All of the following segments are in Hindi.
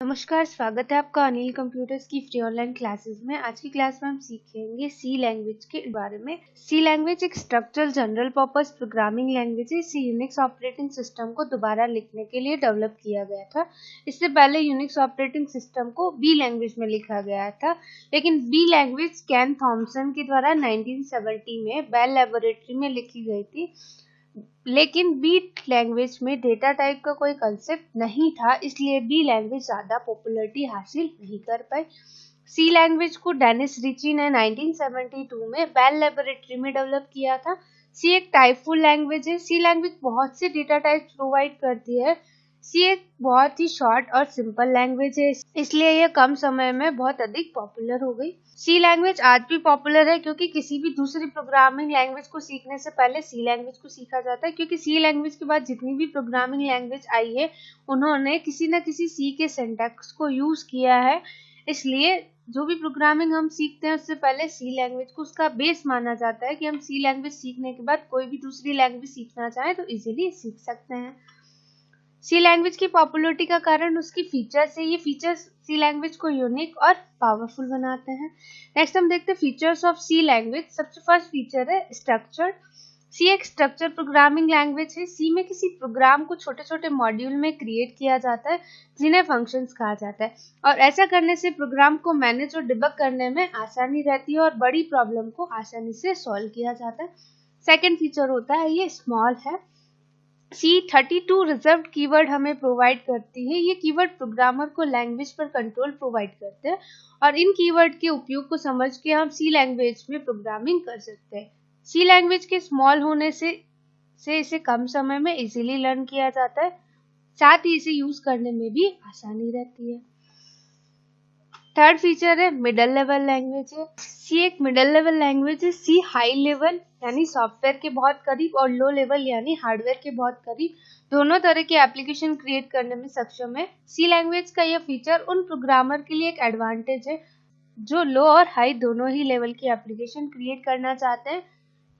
नमस्कार, स्वागत है आपका अनिल कंप्यूटर्स की फ्री ऑनलाइन क्लासेस में। आज की क्लास में हम सीखेंगे सी लैंग्वेज के बारे में। सी लैंग्वेज एक structural general purpose programming language है। इसे यूनिक्स ऑपरेटिंग सिस्टम को दोबारा लिखने के लिए डेवलप किया गया था। इससे पहले यूनिक्स ऑपरेटिंग सिस्टम को बी लैंग्वेज में लिखा गया था, लेकिन बी लैंग्वेज केन थॉमसन के द्वारा 1970 में बेल लेबोरेटरी में लिखी गई थी। लेकिन बी लैंग्वेज में डेटा टाइप का कोई कंसेप्ट नहीं था, इसलिए बी लैंग्वेज ज्यादा पॉपुलैरिटी हासिल नहीं कर पाई। सी लैंग्वेज को डेनिस रिची ने 1972 में बेल लेबोरेटरी में डेवलप किया था। सी एक टाइपफुल लैंग्वेज है। सी लैंग्वेज बहुत से डेटा टाइप प्रोवाइड करती है। सी एक बहुत ही शॉर्ट और सिंपल लैंग्वेज है, इसलिए यह कम समय में बहुत अधिक पॉपुलर हो गई। सी लैंग्वेज आज भी पॉपुलर है क्योंकि किसी भी दूसरी प्रोग्रामिंग लैंग्वेज को सीखने से पहले सी लैंग्वेज को सीखा जाता है, क्योंकि सी लैंग्वेज के बाद जितनी भी प्रोग्रामिंग लैंग्वेज आई है उन्होंने किसी न किसी सी के सिंटैक्स को यूज किया है। इसलिए जो भी प्रोग्रामिंग हम सीखते हैं उससे पहले सी लैंग्वेज को उसका बेस माना जाता है कि हम सी लैंग्वेज सीखने के बाद कोई भी दूसरी लैंग्वेज सीखना चाहें तो इजीली सीख सकते हैं। सी लैंग्वेज की पॉपुलैरिटी का कारण उसकी फीचर्स है। ये फीचर्स सी लैंग्वेज को यूनिक और पावरफुल बनाते हैं। नेक्स्ट हम देखते हैं फीचर्स ऑफ सी लैंग्वेज। सबसे फर्स्ट फीचर है स्ट्रक्चर। सी एक स्ट्रक्चर प्रोग्रामिंग लैंग्वेज है। सी में किसी प्रोग्राम को छोटे छोटे मॉड्यूल में क्रिएट किया जाता है जिन्हें फंक्शंस कहा जाता है, और ऐसा करने से प्रोग्राम को मैनेज और डिबग करने में आसानी रहती है और बड़ी प्रॉब्लम को आसानी से सॉल्व किया जाता है। सेकेंड फीचर होता है ये स्मॉल है। C32 रिजर्व्ड कीवर्ड हमें प्रोवाइड करती है। ये कीवर्ड प्रोग्रामर को लैंग्वेज पर कंट्रोल प्रोवाइड करते हैं और इन कीवर्ड के उपयोग को समझ के हम सी लैंग्वेज में प्रोग्रामिंग कर सकते हैं। सी लैंग्वेज के स्मॉल होने से इसे कम समय में इजीली लर्न किया जाता है, साथ ही इसे यूज करने में भी आसानी रहती है। थर्ड फीचर है मिडल लेवल लैंग्वेज है। सी एक मिडल लेवल लैंग्वेज है। सी हाई लेवल यानी सॉफ्टवेयर के बहुत करीब और लो लेवल यानी हार्डवेयर के बहुत करीब दोनों तरह के एप्लीकेशन क्रिएट करने में सक्षम है। सी लैंग्वेज का यह फीचर उन प्रोग्रामर के लिए एक एडवांटेज है जो लो और हाई दोनों ही लेवल की एप्लीकेशन क्रिएट करना चाहते हैं।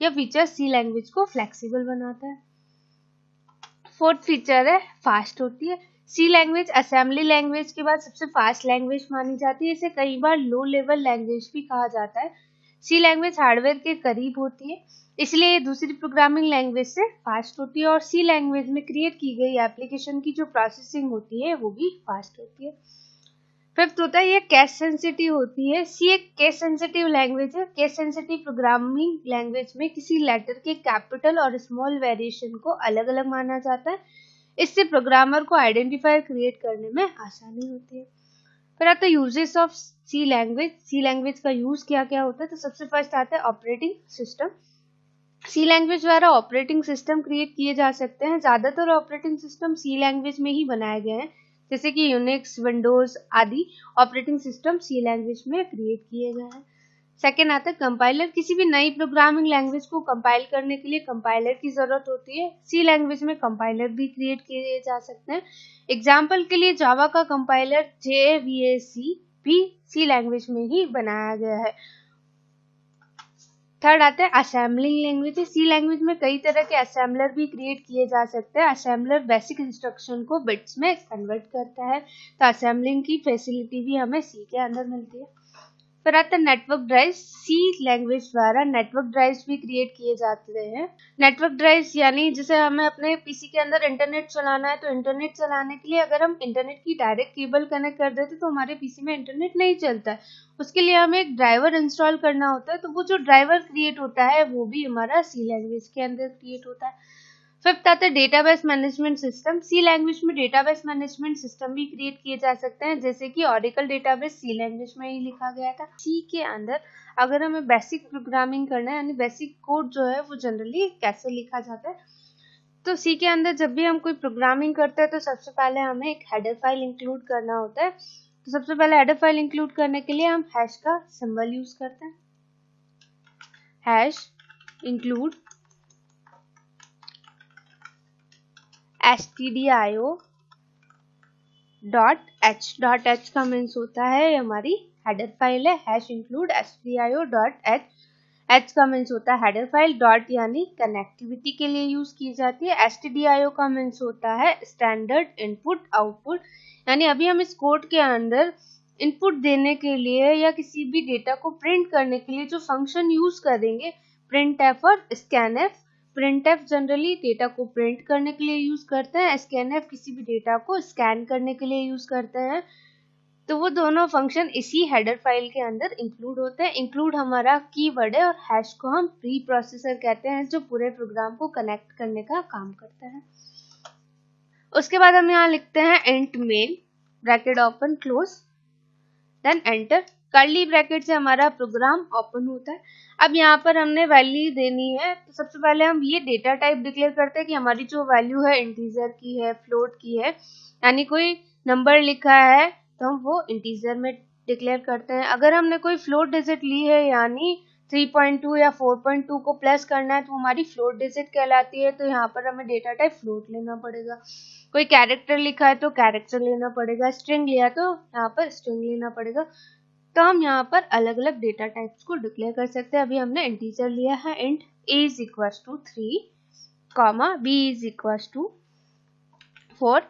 यह फीचर सी लैंग्वेज को फ्लेक्सिबल बनाता है। फोर्थ फीचर है फास्ट होती है। सी लैंग्वेज असेंबली लैंग्वेज के बाद सबसे फास्ट लैंग्वेज मानी जाती है। इसे कई बार लो लेवल लैंग्वेज भी कहा जाता है। सी लैंग्वेज हार्डवेयर के करीब होती है, इसलिए ये दूसरी प्रोग्रामिंग लैंग्वेज से फास्ट होती है, और सी लैंग्वेज में क्रिएट की गई एप्लीकेशन की जो प्रोसेसिंग होती है वो भी फास्ट होती है। फिफ्थ होता है ये केस सेंसिटिव होती है। सी एक केस सेंसिटिव लैंग्वेज है। केस सेंसिटिव प्रोग्रामिंग लैंग्वेज में किसी लेटर के कैपिटल और स्मॉल वेरिएशन को अलग अलग माना जाता है। इससे प्रोग्रामर को आइडेंटिफायर क्रिएट करने में आसानी होती है। फिर आता है uses of C language. C language का यूज क्या क्या होता है, तो सबसे फर्स्ट आता है ऑपरेटिंग सिस्टम। सी लैंग्वेज द्वारा ऑपरेटिंग सिस्टम क्रिएट किए जा सकते हैं। ज्यादातर ऑपरेटिंग सिस्टम सी लैंग्वेज में ही बनाए गए हैं, जैसे कि यूनिक्स, विंडोज आदि ऑपरेटिंग सिस्टम सी लैंग्वेज में क्रिएट किए गए हैं। सेकेंड आता है कंपाइलर। किसी भी नई प्रोग्रामिंग लैंग्वेज को कंपाइल करने के लिए कंपाइलर की जरूरत होती है। सी लैंग्वेज में कंपाइलर भी क्रिएट किए जा सकते हैं। एग्जाम्पल के लिए जावा का कंपाइलर JVAC भी सी लैंग्वेज में ही बनाया गया है। थर्ड आता है असेंबलिंग लैंग्वेज। सी लैंग्वेज में कई तरह के असेंबलर भी क्रिएट किए जा सकते हैं। असेंबलर बेसिक इंस्ट्रक्शन को बिट्स में कन्वर्ट करता है, तो असेंबलिंग की फैसिलिटी भी हमें सी के अंदर मिलती है। फिर आता है नेटवर्क ड्राइव। सी लैंग्वेज द्वारा नेटवर्क ड्राइव्स भी क्रिएट किए जाते हैं। नेटवर्क ड्राइव्स यानी जैसे हमें अपने पीसी के अंदर इंटरनेट चलाना है, तो इंटरनेट चलाने के लिए अगर हम इंटरनेट की डायरेक्ट केबल कनेक्ट कर देते तो हमारे पीसी में इंटरनेट नहीं चलता है। उसके लिए हमें एक ड्राइवर इंस्टॉल करना होता है, तो वो जो ड्राइवर क्रिएट होता है वो भी हमारा सी लैंग्वेज के अंदर क्रिएट होता है। फिफ्थ आता है database management system. C language में डेटाबेस मैनेजमेंट सिस्टम भी क्रिएट किए जा सकते हैं, जैसे कि ऑरेकल डेटाबेस सी लैंग्वेज में ही लिखा गया था। सी के अंदर अगर हमें बेसिक प्रोग्रामिंग करना है, यानी बेसिक कोड जो है वो जनरली कैसे लिखा जाता है, तो सी के अंदर जब भी हम कोई प्रोग्रामिंग करते हैं तो सबसे पहले हमें एक हेडर फाइल इंक्लूड करना होता है। तो सबसे पहले हेडर फाइल इंक्लूड करने के लिए हम हैश का सिंबल यूज करते हैं। हैश इंक्लूड stdio.h का मीन्स होता है हमारी हेडर फाइल है। हैश इंक्लूड stdio.h H का मीन्स होता है हेडर फाइल, डॉट यानी कनेक्टिविटी के लिए यूज की जाती है, stdio का मीन्स होता है स्टैंडर्ड इनपुट आउटपुट, यानी अभी हम इस कोड के अंदर इनपुट देने के लिए या किसी भी डेटा को प्रिंट करने के लिए जो फंक्शन यूज करेंगे, printf और scanf। printf जनरली डेटा को प्रिंट करने के लिए यूज करते हैं, scanf किसी भी डेटा को स्कैन करने के लिए यूज करते हैं। तो वो दोनों फंक्शन इसी हेडर फाइल के अंदर इंक्लूड होते हैं। इंक्लूड हमारा कीवर्ड है और हैश को हम प्री प्रोसेसर कहते हैं जो पूरे प्रोग्राम को कनेक्ट करने का काम करता है। उसके बाद हम यहाँ लिखते हैं int main bracket open close then enter, curly bracket से हमारा प्रोग्राम ओपन होता है। अब यहाँ पर हमने वैल्यू देनी है, तो सबसे पहले हम ये डेटा टाइप डिक्लेयर करते हैं कि हमारी जो वैल्यू है इंटीजर की है, फ्लोट की है, यानी कोई नंबर लिखा है तो हम वो इंटीजर में डिक्लेयर करते हैं। अगर हमने कोई फ्लोट डिजिट ली है यानी 3.2 या 4.2 को प्लस करना है तो हमारी फ्लोट डिजिट कहलाती है, तो यहाँ पर हमें डेटा टाइप फ्लोट लेना पड़ेगा। कोई कैरेक्टर लिखा है तो कैरेक्टर लेना पड़ेगा, स्ट्रिंग लिया तो यहाँ पर स्ट्रिंग लेना पड़ेगा। तो हम यहाँ पर अलग अलग डेटा टाइप्स को डिक्लेयर कर सकते हैं। अभी हमने इंटीजर लिया है int a is equals to 3, b is equals to 4,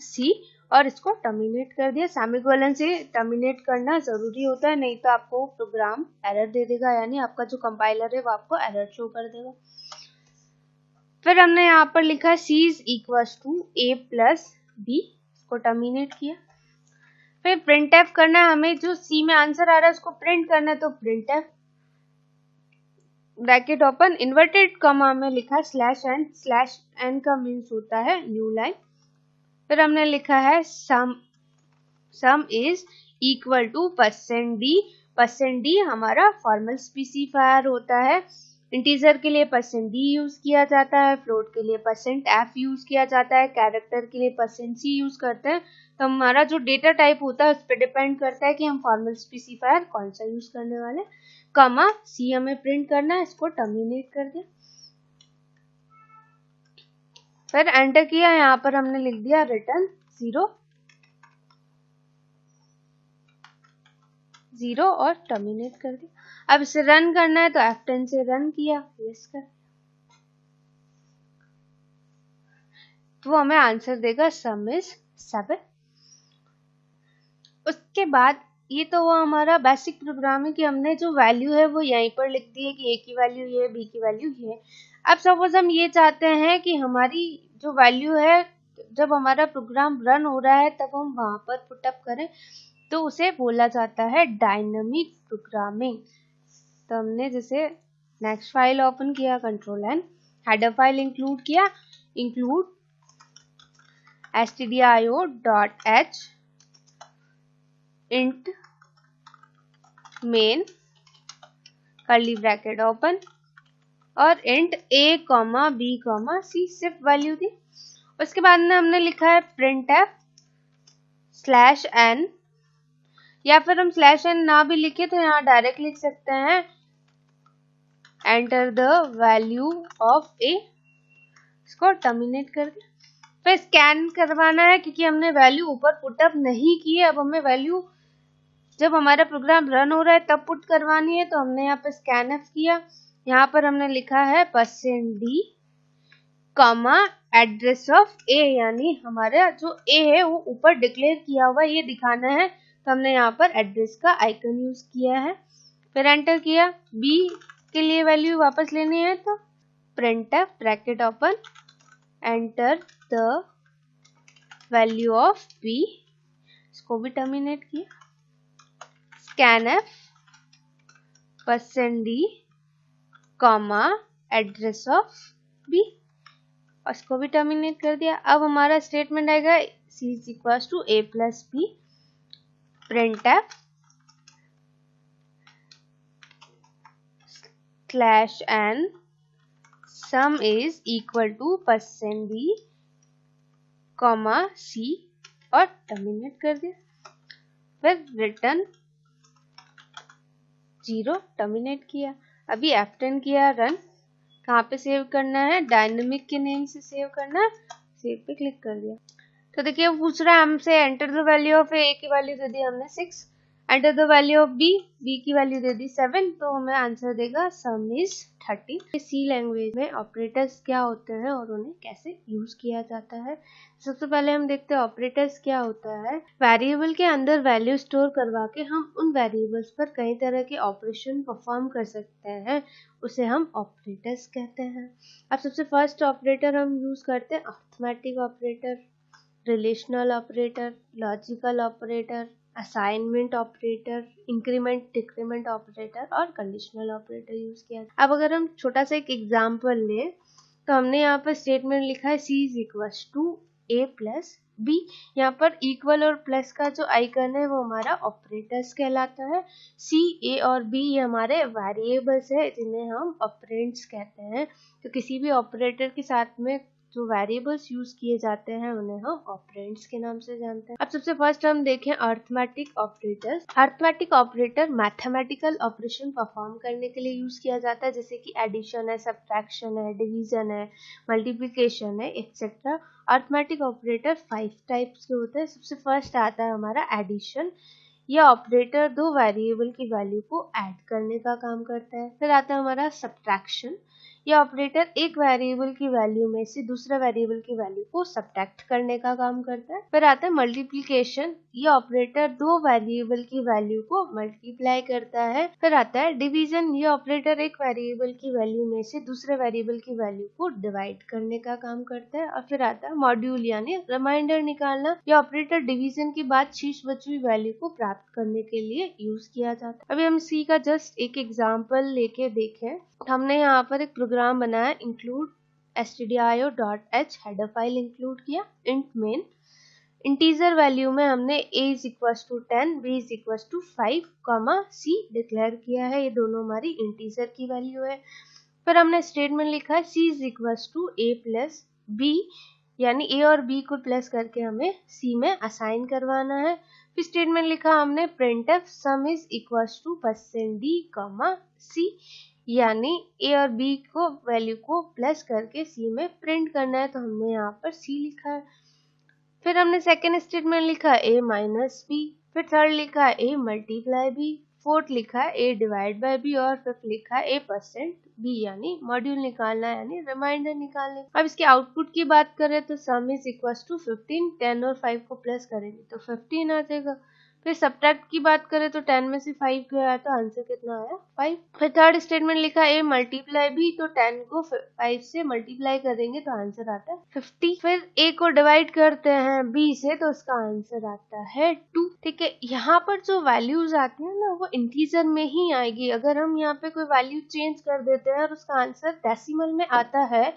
c और इसको टर्मिनेट कर दिया। सेमीकोलन से टर्मिनेट करना जरूरी होता है, नहीं तो आपको प्रोग्राम एरर दे देगा, यानी आपका जो कंपाइलर है वो आपको एरर शो कर देगा। फिर हमने यहाँ पर लिखा c is equals to a plus b, इसको टर्मिनेट किया। फिर printf करना है, हमें जो c में आंसर आ रहा है उसको प्रिंट करना है, तो printf bracket open inverted comma में लिखा /n का मीन्स होता है न्यू लाइन। फिर हमने लिखा है sum is equal to %d हमारा फॉर्मल स्पेसिफायर होता है। इंटीजर के लिए %d यूज किया जाता है, फ्लोट के लिए %f यूज किया जाता है, कैरेक्टर के लिए %c यूज करते हैं। तो हमारा जो डेटा टाइप होता है उस पर डिपेंड करता है कि हम फॉर्मल स्पेसिफायर कौन सा यूज करने वाले। कॉमा c हमें प्रिंट करना है, इसको टर्मिनेट कर दिया। फिर एंटर किया, यहाँ पर हमने लिख दिया रिटर्न 0 और टर्मिनेट कर दिया। अब इसे रन करना है तो F10 से रन किया, यस कर, तो हमें आंसर देगा सम इज 7। उसके बाद ये तो वो हमारा बेसिक प्रोग्राम है कि हमने जो वैल्यू है वो यहीं पर लिख दी है कि a की वैल्यू ये, b की वैल्यू ये। अब सपोज हम ये चाहते हैं कि हमारी जो वैल्यू है जब हमारा प्रोग्राम रन हो रहा है तब हम वहां पर पुटअप करें, तो उसे बोला जाता है डायनामिक प्रोग्रामिंग। तो हमने जैसे नेक्स्ट फाइल ओपन किया, Ctrl+N, हेडर फाइल इंक्लूड किया, include stdio.h int main curly bracket open और इंट a, b, c सिर्फ वैल्यू दी। उसके बाद में हमने लिखा है printf /n, या फिर हम /n ना भी लिखे तो यहाँ डायरेक्ट लिख सकते हैं enter the value of a, इसको टर्मिनेट कर दिया। फिर स्कैन करवाना है क्योंकि हमने वैल्यू ऊपर पुटअप नहीं की है, अब हमें वैल्यू जब हमारा प्रोग्राम रन हो रहा है तब पुट करवानी है, तो हमने यहाँ पर scanf किया। यहाँ पर हमने लिखा है %d, एड्रेस ऑफ a, यानी हमारा जो a है वो ऊपर डिक्लेयर किया हुआ ये दिखाना है, तो हमने यहाँ पर एड्रेस का आइकन यूज किया है। फिर एंटर किया, b के लिए वैल्यू वापस लेनी है तो printf bracket open enter the value of b, इसको भी टर्मिनेट किया। scanf %d, address of b, इसको भी टर्मिनेट कर दिया। अब हमारा स्टेटमेंट आएगा c is equals to a plus b, printf /n sum is equal to %d, c और टर्मिनेट कर दिया। फिर रिटर्न 0 टर्मिनेट किया। अभी F10 किया, रन। कहाँ पे सेव करना है, डायनेमिक के नेम से सेव करना है, सेव पे क्लिक कर दिया। तो देखिए वो पूछ रहा है हमसे enter the value of a की वैल्यू दे दी हमने 6, enter the value of B की वैल्यू दे दी 7, तो हमें आंसर देगा सम इज 30। सी लैंग्वेज में ऑपरेटर्स क्या होते हैं और उन्हें कैसे यूज किया जाता है। सबसे पहले हम देखते हैं ऑपरेटर्स क्या होता है। वेरिएबल के अंदर वैल्यू स्टोर करवा के हम उन वेरिएबल्स पर कई तरह के ऑपरेशन परफॉर्म कर सकते हैं, उसे हम ऑपरेटर्स कहते हैं। अब सबसे फर्स्ट ऑपरेटर हम यूज करते हैं arithmetic operator, relational operator, logical operator, assignment operator, increment decrement operator और कंडीशनल ऑपरेटर यूज किया। अब अगर हम छोटा सा एक एग्जांपल लें तो हमने यहाँ पर स्टेटमेंट लिखा है C is equal to A plus B. यहाँ पर इक्वल और प्लस का जो आइकन है वो हमारा ऑपरेटर्स कहलाता है। सी, ए और बी ये हमारे वेरिएबल्स है जिन्हें हम ऑपरेंड्स कहते हैं। तो किसी भी ऑपरेटर के साथ में जो वेरिएबल्स यूज किए जाते हैं उन्हें हम ऑपरेंड्स के नाम से जानते हैं। अब सबसे फर्स्ट हम देखें arithmetic operators. Arithmetic operator mathematical operation perform करने के लिए यूज किया जाता है, जैसे कि एडिशन है, सब्ट्रैक्शन है, डिवीजन है, मल्टीप्लिकेशन है, एक्सेट्रा। अरिथमेटिक ऑपरेटर 5 टाइप्स के होते हैं। सबसे फर्स्ट आता है हमारा एडिशन। यह ऑपरेटर दो वेरिएबल की वैल्यू को ऐड करने का काम करता है। फिर आता है हमारा सब्ट्रैक्शन। यह ऑपरेटर एक वेरिएबल की वैल्यू में से दूसरे वेरिएबल की वैल्यू को सब्ट्रैक्ट करने का काम करता है। फिर आता है मल्टीप्लिकेशन। यह ऑपरेटर दो वेरिएबल की वैल्यू को मल्टीप्लाई करता है। फिर आता है डिवीजन। यह ऑपरेटर एक वेरिएबल की वैल्यू में से दूसरे वेरिएबल की वैल्यू को डिवाइड करने का काम करता है। और फिर आता है मॉड्यूल यानी रिमाइंडर निकालना। यह ऑपरेटर डिवीजन के बाद शेष बची हुई वैल्यू को प्राप्त करने के लिए यूज किया जाता है। अभी हम सी का जस्ट एक एग्जाम्पल लेके देखें। हमने यहाँ पर एक प्रोग्राम बनाया, include stdio.h header file include किया। इंट मेन इंटीजर वैल्यू में हमने a is equal to 10, b is equal to 5, c declare किया है। ये दोनों हमारी इंटीजर की वैल्यू है। फिर हमने स्टेटमेंट लिखा है c is equal to a plus b, यानी a और b को प्लस करके हमें c में असाइन करवाना है। फिर स्टेटमेंट लिखा हमने printf sum is equal to %d, c, यानी a और b को वैल्यू को प्लस करके c में प्रिंट करना है, तो हमने यहाँ पर c लिखा है। फिर हमने सेकेंड स्टेटमेंट लिखा है a माइनस बी। फिर थर्ड लिखा है a मल्टीप्लाई b। फोर्थ लिखा है a डिवाइड बाय b और फिफ्थ लिखा है a% b, यानी मॉड्यूल निकालना है, यानी रिमाइंडर निकालने। अब इसके आउटपुट की बात करें तो सम इज इक्वल टू 15, 10 और 5 को प्लस करेंगे तो 15 आ जाएगा। फिर सब्ट्रैक्ट की बात करें तो 10 में से 5 गया तो आंसर कितना आया 5। फिर थर्ड स्टेटमेंट लिखा a मल्टीप्लाई b, तो 10 को 5 से मल्टीप्लाई करेंगे तो आंसर आता है 50। फिर a को डिवाइड करते हैं b से तो उसका आंसर आता है 2। ठीक है, यहाँ पर जो वैल्यूज आती है ना वो इंटीजर में ही आएगी। अगर हम यहाँ पे कोई वैल्यू चेंज कर देते हैं और उसका आंसर डेसिमल में आता है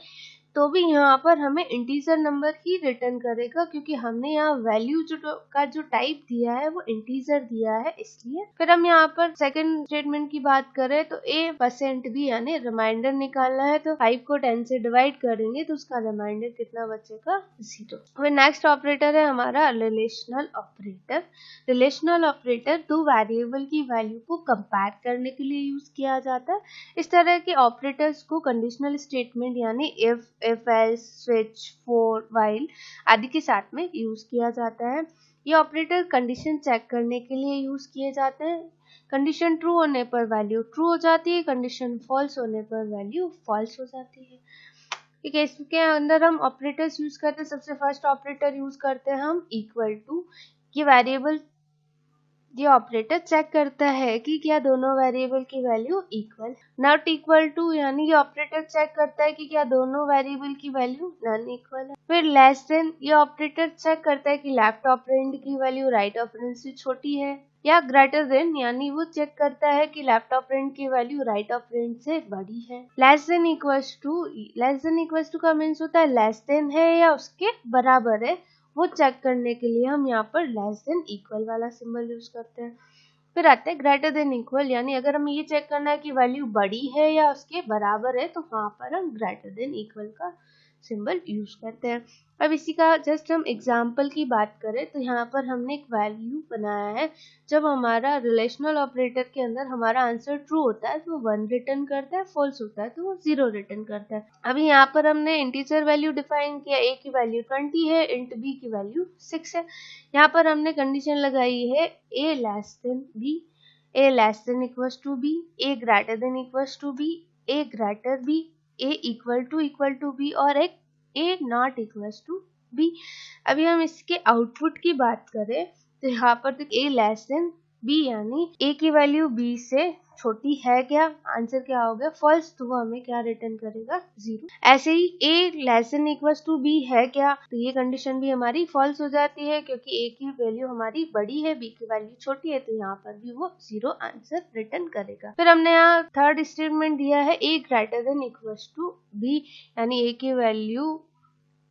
तो भी यहाँ पर हमें इंटीजर नंबर ही रिटर्न करेगा, क्योंकि हमने यहाँ वैल्यू का जो टाइप दिया है वो इंटीजर दिया है, इसलिए। फिर हम यहाँ पर सेकंड स्टेटमेंट की बात करें तो a% भी यानी रिमाइंडर निकालना है, तो 5 को 10 से डिवाइड करेंगे तो उसका रिमाइंडर कितना बचेगा 0। फिर नेक्स्ट ऑपरेटर है हमारा रिलेशनल ऑपरेटर। रिलेशनल ऑपरेटर दो वेरिएबल की वैल्यू को कंपेयर करने के लिए यूज किया जाता है। इस तरह के ऑपरेटर्स को कंडीशनल स्टेटमेंट यानी if else, switch, for, while आदि के साथ में यूज किया जाता है। ये ऑपरेटर कंडीशन चेक करने के लिए यूज किए जाते हैं। कंडीशन ट्रू होने पर वैल्यू ट्रू हो जाती है, कंडीशन फॉल्स होने पर वैल्यू फॉल्स हो जाती है। ठीक है, इसके अंदर हम ऑपरेटर्स यूज करते हैं। सबसे फर्स्ट ऑपरेटर यूज करते हैं हम इक्वल टू। ये वेरिएबल ये ऑपरेटर चेक करता है कि क्या दोनों वेरिएबल की value equal. Not equal to यानी ये ऑपरेटर चेक करता है कि क्या दोनों वेरिएबल की वैल्यू नॉन इक्वल है। फिर लेस देन, ये ऑपरेटर चेक करता है कि लेफ्ट ऑपरेंड की वैल्यू राइट ऑपरेंड से छोटी है। या ग्रेटर देन, यानी वो चेक करता है कि लेफ्ट ऑपरेंड की वैल्यू राइट ऑपरेंड से बड़ी है। लेस देन इक्वल्स टू का मीन्स होता है लेस देन है या उसके बराबर है, वो चेक करने के लिए हम यहाँ पर लेस देन इक्वल वाला सिंबल यूज करते हैं। फिर आता है ग्रेटर देन इक्वल, यानी अगर हमें ये चेक करना है कि वैल्यू बड़ी है या उसके बराबर है तो वहां पर हम ग्रेटर देन इक्वल का सिंबल यूज करते हैं। अब इसी का जस्ट हम एग्जाम्पल की बात करें तो यहाँ पर हमने एक वैल्यू बनाया है। जब हमारा रिलेशनल ऑपरेटर के अंदर हमारा आंसर ट्रू होता है तो 1 रिटर्न करता है, फॉल्स होता है तो वो 0 रिटर्न करता है। अभी यहाँ पर हमने इंटीजर वैल्यू डिफाइन किया, a की वैल्यू 20 है, इंट b की वैल्यू 6 है। यहाँ पर हमने कंडीशन लगाई है a less than b, a less than equals to b, a greater than equals to b, a greater b, a equal to b और एक a not equals to b। अभी हम इसके आउटपुट की बात करें तो यहाँ पर a लेस देन b यानी a की वैल्यू b से छोटी है क्या, आंसर क्या हो गया फॉल्स, तो वो हमें क्या रिटर्न करेगा 0। ऐसे ही a less than equals to b है क्या, तो ये कंडीशन भी हमारी फॉल्स हो जाती है क्योंकि a की वैल्यू हमारी बड़ी है, b की वैल्यू छोटी है, तो यहाँ पर भी वो 0 आंसर रिटर्न करेगा। फिर हमने यहाँ थर्ड स्टेटमेंट दिया है a greater than equals to b यानी a की वैल्यू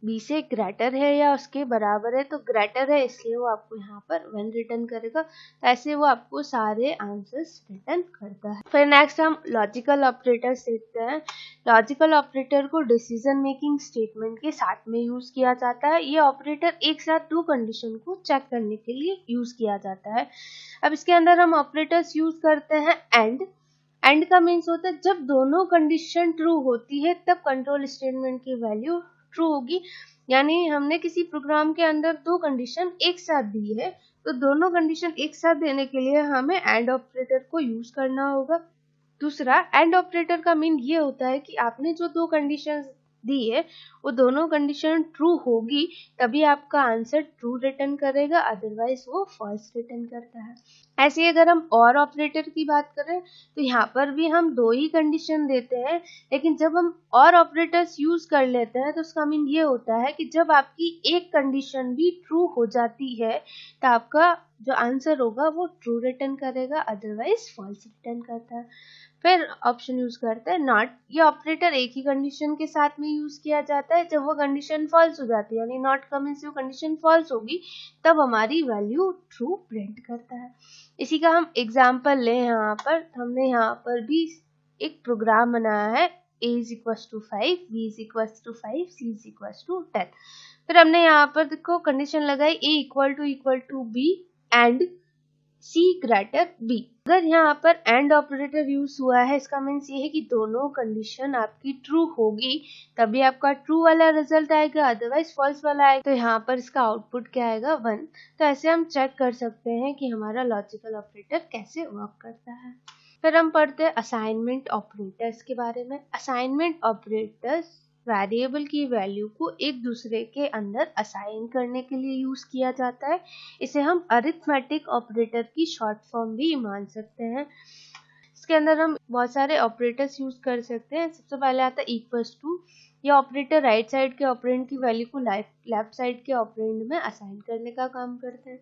b से ग्रेटर है या उसके बराबर है, तो ग्रेटर है इसलिए वो आपको यहाँ पर 1 रिटर्न करेगा। तो ऐसे वो आपको सारे आंसर्स रिटर्न करता है। फिर नेक्स्ट हम लॉजिकल ऑपरेटर्स देखते हैं। लॉजिकल ऑपरेटर को डिसीजन मेकिंग स्टेटमेंट के साथ में यूज किया जाता है। ये ऑपरेटर एक साथ 2 कंडीशन को चेक करने के लिए यूज किया जाता है। अब इसके अंदर हम ऑपरेटर्स यूज करते हैं एंड का मीन्स होता है जब दोनों कंडीशन ट्रू होती है तब कंट्रोल स्टेटमेंट की वैल्यू ट्रू होगी। यानी हमने किसी प्रोग्राम के अंदर 2 कंडीशन एक साथ दी है तो दोनों कंडीशन एक साथ देने के लिए हमें एंड ऑपरेटर को यूज करना होगा। दूसरा, एंड ऑपरेटर का मीन ये होता है कि आपने जो 2 कंडीशन दी है वो दोनों कंडीशन ट्रू होगी तभी आपका आंसर ट्रू रिटर्न करेगा, अदरवाइज वो फॉल्स रिटर्न करता है। ऐसे अगर हम और ऑपरेटर की बात करें तो यहाँ पर भी हम 2 ही कंडीशन देते हैं, लेकिन जब हम और ऑपरेटर्स यूज कर लेते हैं तो उसका मीन ये होता है कि जब आपकी एक कंडीशन भी ट्रू हो जाती है तो आपका जो आंसर होगा वो ट्रू रिटर्न करेगा, अदरवाइज फॉल्स रिटर्न करता है। फिर ऑप्शन यूज करते हैं नॉट। ये ऑपरेटर एक ही कंडीशन के साथ में यूज किया जाता है, जब वो कंडीशन फॉल्स हो जाती है यानी नॉट का मीन्स वो कंडीशन फॉल्स होगी तब हमारी वैल्यू ट्रू प्रिंट करता है। इसी का हम एग्जांपल लें, यहाँ पर हमने यहाँ पर भी एक प्रोग्राम बनाया है a is equals to 5, b is equals to 5, c is equals to 10। फिर हमने यहाँ पर देखो कंडीशन लगाई a equal to b and c greater b। अगर यहाँ पर एंड ऑपरेटर यूज हुआ है इसका मीन्स ये है कि दोनों कंडीशन आपकी ट्रू होगी तभी आपका ट्रू वाला रिजल्ट आएगा, अदरवाइज फॉल्स वाला आएगा। तो यहाँ पर इसका आउटपुट क्या आएगा 1। तो ऐसे हम चेक कर सकते हैं कि हमारा लॉजिकल ऑपरेटर कैसे वर्क करता है। फिर हम पढ़ते हैं असाइनमेंट ऑपरेटर्स के बारे में। असाइनमेंट ऑपरेटर्स वेरिएबल की वैल्यू को एक दूसरे के अंदर असाइन करने के लिए यूज किया जाता है। इसे हम अरिथमेटिक ऑपरेटर की शॉर्ट फॉर्म भी मान सकते हैं। इसके अंदर हम बहुत सारे ऑपरेटर्स यूज कर सकते हैं। सबसे पहले आता है इक्वल्स टू। ये ऑपरेटर राइट साइड के ऑपरेंड की वैल्यू को लेफ्ट साइड के ऑपरेंड में असाइन करने का काम करते हैं।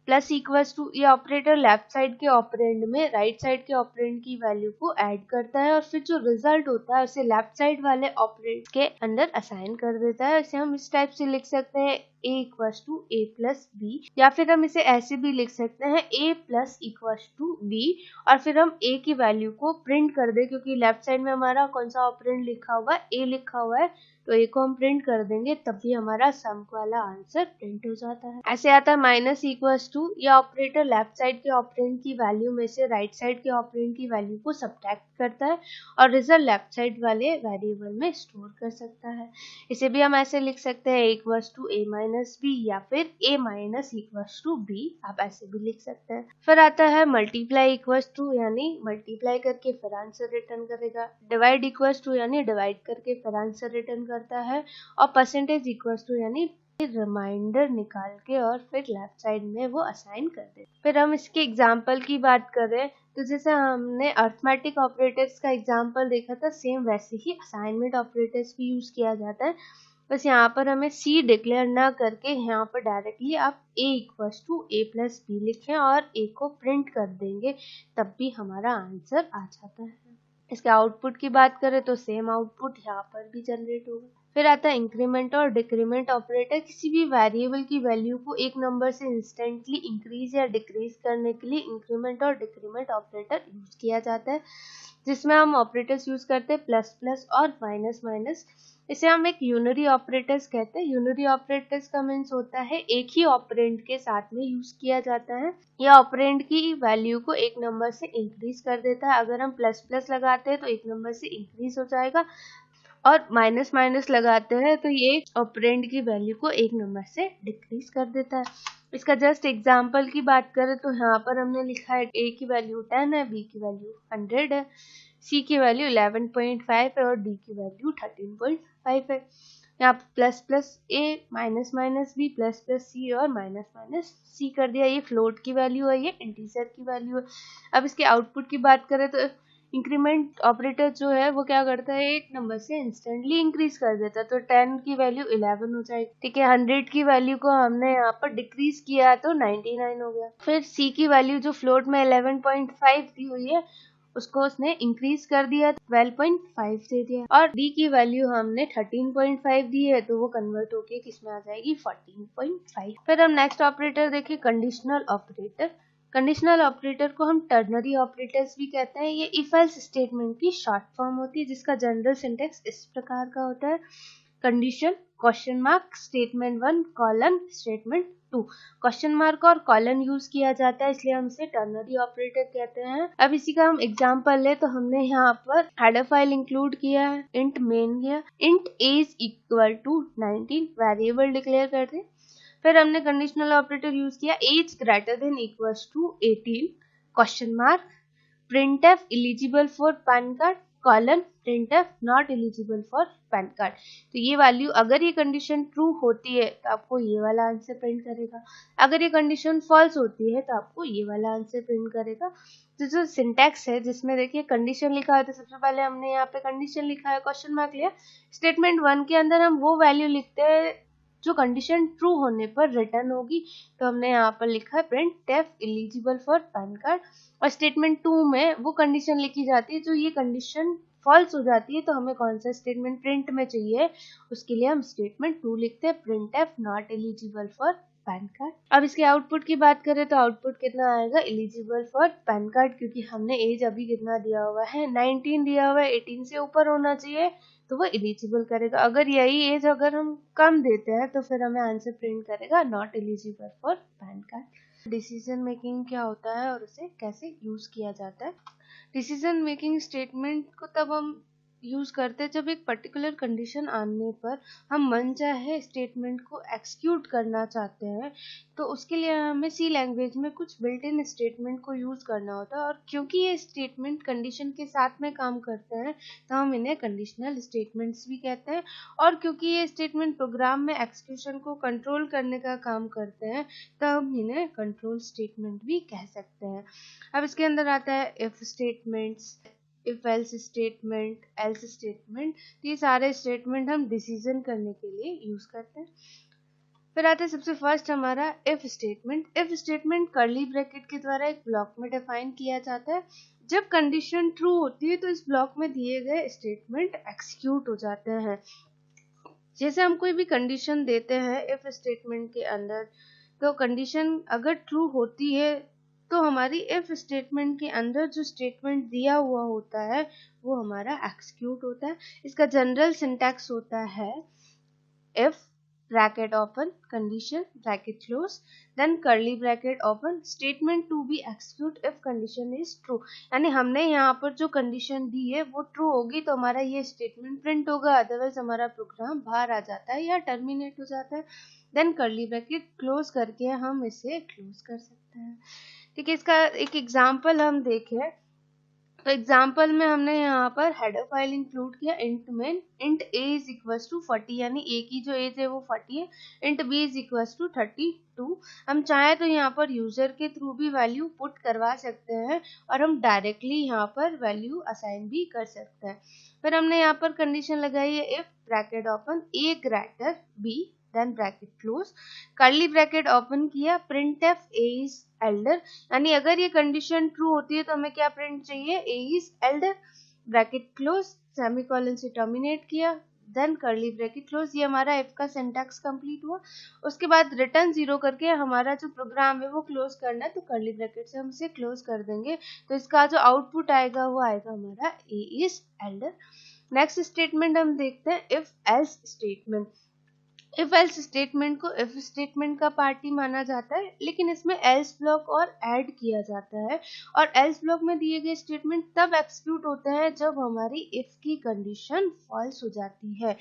प्लस इक्वल्स टू, ये ऑपरेटर लेफ्ट साइड के ऑपरेंड में राइट साइड के ऑपरेंड की वैल्यू को ऐड करता है और फिर जो रिजल्ट होता है उसे लेफ्ट साइड वाले ऑपरेंड के अंदर असाइन कर देता है। इसे हम इस टाइप से लिख सकते हैं a equals to a plus b, या फिर हम इसे ऐसे भी लिख सकते हैं a plus equals to b और फिर हम a की वैल्यू को प्रिंट कर दे, क्योंकि लेफ्ट साइड में हमारा कौन सा ऑपरेंड लिखा हुआ है a लिखा हुआ है, तो a को हम प्रिंट कर देंगे तभी हमारा सम वाला आंसर प्रिंट हो जाता है। ऐसे आता है माइनस इक्वल्स टू। यह ऑपरेटर लेफ्ट साइड के ऑपरेंड की वैल्यू में से राइट साइड के ऑपरेंड की वैल्यू को सब्ट्रैक्ट करता है और रिजल्ट लेफ्ट साइड वाले वेरिएबल में स्टोर कर सकता है। इसे भी हम ऐसे लिख सकते हैं equals to a minus b या फिर a minus equals to b, आप ऐसे भी लिख सकते हैं। फिर आता है मल्टीप्लाई इक्वल्स टू, यानी मल्टीप्लाई करके फिर आंसर रिटर्न करेगा। डिवाइड इक्वल्स टू यानी डिवाइड करके फिर आंसर रिटर्न करता है। और परसेंटेज इक्वल्स टू यानी रिमाइंडर निकाल के और फिर लेफ्ट साइड में वो असाइन कर दे। फिर हम इसके एग्जांपल की बात करें तो जैसे हमने अरिथमेटिक ऑपरेटर्स का एग्जांपल देखा था, सेम वैसे ही असाइनमेंट ऑपरेटर्स भी यूज किया जाता है। बस यहाँ पर हमें c डिक्लेयर ना करके यहाँ पर डायरेक्टली आप a equals to a plus b लिखें और a को प्रिंट कर देंगे तब भी हमारा आंसर आ जाता है। इसके आउटपुट की बात करें तो सेम आउटपुट यहाँ पर भी जनरेट होगा। फिर आता है इंक्रीमेंट और डिक्रीमेंट ऑपरेटर। किसी भी वेरिएबल की वैल्यू को एक नंबर से इंस्टेंटली इंक्रीज या डिक्रीज करने के लिए इंक्रीमेंट और डिक्रीमेंट ऑपरेटर यूज किया जाता है। जिसमें हम ऑपरेटर्स यूज करते हैं प्लस प्लस और माइनस माइनस। इसे हम एक यूनरी ऑपरेटर्स कहते हैं। यूनरी ऑपरेटर्स का मीन्स होता है एक ही ऑपरेंड के साथ में यूज किया जाता है। यह ऑपरेंड की वैल्यू को एक नंबर से इंक्रीज कर देता है। अगर हम प्लस प्लस लगाते हैं तो एक नंबर से इंक्रीज हो जाएगा, और माइनस माइनस लगाते हैं तो ये ऑपरेंड की वैल्यू को एक नंबर से डिक्रीज कर देता है। इसका जस्ट एग्जांपल की बात करें तो यहाँ पर हमने लिखा है a की वैल्यू 10 है, b की वैल्यू 100 है, c की वैल्यू 11.5 है और d की वैल्यू 13.5 है। यहाँ plus plus a minus minus b plus plus c और माइनस माइनस c कर दिया। ये फ्लोट की वैल्यू है, ये इंटीजर की वैल्यू है। अब इसके आउटपुट की बात करें तो इंक्रीमेंट ऑपरेटर जो है वो क्या करता है, एक नंबर से इंस्टेंटली इंक्रीज कर देता है। तो 10 की वैल्यू 11 हो जाएगी, ठीक है। 100 की वैल्यू को हमने यहाँ पर डिक्रीज किया तो 99 हो गया। फिर c की वैल्यू जो फ्लोट में 11.5 दी हुई है उसको उसने इंक्रीज कर दिया, 12.5 दे दिया। और d की वैल्यू हमने 13.5 दी है तो वो कन्वर्ट होके किसमें आ जाएगी, 14.5। फिर हम नेक्स्ट ऑपरेटर देखें, कंडीशनल ऑपरेटर। कंडीशनल ऑपरेटर को हम टर्नरी ऑपरेटर्स भी कहते हैं। ये इफ एल्स स्टेटमेंट की शॉर्ट फॉर्म होती है, जिसका जनरल सिंटेक्स इस प्रकार का होता है, condition question mark statement 1 colon statement 2। Question mark और कॉलन यूज किया जाता है, इसलिए हम इसे टर्नरी ऑपरेटर कहते हैं। अब इसी का हम एग्जांपल ले तो हमने यहाँ पर हेडर फाइल इंक्लूड किया है, इंट मेन किया, int age equal to 19 variable declare करते हैं। फिर हमने कंडीशनल ऑपरेटर यूज किया, age greater than equals to 18 question mark printf eligible for PAN card colon printf not eligible for PAN card. तो ये वैल्यू अगर ये कंडीशन ट्रू होती है तो आपको ये वाला आंसर प्रिंट करेगा, अगर ये कंडीशन फॉल्स होती है तो आपको ये वाला आंसर प्रिंट करेगा। तो जो सिंटैक्स है जिसमें देखिए कंडीशन लिखा है, तो सबसे पहले हमने यहाँ पे कंडीशन लिखा है, क्वेश्चन मार्क लिया, स्टेटमेंट 1 के अंदर हम वो वैल्यू लिखते हैं जो कंडीशन ट्रू होने पर रिटर्न होगी। तो हमने यहाँ पर लिखा है print F eligible for PAN card, और स्टेटमेंट 2 में वो कंडीशन लिखी जाती है जो ये कंडीशन फॉल्स हो जाती है। तो हमें कौन सा स्टेटमेंट प्रिंट में चाहिए, उसके लिए हम स्टेटमेंट 2 लिखते हैं, print F not eligible for PAN card. अब इसके आउटपुट की बात करें तो आउटपुट कितना आएगा, एलिजिबल फॉर पैन कार्ड, क्योंकि हमने एज अभी कितना दिया हुआ है, 19 दिया हुआ है, 18 से ऊपर होना चाहिए तो वो एलिजिबल करेगा। अगर यही एज अगर हम कम देते हैं तो फिर हमें आंसर प्रिंट करेगा not eligible for PAN card. Decision making क्या होता है और उसे कैसे यूज किया जाता है। डिसीजन मेकिंग स्टेटमेंट को तब हम यूज करते हैं जब एक पर्टिकुलर कंडीशन आने पर हम मनचाहे स्टेटमेंट को एक्सिक्यूट करना चाहते हैं, तो उसके लिए हमें सी लैंग्वेज में कुछ बिल्ट इन स्टेटमेंट को यूज करना होता है। और क्योंकि ये स्टेटमेंट कंडीशन के साथ में काम करते हैं तो हम इन्हें कंडीशनल स्टेटमेंट्स भी कहते हैं। और क्योंकि ये स्टेटमेंट प्रोग्राम में एक्सिक्यूशन को कंट्रोल करने का काम करते हैं तो हम इन्हें कंट्रोल स्टेटमेंट भी कह सकते हैं। अब इसके अंदर आता है if statements, if else statement, else statement. ये सारे स्टेटमेंट हम डिसीजन करने के लिए यूज करते हैं। फिर आता है सबसे फर्स्ट हमारा if statement. If statement curly bracket के द्वारा एक ब्लॉक में डिफाइन किया जाता है। जब कंडीशन ट्रू होती है तो इस ब्लॉक में दिए गए स्टेटमेंट एक्सिक्यूट हो जाते हैं। जैसे हम कोई भी कंडीशन देते हैं इफ स्टेटमेंट के अंदर, तो कंडीशन अगर ट्रू होती है तो हमारी इफ स्टेटमेंट के अंदर जो स्टेटमेंट दिया हुआ होता है वो हमारा एक्सिक्यूट होता है। इसका जनरल सिंटैक्स होता है if bracket open condition bracket close then curly bracket open statement to be execute if condition is true. यानी हमने यहाँ पर जो कंडीशन दी है वो ट्रू होगी तो हमारा ये स्टेटमेंट प्रिंट होगा, अदरवाइज हमारा प्रोग्राम बाहर आ जाता है या टर्मिनेट हो जाता है। देन कर्ली ब्रैकेट क्लोज करके हम इसे क्लोज कर सकते हैं। ठीक है, इसका एक एग्जाम्पल हम देखें तो एग्जाम्पल में हमने यहाँ पर हेडर फाइल इंक्लूड किया, int main int A is equals to 40, यानी ए की जो एज है वो 40 है, int B is equals to 32। हम चाहे तो यहाँ पर यूजर के थ्रू भी वैल्यू पुट करवा सकते हैं और हम डायरेक्टली यहाँ पर वैल्यू असाइन भी कर सकते हैं। फिर हमने यहाँ पर कंडीशन लगाई है if bracket open A greater B then bracket close, curly bracket open किया, print F A is elder, यानी अगर ये कंडीशन ट्रू होती है तो हमें क्या प्रिंट चाहिए, A is elder, bracket close, semicolon से टर्मिनेट किया, देन कर्ली ब्रैकेट क्लोज। ये हमारा इफ का सिंटैक्स कंप्लीट हुआ। उसके बाद रिटर्न 0 करके हमारा जो प्रोग्राम है वो क्लोज करना है, तो कर्ली ब्रैकेट से हम इसे क्लोज कर देंगे। तो इसका जो आउटपुट आएगा वो आएगा हमारा ए इज एल्डर। नेक्स्ट स्टेटमेंट हम देखते हैं if else statement. If else statement को इफ स्टेटमेंट का पार्ट ही माना जाता है, लेकिन इसमें एल्स ब्लॉक और ऐड किया जाता है। और एल्स ब्लॉक में दिए गए स्टेटमेंट तब एक्सिक्यूट होते हैं जब हमारी इफ की कंडीशन फॉल्स हो जाती है।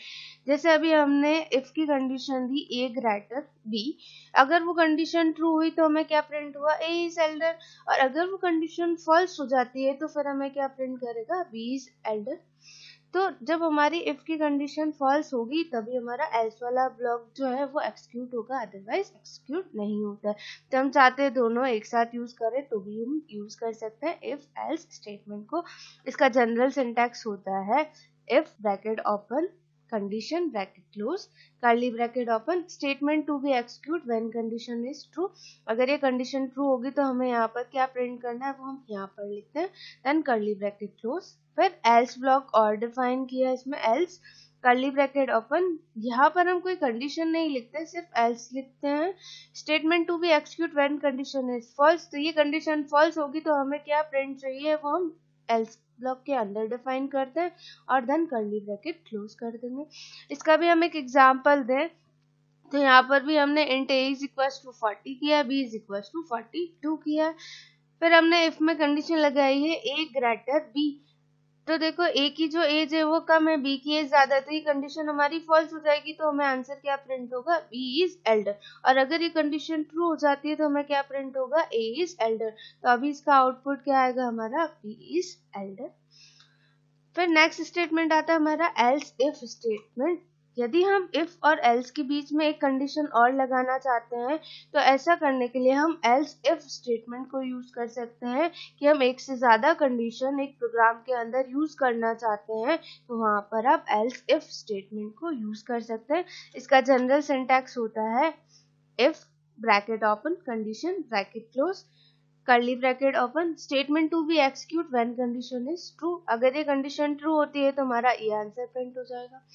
जैसे अभी हमने इफ की कंडीशन दी ए ग्रेटर बी, अगर वो कंडीशन ट्रू हुई तो हमें क्या प्रिंट हुआ, ए इज एल्डर। और अगर वो कंडीशन फॉल्स हो जाती है तो फिर हमें क्या प्रिंट करेगा, बी इज एल्डर। तो जब हमारी इफ की कंडीशन फॉल्स होगी तभी हमारा एल्स वाला ब्लॉक जो है वो एक्सिक्यूट होगा, अदरवाइज एक्सिक्यूट नहीं होता है। तो हम चाहते हैं दोनों एक साथ यूज करें तो भी हम यूज कर सकते हैं इफ एल्स स्टेटमेंट को। इसका जनरल सिंटैक्स होता है if bracket open condition bracket close curly bracket open statement to be execute when condition is true. अगर ये कंडीशन ट्रू होगी तो हमें यहाँ पर क्या प्रिंट करना है वो हम यहाँ पर लिखते हैं, देन कर्ली ब्रैकेट क्लोज। फिर एल्स ब्लॉक और डिफाइन किया, इसमें एल्स कर्ली ब्रैकेट ओपन, यहाँ पर हम कोई कंडीशन नहीं लिखते, सिर्फ एल्स लिखते हैं। Statement to be execute when condition is false, तो ये कंडीशन फॉल्स होगी तो हमें क्या प्रिंट चाहिए वो हम एल्स ब्लॉक के अंदर डिफाइन करते हैं और देन कर्ली ब्रैकेट क्लोज कर देंगे। इसका भी हम एक एग्जांपल दें तो यहाँ पर भी हमने int A is equal to 40 किया, बी इज इक्वल टू 42 किया। फिर हमने इफ में कंडीशन लगाई है ए ग्रेटर बी, तो देखो ए की जो एज है वो कम है, बी की एज ज्यादा है, तो ये कंडीशन हमारी फॉल्स हो जाएगी तो हमें आंसर क्या प्रिंट होगा, बी इज एल्डर। और अगर ये कंडीशन ट्रू हो जाती है तो हमें क्या प्रिंट होगा, ए इज एल्डर। तो अभी इसका आउटपुट क्या आएगा हमारा, बी इज एल्डर। फिर नेक्स्ट स्टेटमेंट आता है हमारा एल्स इफ स्टेटमेंट। यदि हम इफ और एल्स के बीच में एक कंडीशन और लगाना चाहते हैं तो ऐसा करने के लिए हम एल्स इफ स्टेटमेंट को यूज कर सकते हैं कि हम एक से ज्यादा कंडीशन एक प्रोग्राम के अंदर यूज करना चाहते हैं तो वहां पर आप एल्स इफ स्टेटमेंट को यूज कर सकते हैं। इसका जनरल सिंटैक्स होता है if bracket open condition bracket close curly bracket open statement to be execute when condition is true. अगर ये कंडीशन ट्रू होती है तो हमारा ये आंसर प्रिंट हो जाएगा।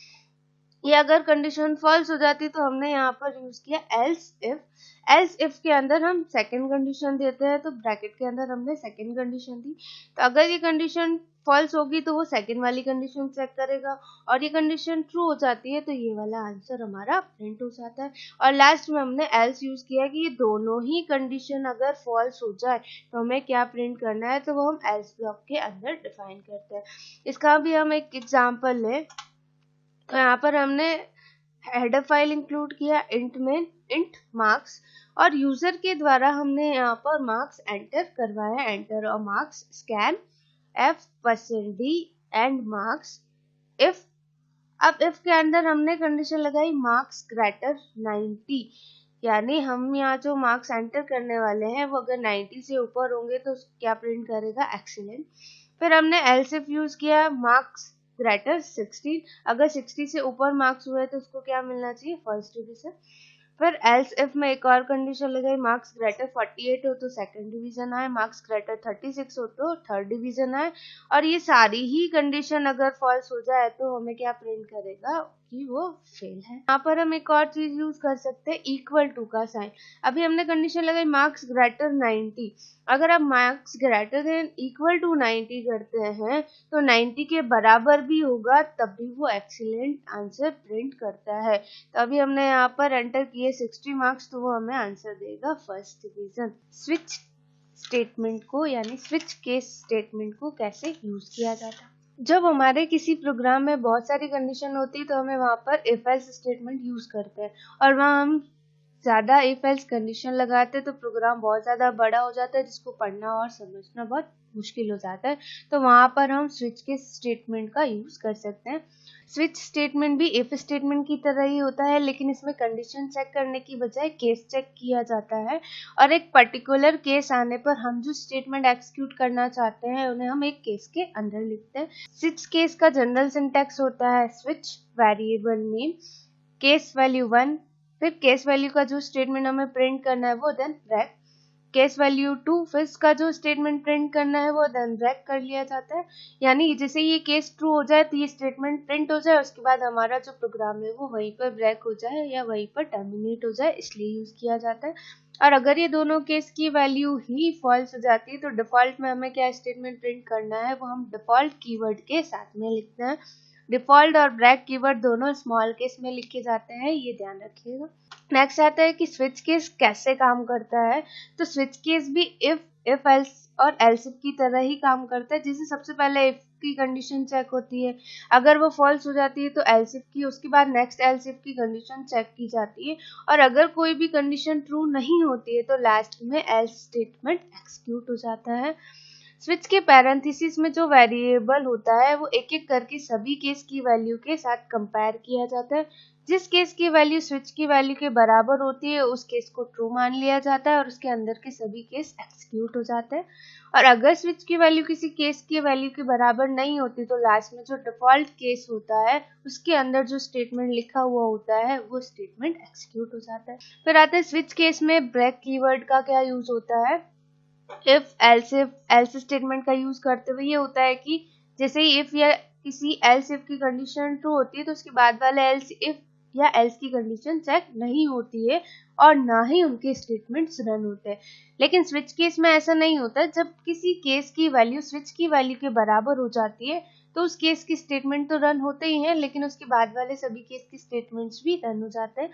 ये अगर कंडीशन फॉल्स हो जाती तो हमने यहाँ पर यूज किया एल्स इफ। एल्स इफ के अंदर हम सेकंड कंडीशन देते हैं तो ब्रैकेट के अंदर हमने सेकंड कंडीशन दी, तो अगर ये कंडीशन फॉल्स होगी तो वो सेकंड वाली कंडीशन चेक करेगा और ये कंडीशन ट्रू हो जाती है तो ये वाला आंसर हमारा प्रिंट हो जाता है। और लास्ट में हमने एल्स यूज किया कि ये दोनों ही कंडीशन अगर फॉल्स हो जाए तो हमें क्या प्रिंट करना है, तो वो हम एल्स ब्लॉक के अंदर डिफाइन करते हैं। इसका भी हम एक एग्जाम्पल लें तो यहाँ पर हमने हेडर फाइल इंक्लूड किया इंट में इंट मार्क्स और यूजर के द्वारा हमने यहाँ पर मार्क्स एंटर करवाया, एंटर और marks scan f%d and marks if. अब इफ के अंदर हमने कंडीशन लगाई मार्क्स ग्रेटर 90, यानी हम यहाँ जो मार्क्स एंटर करने वाले हैं वो अगर 90 से ऊपर होंगे तो क्या प्रिंट करेगा, एक्सीलेंट। फिर हमने एल्स इफ यूज किया मार्क्स ग्रेटर 16, अगर 60 से ऊपर मार्क्स हुए तो उसको क्या मिलना चाहिए, फर्स्ट डिवीजन। फिर एल्स इफ में एक और कंडीशन लगाई मार्क्स ग्रेटर 48 हो तो सेकंड डिवीजन आए, मार्क्स ग्रेटर 36 हो तो थर्ड डिवीजन आए। और ये सारी ही कंडीशन अगर फॉल्स हो जाए तो हमें क्या प्रिंट करेगा कि वो फेल है। यहाँ पर हम एक और चीज यूज कर सकते हैं इक्वल टू का साइन। अभी हमने कंडीशन लगाई मार्क्स ग्रेटर 90, अगर आप marks greater than equal to 90 करते हैं तो 90 के बराबर भी होगा तब भी वो एक्सीलेंट आंसर प्रिंट करता है। तो अभी हमने यहाँ पर एंटर किए 60 मार्क्स तो वो हमें आंसर देगा फर्स्ट डिवीजन। स्विच स्टेटमेंट को यानी स्विच केस स्टेटमेंट को कैसे यूज किया जाता है, जब हमारे किसी प्रोग्राम में बहुत सारी कंडीशन होती है तो हमें वहां पर इफ एल्स स्टेटमेंट यूज करते हैं और वहां हम ज्यादा इफ एल्स कंडीशन लगाते हैं तो प्रोग्राम बहुत ज्यादा बड़ा हो जाता है जिसको पढ़ना और समझना बहुत मुश्किल हो जाता है। तो वहां पर हम स्विच के स्टेटमेंट का यूज कर सकते हैं। स्विच स्टेटमेंट भी इफ स्टेटमेंट की तरह ही होता है, लेकिन इसमें कंडीशन चेक करने की बजाय केस चेक किया जाता है और एक पर्टिकुलर केस आने पर हम जो स्टेटमेंट एक्सिक्यूट करना चाहते हैं उन्हें हम एक केस के अंदर लिखते हैं। स्विच केस का जनरल सिंटैक्स होता है switch variable name case value 1, फिर केस वैल्यू का जो स्टेटमेंट हमें प्रिंट करना है वो देन ब्रैक केस वैल्यू 2 फिर इसका जो स्टेटमेंट प्रिंट करना है वो देन ब्रेक कर लिया जाता है, यानी जैसे ये केस ट्रू हो जाए तो ये स्टेटमेंट प्रिंट हो जाए, उसके बाद हमारा जो प्रोग्राम है वो वहीं पर ब्रेक हो जाए या वहीं पर टर्मिनेट हो जाए, इसलिए यूज किया जाता है। और अगर ये दोनों केस की वैल्यू ही फॉल्स हो जाती है तो डिफॉल्ट में हमें क्या स्टेटमेंट प्रिंट करना है वो हम डिफॉल्ट कीवर्ड के साथ में लिखते हैं। डिफॉल्ट और ब्रेक कीवर्ड दोनों स्मॉल केस में लिखे जाते हैं, ये ध्यान रखिएगा। नेक्स्ट आता है कि स्विच केस कैसे काम करता है। तो स्विच केस भी इफ एल्स और एल्स इफ की तरह ही काम करता है। जैसे सबसे पहले इफ की कंडीशन चेक होती है, अगर वो फॉल्स हो जाती है तो एल्स इफ की, उसके बाद नेक्स्ट एल्स इफ की कंडीशन चेक की जाती है, और अगर कोई भी कंडीशन ट्रू नहीं होती है तो लास्ट में एल्स स्टेटमेंट एक्सिक्यूट हो जाता है। स्विच के पैरेंथेसिस में जो वेरिएबल होता है वो एक एक करके सभी केस की वैल्यू के साथ कंपेयर किया जाता है। जिस केस की वैल्यू स्विच की वैल्यू के बराबर होती है उस केस को ट्रू मान लिया जाता है और उसके अंदर के सभी केस एक्सिक्यूट हो जाते हैं। और अगर स्विच की वैल्यू किसी केस की वैल्यू के बराबर नहीं होती तो लास्ट में जो डिफॉल्ट केस होता है उसके अंदर जो स्टेटमेंट लिखा हुआ होता है वो स्टेटमेंट एक्सिक्यूट हो जाता है। फिर आता है स्विच केस में ब्रेक कीवर्ड का क्या यूज होता है। इफ एल्स स्टेटमेंट का यूज करते हुए ये होता है कि जैसे ही इफ या किसी एल्स इफ की कंडीशन ट्रू होती है तो उसके बाद वाले एल्स इफ या एल्स की कंडीशन चेक नहीं होती है और ना ही उनके स्टेटमेंट्स रन होते हैं। लेकिन स्विच केस में ऐसा नहीं होता। जब किसी केस की वैल्यू स्विच की वैल्यू के बराबर हो जाती है तो उस केस की स्टेटमेंट तो रन होते ही हैं, लेकिन उसके बाद वाले सभी केस की स्टेटमेंट्स भी रन हो जाते हैं।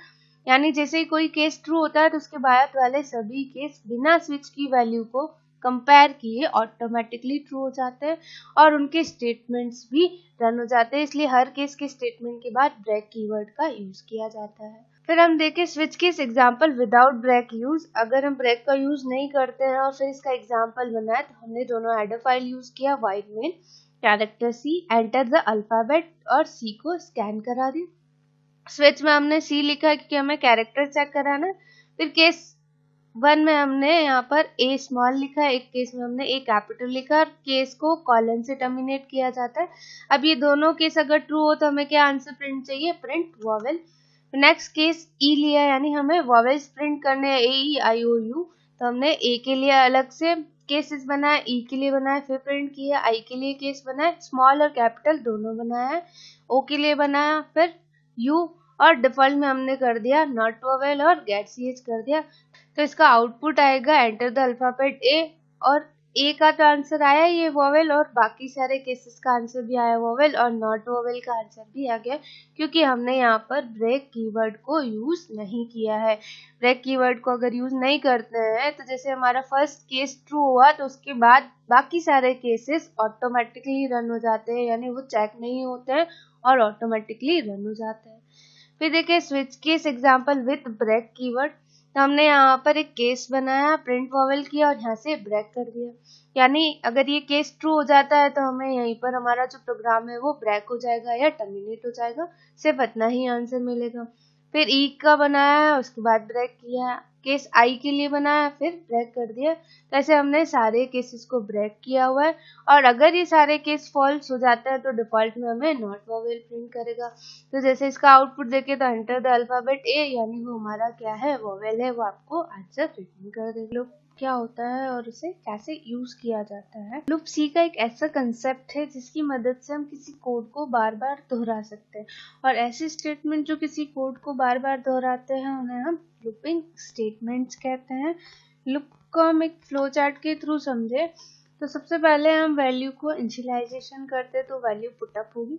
यानी जैसे ही कोई केस ट्रू होता है तो उसके बाद वाले सभी केस बिना स्विच की वैल्यू को कंपेयर किए ऑटोमेटिकली ट्रू हो जाते हैं और उनके स्टेटमेंट्स भी रन हो जाते हैं। इसलिए हर केस के स्टेटमेंट के बाद ब्रेक कीवर्ड का यूज किया जाता है। फिर हम देखें switch case example without break use. अगर हम ब्रेक का यूज नहीं करते हैं और फिर इसका एग्जांपल बनाए तो हमने दोनों हेडर फाइल यूज किया, void main character C, enter the alphabet और सी को स्कैन करा दी। स्विच में हमने सी लिखा है क्योंकि हमें कैरेक्टर चेक कराना है। फिर केस 1 में हमने यहाँ पर ए स्मॉल लिखा है, एक केस में हमने ए कैपिटल लिखा और केस को कॉलन से टर्मिनेट किया जाता है। अब ये दोनों केस अगर ट्रू हो तो हमें क्या आंसर प्रिंट चाहिए, प्रिंट वॉवेल। नेक्स्ट केस ई लिया, यानी हमें वॉवेल्स प्रिंट करने हैं, ए ई आई ओ यू। तो हमने ए के लिए अलग से केसेस बनाए, ई के लिए बनाए, फिर प्रिंट किया, आई के लिए केस बनाए, स्मॉल और कैपिटल दोनों बनाया, ओ के लिए बनाया, फिर यू और डिफॉल्ट में हमने कर दिया नॉट वोवेल और गेट सी एच कर दिया। तो इसका आउटपुट आएगा एंटर द अल्फाबेट ए, और ए का तो आंसर आया ये वोवेल, और बाकी सारे केसेस का आंसर भी आया वोवेल, और नॉट वोवेल का आंसर भी आ गया क्योंकि हमने यहाँ पर ब्रेक कीवर्ड को यूज नहीं किया है। ब्रेक कीवर्ड को अगर यूज नहीं करते हैं तो जैसे हमारा फर्स्ट केस ट्रू हुआ तो उसके बाद बाकी सारे केसेस ऑटोमेटिकली रन हो जाते हैं, यानी वो चेक नहीं होते हैं और ऑटोमेटिकली रन हो जाते हैं। फिर देखिए switch case example with break keyword. तो हमने यहाँ पर एक केस बनाया, प्रिंट वॉवेल किया और यहाँ से ब्रेक कर दिया, यानी अगर ये केस ट्रू हो जाता है तो हमें यहीं पर हमारा जो प्रोग्राम है वो ब्रेक हो जाएगा या टर्मिनेट हो जाएगा, सिर्फ इतना ही आंसर मिलेगा। फिर ई का बनाया, उसके बाद ब्रेक किया, केस आई के लिए बनाया, फिर ब्रेक कर दिया। तो ऐसे हमने सारे केसेस को ब्रेक किया हुआ है, और अगर ये सारे केस फॉल्स हो जाते हैं तो डिफॉल्ट में हमें नॉट वोवेल प्रिंट करेगा। तो जैसे इसका आउटपुट देखे तो एंटर द अल्फाबेट ए, यानी वो हमारा क्या है, वोवेल है, वो आपको आंसर रिटर्न कर देगा। लूप क्या होता है और उसे कैसे यूज किया जाता है। लूप सी का एक ऐसा कंसेप्ट है जिसकी मदद से हम किसी कोड को बार बार दोहरा सकते हैं, और ऐसे स्टेटमेंट जो किसी कोड को बार बार दोहराते हैं उन्हें हम लूपिंग स्टेटमेंट्स कहते हैं। लूप को हम एक फ्लो चार्ट के थ्रू समझे तो सबसे पहले हम वैल्यू को इनिशियलाइजेशन करते तो वैल्यू पुटअप होगी,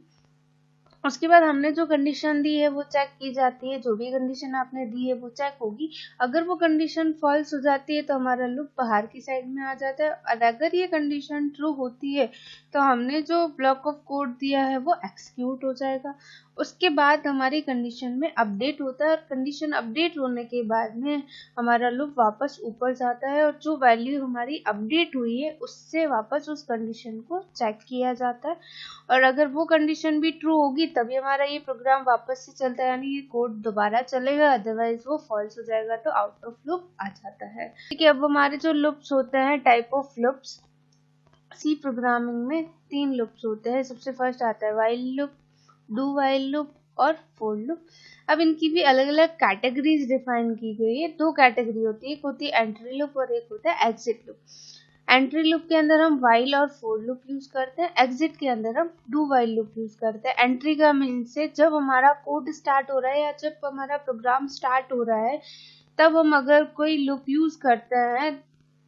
उसके बाद हमने जो कंडीशन दी है वो चेक की जाती है, जो भी कंडीशन आपने दी है वो चेक होगी। अगर वो कंडीशन फॉल्स हो जाती है तो हमारा लूप बाहर की साइड में आ जाता है, और अगर ये कंडीशन ट्रू होती है तो हमने जो ब्लॉक ऑफ कोड दिया है वो एक्सिक्यूट हो जाएगा। उसके बाद हमारी कंडीशन में अपडेट होता है, और कंडीशन अपडेट होने के बाद में हमारा लूप वापस ऊपर जाता है, और जो वैल्यू हमारी अपडेट हुई है उससे वापस उस कंडीशन को चेक किया जाता है, और अगर वो कंडीशन भी ट्रू होगी तभी हमारा ये प्रोग्राम वापस से चलता है, यानी ये कोड दोबारा चलेगा, अदरवाइज वो फॉल्स हो जाएगा तो आउट ऑफ लूप आ जाता है। ठीक है, अब हमारे जो लूप्स होते हैं, type of loops, C programming में 3 लूप्स होते हैं। सबसे फर्स्ट आता है while loop, do while loop और फोर लूप। अब इनकी भी अलग अलग कैटेगरीज डिफाइन की गई है। दो कैटेगरी होती है, एक होती है एंट्री लूप और एक होता है एग्जिट लूप। एंट्री लूप के अंदर हम व्हाइल और फोर लूप यूज करते हैं, एग्जिट के अंदर हम डू व्हाइल लूप यूज करते हैं। एंट्री का मीन्स है जब हमारा कोड स्टार्ट हो रहा है या जब हमारा प्रोग्राम स्टार्ट हो रहा है तब हम अगर कोई लूप यूज करते हैं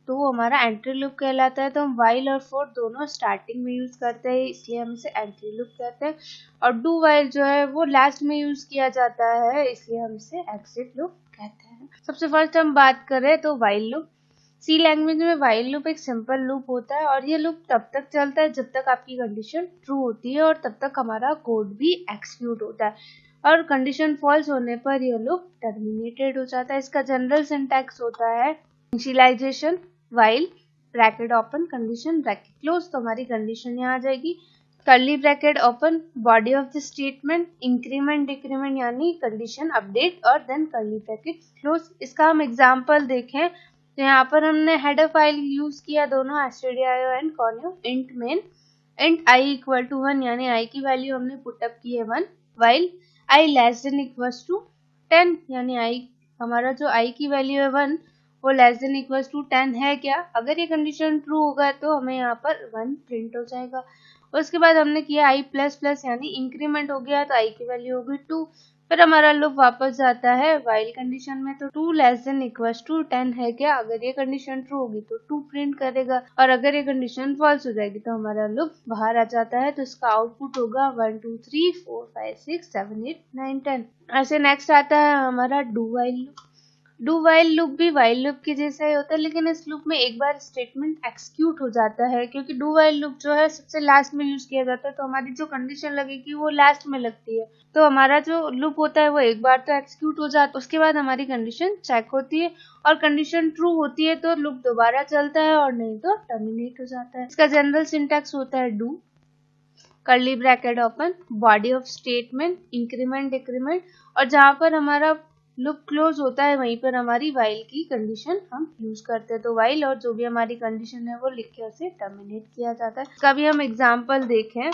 तो वो हमारा एंट्री लूप कहलाता है। तो हम व्हाइल और फोर दोनों स्टार्टिंग में यूज करते हैं, इसलिए हम इसे एंट्री लूप कहते हैं। और डू व्हाइल जो है वो लास्ट में यूज किया जाता है, इसलिए हम इसे एग्जिट लूप कहते हैं। सबसे फर्स्ट हम बात करें तो व्हाइल लूप। सी लैंग्वेज में व्हाइल लूप एक सिंपल लूप होता है और ये लूप तब तक चलता है जब तक आपकी कंडीशन ट्रू होती है और तब तक हमारा कोड भी एक्सिक्यूट होता है, और कंडीशन फॉल्स होने पर यह लूप टर्मिनेटेड हो जाता है। इसका जनरल सिंटैक्स होता है initialization while bracket open condition bracket close. तो हमारी कंडीशन यहाँ आ जाएगी curly bracket open body of the statement increment decrement यानी कंडीशन अपडेट और देन कर्ली ब्रैकेट क्लोज। इसका हम एग्जांपल देखें तो यहाँ पर हमने हेडर फाइल यूज किया दोनों stdio and conio int main int i equal to 1 यानी आई की वैल्यू हमने पुटअप की है 1 while i less than equals to 10 यानी आई हमारा जो आई की वैल्यू है 1 वो लेस देन इक्वल्स टू 10 है क्या। अगर ये कंडीशन ट्रू होगा तो हमें यहाँ पर 1 प्रिंट हो जाएगा। उसके बाद हमने किया आई प्लस प्लस यानी इंक्रीमेंट हो गया तो आई की वैल्यू होगी 2। फिर हमारा लूप वापस जाता है व्हाइल कंडीशन में, तो 2 लेस देन इक्वल्स टू 10 है क्या। अगर ये कंडीशन ट्रू होगी तो 2 प्रिंट करेगा और अगर ये कंडीशन फॉल्स हो जाएगी तो हमारा लूप बाहर आ जाता है। तो इसका आउटपुट होगा 1 2 3 4 5 6 7 8 9 10। ऐसे नेक्स्ट आता है हमारा do while loop. Do while loop भी व्हाइल लूप के जैसा ही होता है, लेकिन इस लूप में एक बार स्टेटमेंट एक्सिक्यूट हो जाता है क्योंकि डू व्हाइल लूप जो है सबसे लास्ट में यूज किया जाता है, तो हमारी जो कंडीशन लगेगी वो लास्ट में लगती है। तो हमारा जो लूप होता है वो एक बार तो एक्सिक्यूट हो जाता है, उसके बाद हमारी कंडीशन चेक होती है और कंडीशन ट्रू होती है तो लूप दोबारा चलता है और नहीं तो टर्मिनेट हो जाता है। इसका जनरल सिंटैक्स होता है do curly bracket open body of statement increment decrement, और जहां पर हमारा लूप क्लोज होता है वहीं पर हमारी व्हाइल की कंडीशन हम यूज करते हैं। तो व्हाइल और जो भी हमारी कंडीशन है वो लिख के उसे टर्मिनेट किया जाता है। इसका भी हम एग्जांपल देखें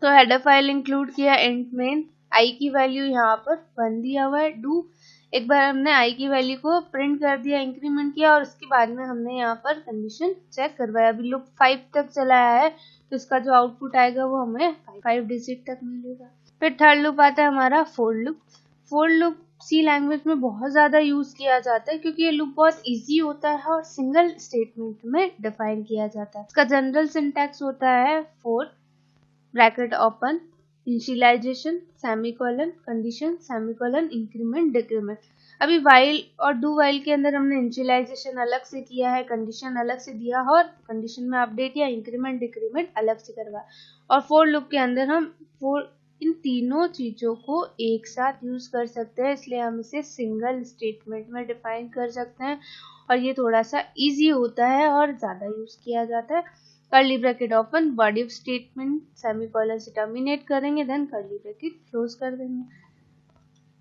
तो हेडर फाइल इंक्लूड किया इंट मेन आई की वैल्यू यहाँ पर 1 दिया हुआ है। डू एक बार हमने आई की वैल्यू को प्रिंट कर दिया इंक्रीमेंट किया और उसके बाद में हमने यहाँ पर कंडीशन चेक करवाया। अभी लूप 5 तक चलाया है तो इसका जो आउटपुट आएगा वो हमें 5 डिजिट तक मिलेगा। फिर थर्ड लूप आता है हमारा for loop. For loop C language में बहुत ज्यादा यूज किया जाता है क्योंकि ये लूप बहुत इजी होता है और सिंगल स्टेटमेंट में डिफाइन किया जाता है। इसका जनरल सिंटैक्स होता है for bracket open initialization semicolon condition semicolon increment decrement. अभी व्हाइल और डू व्हाइल के अंदर हमने इनिशियलाइजेशन अलग से किया है, कंडीशन अलग से दिया और कंडीशन में अपडेट या इंक्रीमेंट डिक्रीमेंट अलग से करवाया। और फोर लूप के अंदर हम फोर इन तीनों चीजों को एक साथ यूज कर सकते हैं, इसलिए हम इसे सिंगल स्टेटमेंट में डिफाइन कर सकते हैं और ये थोड़ा सा इजी होता है और ज्यादा यूज किया जाता है। Curly bracket open body of statement semicolon से टर्मिनेट करेंगे देन कर्ली ब्रैकेट क्लोज कर देंगे।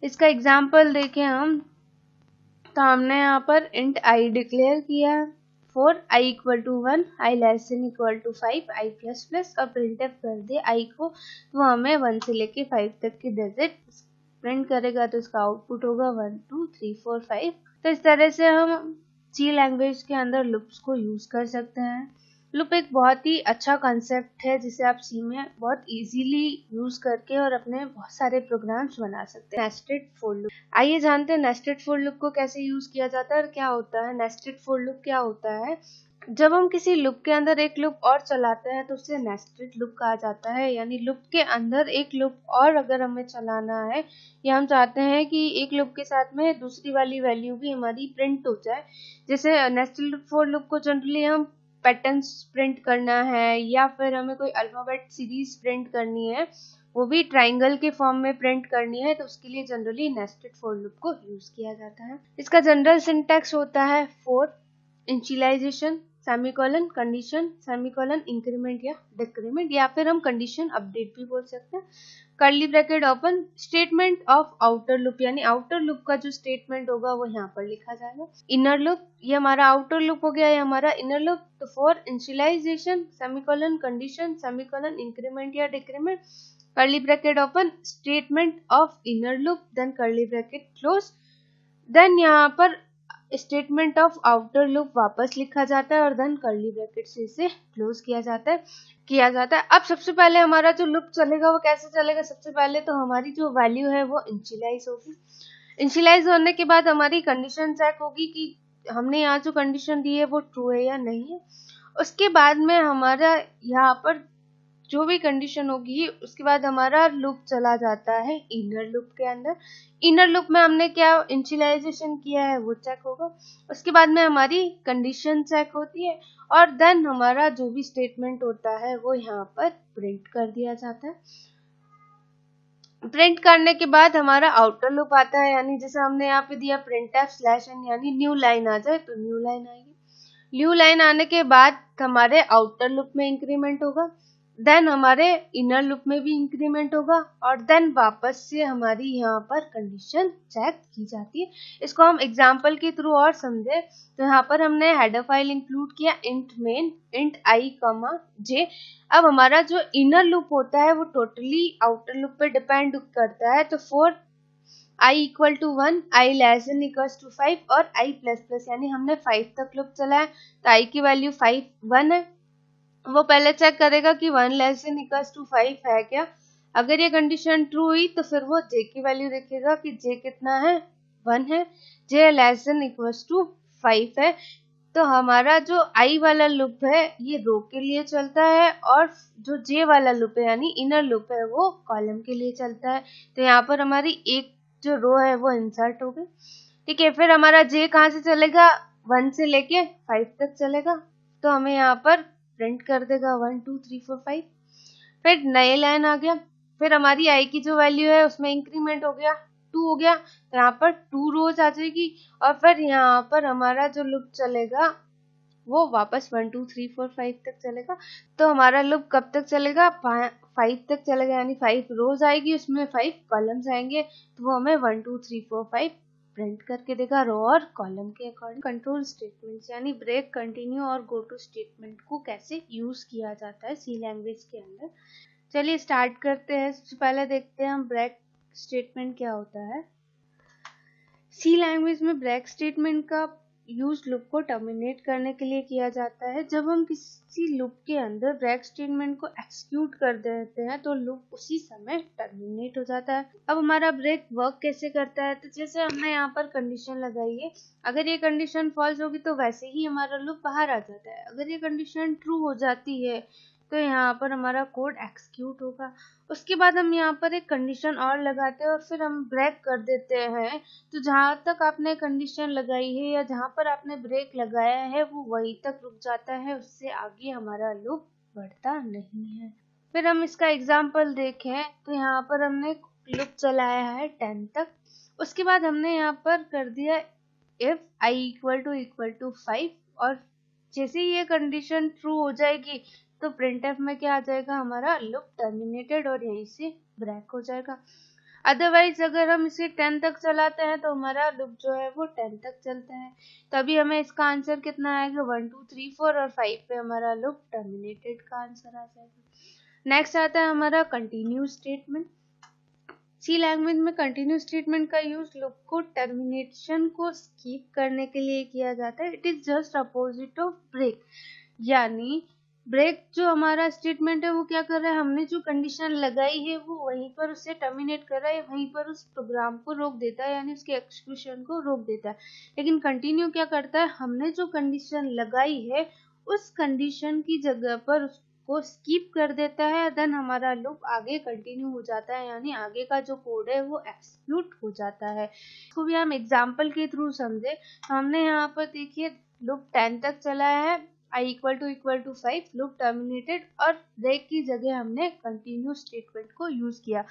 इसका एग्जांपल देखें हम तो हमने यहाँ पर इंट आई डिक्लेयर किया है for i equal to 1 i less than equal to 5 i plus plus और प्रिंटफ कर दे आई को तो हमें 1 से लेके 5 तक की डिजिट प्रिंट करेगा तो इसका आउटपुट होगा 1 2 3 4 5। तो इस तरह से हम सी लैंग्वेज के अंदर लूप्स को यूज कर सकते हैं। लूप एक बहुत ही अच्छा कंसेप्ट है जिसे आप सी में बहुत इजीली यूज करके और अपने बहुत सारे प्रोग्राम्स बना सकते हैं। नेस्टेड फॉर लूप, आइए जानते हैं नेस्टेड फॉर लूप को कैसे यूज किया जाता है और क्या होता है। नेस्टेड फॉर लूप क्या होता है, जब हम किसी लूप के अंदर एक लूप और चलाते हैं तो उसे नेस्टेड लूप कहा जाता है। यानी लूप के अंदर एक लूप और अगर हमें चलाना है या हम चाहते हैं कि एक लूप के साथ में दूसरी वाली वैल्यू भी हमारी प्रिंट हो जाए, जैसे नेस्टेड फॉर लूप को जनरली हम पैटर्न्स प्रिंट करना है या फिर हमें कोई अल्फाबेट सीरीज प्रिंट करनी है, वो भी ट्राइंगल के फॉर्म में प्रिंट करनी है, तो उसके लिए जनरली नेस्टेड फॉर लूप को यूज किया जाता है। इसका जनरल सिंटैक्स होता है for initialization semicolon condition semicolon increment या डिक्रीमेंट या फिर हम कंडीशन अपडेट भी बोल सकते हैं। Curly bracket open statement of outer loop यानी आउटर लूप का जो स्टेटमेंट होगा वो यहाँ पर लिखा जाएगा। इनर लूप ये हमारा आउटर लूप हो गया, ये हमारा इनर लूप। तो for initialization semicolon condition semicolon increment या decrement curly bracket open, statement of inner loop, then curly bracket close, then यहाँ पर स्टेटमेंट ऑफ आउटर लूप वापस लिखा जाता है और देन कर्ली ब्रैकेट से इसे क्लोज किया जाता है। अब सबसे पहले हमारा जो लूप चलेगा वो कैसे चलेगा, सबसे पहले तो हमारी जो वैल्यू है वो इनिशियलाइज होगी। इनिशियलाइज होने के बाद हमारी कंडीशन चेक होगी कि हमने यहाँ जो कंडीशन दी है वो ट्रू है या नहीं है। उसके बाद में हमारा यहाँ पर जो भी कंडीशन होगी उसके बाद हमारा लूप चला जाता है इनर लूप के अंदर। इनर लूप में हमने क्या इनिशियलाइजेशन किया है वो चेक होगा। उसके बाद में हमारी कंडीशन चेक होती है और देन हमारा जो भी स्टेटमेंट होता है वो यहाँ पर प्रिंट कर दिया जाता है। प्रिंट करने के बाद हमारा आउटर लूप आता है, यानी जैसे हमने यहाँ पे दिया printf/n, यानी न्यू लाइन आ जाए तो न्यू लाइन आएगी। न्यू लाइन आने के बाद हमारे आउटर लूप में इंक्रीमेंट होगा, देन हमारे इनर लूप में भी इंक्रीमेंट होगा और देन वापस से हमारी यहाँ पर कंडीशन चेक की जाती है। इसको हम एग्जांपल के थ्रू और समझे तो यहाँ पर हमने हेडर फाइल इंक्लूड किया int main int i, j। अब हमारा जो इनर लूप होता है वो टोटली आउटर लूप पे डिपेंड करता है, तो for i equal to 1, i less than equals to 5 और i प्लस प्लस, यानी हमने 5 तक लूप चलाया तो i की वैल्यू 1 है। वो पहले चेक करेगा कि 1 लेस देन इक्वल्स टू 5 है क्या। अगर ये कंडीशन ट्रू हुई तो फिर वो j की वैल्यू देखेगा कि j कितना है, 1 है। j less than equals to 5 है, तो हमारा जो i वाला लूप है ये रो के लिए चलता है और जो j वाला लूप है यानी इनर लूप है वो कॉलम के लिए चलता है। तो यहाँ पर हमारी एक जो रो है वो इंसर्ट हो गई। ठीक है, फिर हमारा j कहाँ से चलेगा, 1 से लेके 5 तक चलेगा, तो हमें यहाँ पर प्रिंट कर देगा 1 2 3 4 5। फिर नए लाइन आ गया, फिर हमारी i की जो वैल्यू है उसमें इंक्रीमेंट हो गया, 2 हो गया, तो यहाँ पर 2 रोज आ जाएगी और फिर यहाँ पर हमारा जो लूप चलेगा वो वापस 1 2 3 4 5 तक चलेगा। तो हमारा लूप कब तक चलेगा, 5 तक चलेगा, यानी 5 रोज आएगी, उसमें 5 कॉलम्स आएंगे, तो वो हमें 1 2 3 4 5 प्रिंट करके देगा रो और कॉलम के अकॉर्डिंग। कंट्रोल स्टेटमेंट्स यानी ब्रेक, कंटिन्यू और गो टू स्टेटमेंट को कैसे यूज किया जाता है सी लैंग्वेज के अंदर, चलिए स्टार्ट करते हैं। सबसे पहले देखते हैं हम ब्रेक स्टेटमेंट क्या होता है। सी लैंग्वेज में ब्रेक स्टेटमेंट का यूज लूप को टर्मिनेट करने के लिए किया जाता है। जब हम किसी लूप के अंदर ब्रेक स्टेटमेंट को एक्सिक्यूट कर देते हैं तो लूप उसी समय टर्मिनेट हो जाता है। अब हमारा ब्रेक वर्क कैसे करता है, तो जैसे हमने यहाँ पर कंडीशन लगाई है, अगर ये कंडीशन फॉल्स होगी तो वैसे ही हमारा लूप बाहर आ जाता है। अगर ये कंडीशन ट्रू हो जाती है तो यहाँ पर हमारा कोड एक्सिक्यूट होगा। उसके बाद हम यहाँ पर एक कंडीशन और लगाते हैं और फिर हम ब्रेक कर देते हैं। तो जहाँ तक आपने कंडीशन लगाई है या जहाँ पर आपने ब्रेक लगाया है वो वहीं तक रुक जाता है, उससे आगे हमारा लूप बढ़ता नहीं है। फिर हम इसका एग्जाम्पल देखें तो यहाँ पर हमने लूप चलाया है 10 तक। उसके बाद हमने यहाँ पर कर दिया इफ i इक्वल टू 5 और जैसे ही ये कंडीशन ट्रू हो जाएगी तो printf में क्या आ जाएगा, हमारा लूप टर्मिनेटेड और यहीं से ब्रेक हो जाएगा। अदरवाइज अगर हम इसे 10 तक चलाते हैं तो हमारा लूप जो है वो 10 तक चलता है, तभी हमें इसका आंसर कितना आएगा 1 2 3 4 और 5 पे हमारा लूप टर्मिनेटेड का आंसर आ जाएगा। नेक्स्ट आता है हमारा कंटिन्यू स्टेटमेंट। सी लैंग्वेज में कंटिन्यू स्टेटमेंट का यूज लूप को टर्मिनेशन को स्किप करने के लिए किया जाता है। It is just opposite of break, यानी ब्रेक जो हमारा स्टेटमेंट है वो क्या कर रहा है, हमने जो कंडीशन लगाई है वो वहीं पर उसे टर्मिनेट कर रहा है, वहीं पर उस प्रोग्राम को रोक देता है, यानी उसके एक्सक्यूशन को रोक देता है। लेकिन कंटिन्यू क्या करता है, हमने जो कंडीशन लगाई है उस कंडीशन की जगह पर उसको स्किप कर देता है, देन हमारा लूप आगे कंटिन्यू हो जाता है, यानी आगे का जो कोड है वो एक्सिक्यूट हो जाता है। इसको भी हम एग्जाम्पल के थ्रू समझे। हमने यहाँ पर देखिए लूप 10 तक चलाया है, i equal to 5, loop terminated और ब्रेक की जगह हमने कंटिन्यू स्टेटमेंट को यूज किया।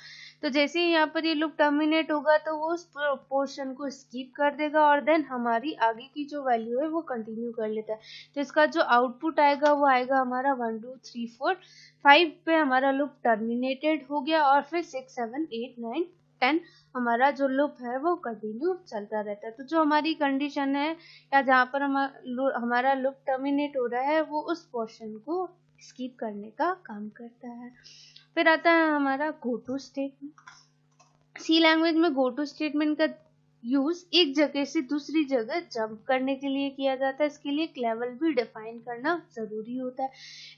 तो जैसे ही यहाँ पर ये लूप टर्मिनेट होगा तो वो उस पोर्शन को स्किप कर देगा और देन हमारी आगे की जो वैल्यू है वो कंटिन्यू कर लेता है। तो इसका जो आउटपुट आएगा वो आएगा हमारा 1 2 3 4 5 पे हमारा लूप टर्मिनेटेड हो गया और फिर 6 7 8 9 10 हमारा जो लूप है वो कंटिन्यू चलता रहता है। तो जो हमारी कंडीशन है या जहाँ पर हमारा लूप टर्मिनेट हो रहा है वो उस पोर्शन को स्किप करने का काम करता है। फिर आता है हमारा go to statement. C language में गो टू स्टेटमेंट का यूज एक जगह से दूसरी जगह जंप करने के लिए किया जाता है। इसके लिए एक लेवल भी डिफाइन करना जरूरी होता है।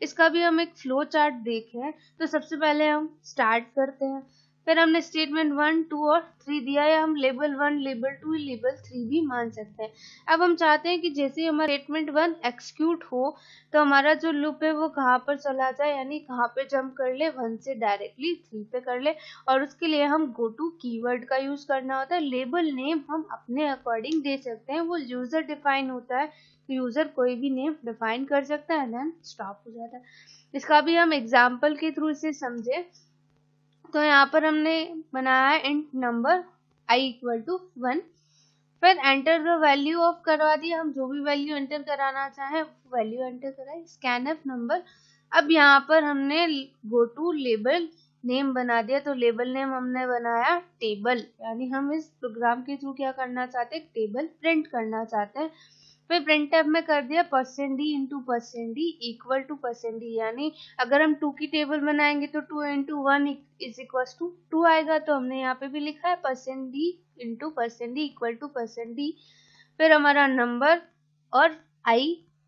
इसका भी हम एक फ्लो चार्ट देखें तो सबसे पहले हम स्टार्ट करते हैं, फिर हमने स्टेटमेंट 1, 2 और 3 दिया है, हम लेबल 1, लेबल 2, लेबल 3 भी मान सकते हैं। अब हम चाहते हैं कि जैसे हमारा स्टेटमेंट 1 एक्सिक्यूट हो तो हमारा जो लूप है वो कहाँ पर चला जाए, यानी कहाँ पे जंप कर ले, 1 से डायरेक्टली 3 पे कर ले। और उसके लिए हम गो टू कीवर्ड का यूज करना होता है। लेबल नेम हम अपने अकॉर्डिंग दे सकते हैं, वो यूजर डिफाइन होता है, यूजर कोई भी नेम डिफाइन कर सकता है, देन स्टॉप हो जाता है। इसका भी हम एग्जाम्पल के थ्रू इसे समझे तो यहाँ पर हमने बनाया है int number i equal to 1, फिर एंटर द वैल्यू ऑफ करवा दिया, हम जो भी वैल्यू एंटर कराना चाहें वैल्यू एंटर कराए, स्कैनफ नंबर। अब यहाँ पर हमने गो टू लेबल नेम बना दिया, तो लेबल नेम हमने बनाया टेबल, यानी हम इस प्रोग्राम के थ्रू क्या करना चाहते हैं, टेबल प्रिंट करना चाहते हैं। फिर प्रिंट टैब में कर दिया %d into %d equal to %d, यानी अगर हम 2 की टेबल बनाएंगे तो 2 इंटू 1 इज इक्वल टू 2 आएगा, तो हमने यहाँ पे भी लिखा है %d into %d equal to %d। फिर हमारा नंबर और i,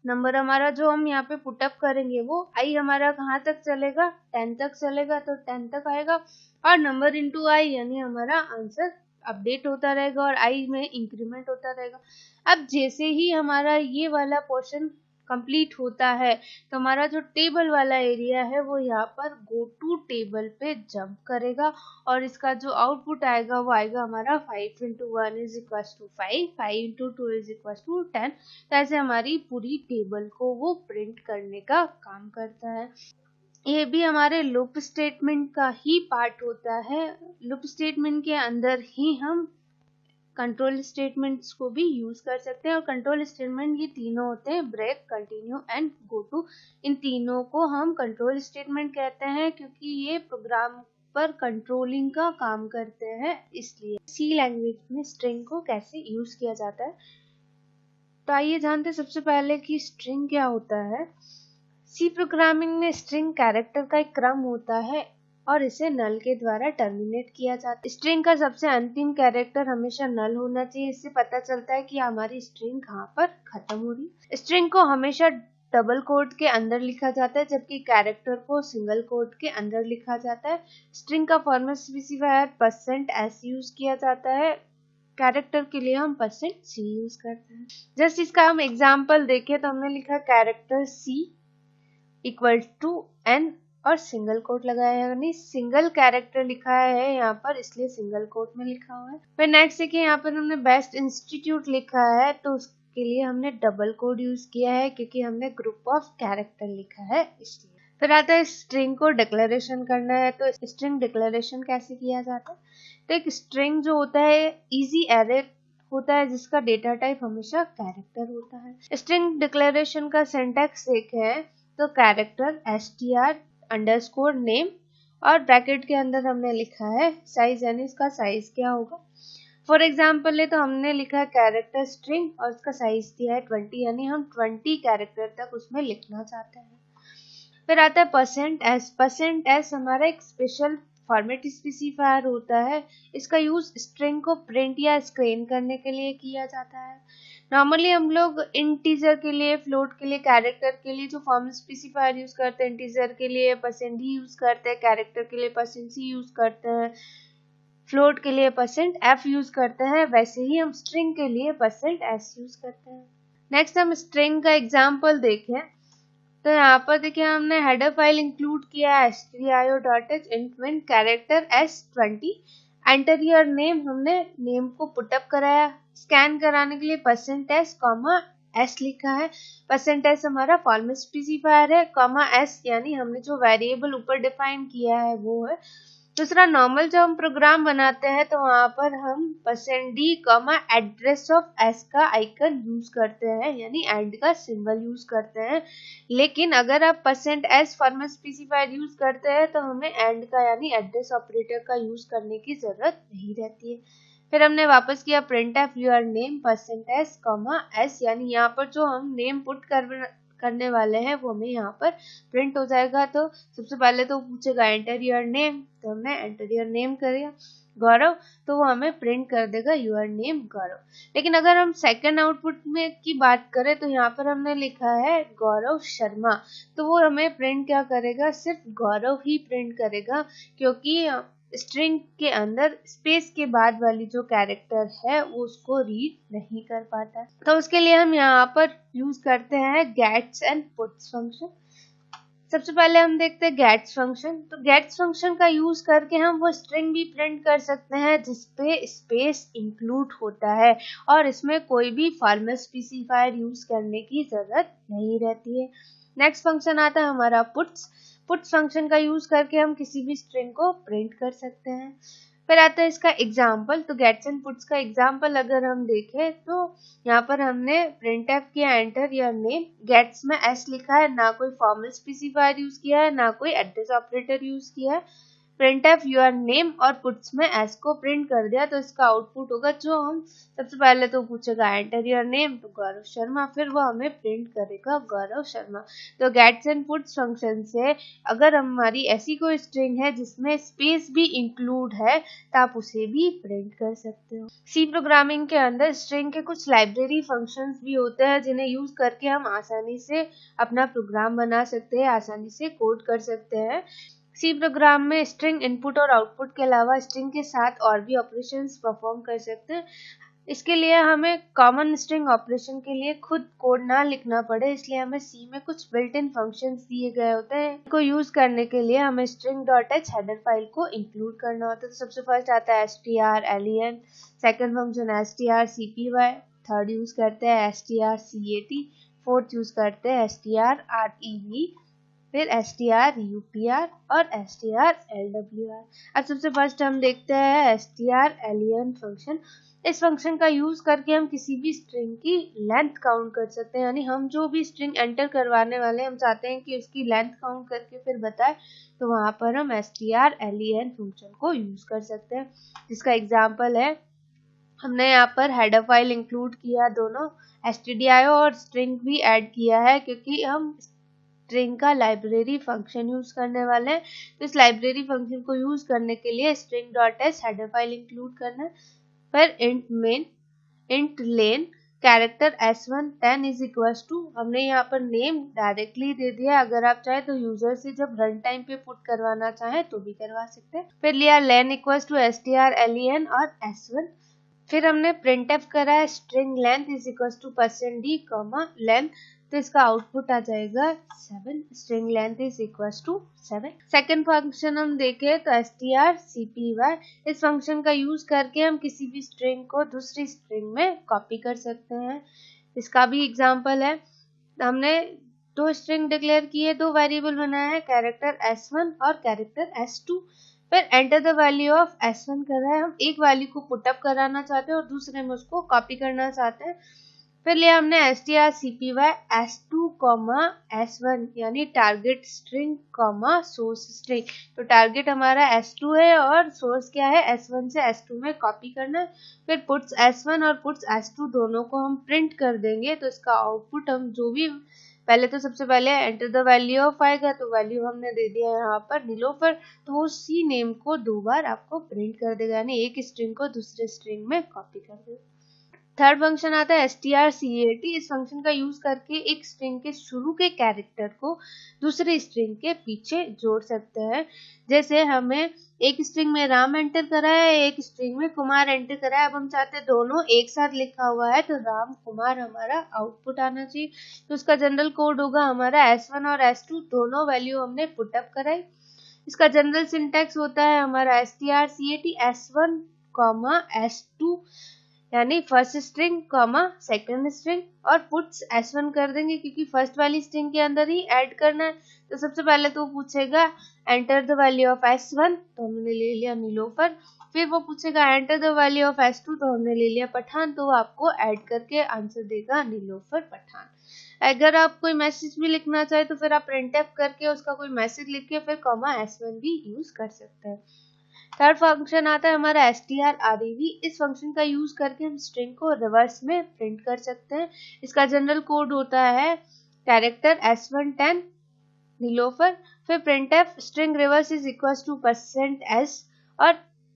नंबर हमारा जो हम यहाँ पे पुटअप करेंगे वो i हमारा कहाँ तक चलेगा, 10 तक चलेगा, तो 10 तक आएगा। और नंबर इंटू i, यानी हमारा आंसर अपडेट होता रहेगा और i में इंक्रीमेंट होता रहेगा। अब जैसे ही हमारा ये वाला पोर्शन कंप्लीट होता है तो हमारा जो टेबल वाला एरिया है वो यहाँ पर गो टू टेबल पे जंप करेगा और इसका जो आउटपुट आएगा वो आएगा हमारा 5 into 1 is equal to 5, 5 into 2 is equal to 10। तो ऐसे हमारी पूरी टेबल को वो प्रिंट करने का काम करता है। ये भी हमारे लूप स्टेटमेंट का ही पार्ट होता है। लूप स्टेटमेंट के अंदर ही हम कंट्रोल स्टेटमेंट्स को भी यूज कर सकते हैं, और कंट्रोल स्टेटमेंट ये तीनों होते हैं, break, continue and go to. इन तीनों को हम कंट्रोल स्टेटमेंट कहते हैं क्योंकि ये प्रोग्राम पर कंट्रोलिंग का काम करते हैं। इसलिए सी लैंग्वेज में स्ट्रिंग को कैसे यूज किया जाता है, तो आइए जानते हैं सबसे पहले कि स्ट्रिंग क्या होता है। सी प्रोग्रामिंग में स्ट्रिंग कैरेक्टर का एक क्रम होता है और इसे नल के द्वारा टर्मिनेट किया जाता है। स्ट्रिंग का सबसे अंतिम कैरेक्टर हमेशा नल होना चाहिए, इससे पता चलता है कि हमारी स्ट्रिंग कहाँ पर खत्म हो रही है। स्ट्रिंग को हमेशा डबल कोट के अंदर लिखा जाता है जबकि कैरेक्टर को सिंगल कोट के अंदर लिखा जाता है। स्ट्रिंग का फॉर्मेट स्पेसिफायर %s यूज किया जाता है, कैरेक्टर के लिए हम %c यूज करते हैं। जस्ट इसका हम एग्जाम्पल देखें तो हमने लिखा character c equal to n और सिंगल कोट लगाया है, यानी सिंगल कैरेक्टर लिखा है यहाँ पर, इसलिए सिंगल कोट में लिखा हुआ है। फिर नेक्स्ट देखिए यहाँ पर हमने बेस्ट इंस्टीट्यूट लिखा है तो उसके लिए हमने डबल कोड यूज किया है क्योंकि हमने ग्रुप ऑफ कैरेक्टर लिखा है इसलिए। फिर आता है स्ट्रिंग को डिक्लेरेशन करना है, तो स्ट्रिंग डिक्लेरेशन कैसे किया जाता है। तो एक स्ट्रिंग जो होता है इजी एरे होता है जिसका डेटा टाइप हमेशा कैरेक्टर होता है। स्ट्रिंग डिक्लेरेशन का सिंटैक्स देखें तो कैरेक्टर str अंडरस्कोर नेम और ब्रैकेट के अंदर हमने लिखा है साइज, यानी इसका साइज क्या होगा। फॉर एग्जाम्पल है तो हमने लिखा है कैरेक्टर स्ट्रिंग और इसका साइज दिया है 20, यानी हम 20 कैरेक्टर तक उसमें लिखना चाहते हैं। फिर आता है %s। %s हमारा एक स्पेशल फॉर्मेट स्पेसिफायर होता है, इसका यूज स्ट्रिंग को प्रिंट या स्कैन करने के लिए किया जाता है। नॉर्मली हम लोग इंटीजर के लिए, फ्लोट के लिए, कैरेक्टर के लिए जो फॉर्मेट स्पेसिफायर यूज करते हैं, इंटीजर के लिए %d यूज करते हैं, कैरेक्टर के लिए %c यूज करते हैं, फ्लोट के लिए %f यूज करते हैं, वैसे ही हम स्ट्रिंग के लिए %s यूज करते हैं। नेक्स्ट हम स्ट्रिंग का एग्जाम्पल देखें तो यहाँ पर देखिए हमने हेडर फाइल इंक्लूड किया है stdio.h int character s20, enter your name, हमने नेम को पुटअप कराया, स्कैन कराने के लिए %s, s लिखा है। %s हमारा फॉर्मेट स्पेसिफायर है, s यानी हमने जो वेरिएबल ऊपर डिफाइन किया है वो है। दूसरा नॉर्मल जब हम प्रोग्राम बनाते हैं तो वहां पर हम %d, एड्रेस ऑफ s का आइकन यूज करते हैं, यानी एंड का सिंबल यूज करते हैं। लेकिन अगर आप %s फॉर्मेट स्पेसिफायर यूज करते हैं तो हमें एंड का यानी एड्रेस ऑपरेटर का यूज करने की जरूरत नहीं रहती है। फिर हमने वापस किया printf your name %s, s, यानी यहाँ पर जो हम नेम पुट करने वाले हैं वो हमें यहाँ पर प्रिंट हो जाएगा। तो सबसे पहले तो पूछेगा एंटर योर नेम, तो हमने एंटर योर नेम करेगा गौरव, तो वो हमें प्रिंट कर देगा योर नेम गौरव। लेकिन अगर हम सेकंड आउटपुट में की बात करें तो यहाँ पर हमने लिखा है गौरव शर्मा, तो वो हमें प्रिंट क्या करेगा, सिर्फ गौरव ही प्रिंट करेगा, क्योंकि स्ट्रिंग के अंदर स्पेस के बाद वाली जो कैरेक्टर है वो उसको रीड नहीं कर पाता। तो उसके लिए हम यहाँ पर यूज करते हैं गेट्स एंड पुट्स फंक्शन। सबसे पहले हम देखते हैं गेट्स फंक्शन। तो गेट्स फंक्शन का यूज करके हम वो स्ट्रिंग भी प्रिंट कर सकते हैं जिसपे स्पेस इंक्लूड होता है और इसमें कोई भी फॉर्मल स्पेसिफायर यूज करने की जरूरत नहीं रहती है। नेक्स्ट फंक्शन आता है हमारा पुट्स। पुट्स फंक्शन का यूज करके हम किसी भी स्ट्रिंग को प्रिंट कर सकते हैं। फिर आता है इसका एग्जाम्पल। तो गेट्स एंड पुट्स का एग्जाम्पल अगर हम देखें तो यहाँ पर हमने प्रिंटफ किया एंटर योर नेम, गेट्स में एस लिखा है, ना कोई फॉर्मल स्पेसिफायर यूज किया है, ना कोई एड्रेस ऑपरेटर यूज किया है। प्रिंटफ योर नेम और पुट्स में एस को प्रिंट कर दिया, तो इसका आउटपुट होगा जो हम सबसे पहले तो पूछेगा एंटर योर नेम, तो गौरव शर्मा, फिर वो हमें प्रिंट करेगा गौरव शर्मा। तो गेट्स एंड पुट्स फंक्शन से अगर हमारी ऐसी कोई स्ट्रिंग है जिसमें स्पेस भी इंक्लूड है तो आप उसे भी प्रिंट कर सकते हो। सी प्रोग्रामिंग के अंदर स्ट्रिंग के कुछ लाइब्रेरी फंक्शंस भी होते हैं जिन्हें यूज करके हम आसानी से अपना प्रोग्राम बना सकते हैं, आसानी से कोड कर सकते हैं। सी प्रोग्राम में स्ट्रिंग इनपुट और आउटपुट के अलावा स्ट्रिंग के साथ और भी ऑपरेशंस परफॉर्म कर सकते हैं। इसके लिए हमें कॉमन स्ट्रिंग ऑपरेशन के लिए खुद कोड ना लिखना पड़े, इसलिए हमें सी में कुछ बिल्ट इन फंक्शंस दिए गए होते हैं। इनको यूज करने के लिए हमें string.h हेडर फाइल को इंक्लूड करना होता है। तो सबसे फर्स्ट आता है strlen, second function strcpy, third use करते हैं strcat, फोर्थ यूज करते हैं strrev, फिर strupr और strlwr। अब सबसे फर्स्ट हम देखते हैं strlen फंक्शन। इस फंक्शन का यूज करके हम किसी भी स्ट्रिंग की लेंथ काउंट कर सकते हैं, यानी हम जो भी स्ट्रिंग एंटर करवाने वाले हैं हम चाहते हैं कि उसकी लेंथ काउंट करके फिर बताए, तो वहां पर हम strlen फंक्शन को यूज कर सकते हैं। जिसका एग्जांपल है, हमने यहाँ पर हेडर फाइल इंक्लूड किया, दोनों stdio और स्ट्रिंग भी ऐड किया है क्योंकि हम स्ट्रिंग का लाइब्रेरी फंक्शन यूज करने वाले हैं। तो इस लाइब्रेरी फंक्शन को यूज करने के लिए string.h हेडर फाइल इंक्लूड करना है। फिर int main, int len, character s1 10 is equal to, हमने यहाँ पर नेम डायरेक्टली दे दिया, अगर आप चाहे तो यूजर से जब रन टाइम पे पुट करवाना चाहे तो भी करवा सकते हैं। फिर लिया लेन इक्वल टू strlen और s1। फिर हमने प्रिंटफ करा है string length is equal to %d, length, तो इसका आउटपुट आ जाएगा 7, string length is equal to 7। Second function हम देखें तो strcpy, इस फंक्शन का यूज करके हम किसी भी स्ट्रिंग को दूसरी स्ट्रिंग में कॉपी कर सकते हैं। इसका भी एग्जांपल है, हमने दो स्ट्रिंग डिक्लेयर किए, दो वेरिएबल बनाया है, कैरेक्टर s1 और कैरेक्टर s2। फिर enter the value of s1 कर रहा है, हम एक वैल्यू को पुटअप कराना चाहते हैं और दूसरे में उसको कॉपी करना चाहते हैं। फिर लिया हमने strcpy s2, s1 यानी टारगेट स्ट्रिंग, सोर्स स्ट्रिंग। तो टारगेट हमारा s2 है और सोर्स क्या है, s1 से s2 में कॉपी करना है। फिर पुट्स s1 और पुट्स s2 दोनों को हम प्रिंट कर देंगे, तो इसका आउटपुट हम जो भी, पहले तो सबसे पहले एंटर द वैल्यू ऑफ आएगा, तो वैल्यू हमने दे दिया यहाँ पर नीलोफर, तो उसी नेम को दो बार आपको प्रिंट कर देगा, यानी एक स्ट्रिंग को दूसरे स्ट्रिंग में कॉपी कर देगा। थर्ड फंक्शन आता है strcat, इस फंक्शन का यूज करके एक स्ट्रिंग के शुरू के कैरेक्टर को दूसरी स्ट्रिंग के पीछे जोड़ सकते हैं। जैसे हमें एक स्ट्रिंग में राम एंटर करा है, एक स्ट्रिंग में कुमार एंटर करा है, अब हम चाहते हैं दोनों एक साथ लिखा हुआ है, तो राम कुमार हमारा आउटपुट आना चाहिए। तो उसका जनरल कोड होगा हमारा s1 और s2, दोनों वैल्यू हमने पुटअप कराई। इसका जनरल सिंटैक्स होता है हमारा strcat s1, s2 यानी फर्स्ट स्ट्रिंग सेकंड स्ट्रिंग, और पुट्स s1 कर देंगे क्योंकि फर्स्ट वाली स्ट्रिंग के अंदर ही ऐड करना है। तो सबसे पहले तो पूछेगा enter the value of s1, तो हमने ले लिया नीलोफर। फिर वो पूछेगा enter the value of s2, तो हमने ले लिया पठान, तो वो आपको ऐड करके आंसर देगा नीलोफर पठान। अगर आप कोई मैसेज भी लिखना चाहे तो फिर आप प्रिंटफ करके उसका कोई मैसेज लिख के फिर s1 भी यूज कर सकते हैं। थर्ड फंक्शन आता है हमारा strrev, इस फंक्शन का यूज करके हम स्ट्रिंग को रिवर्स में प्रिंट कर सकते हैं। इसका जनरल कोड होता है कैरेक्टर S110 नीलोफर, फिर printf string reverse is equal to %s और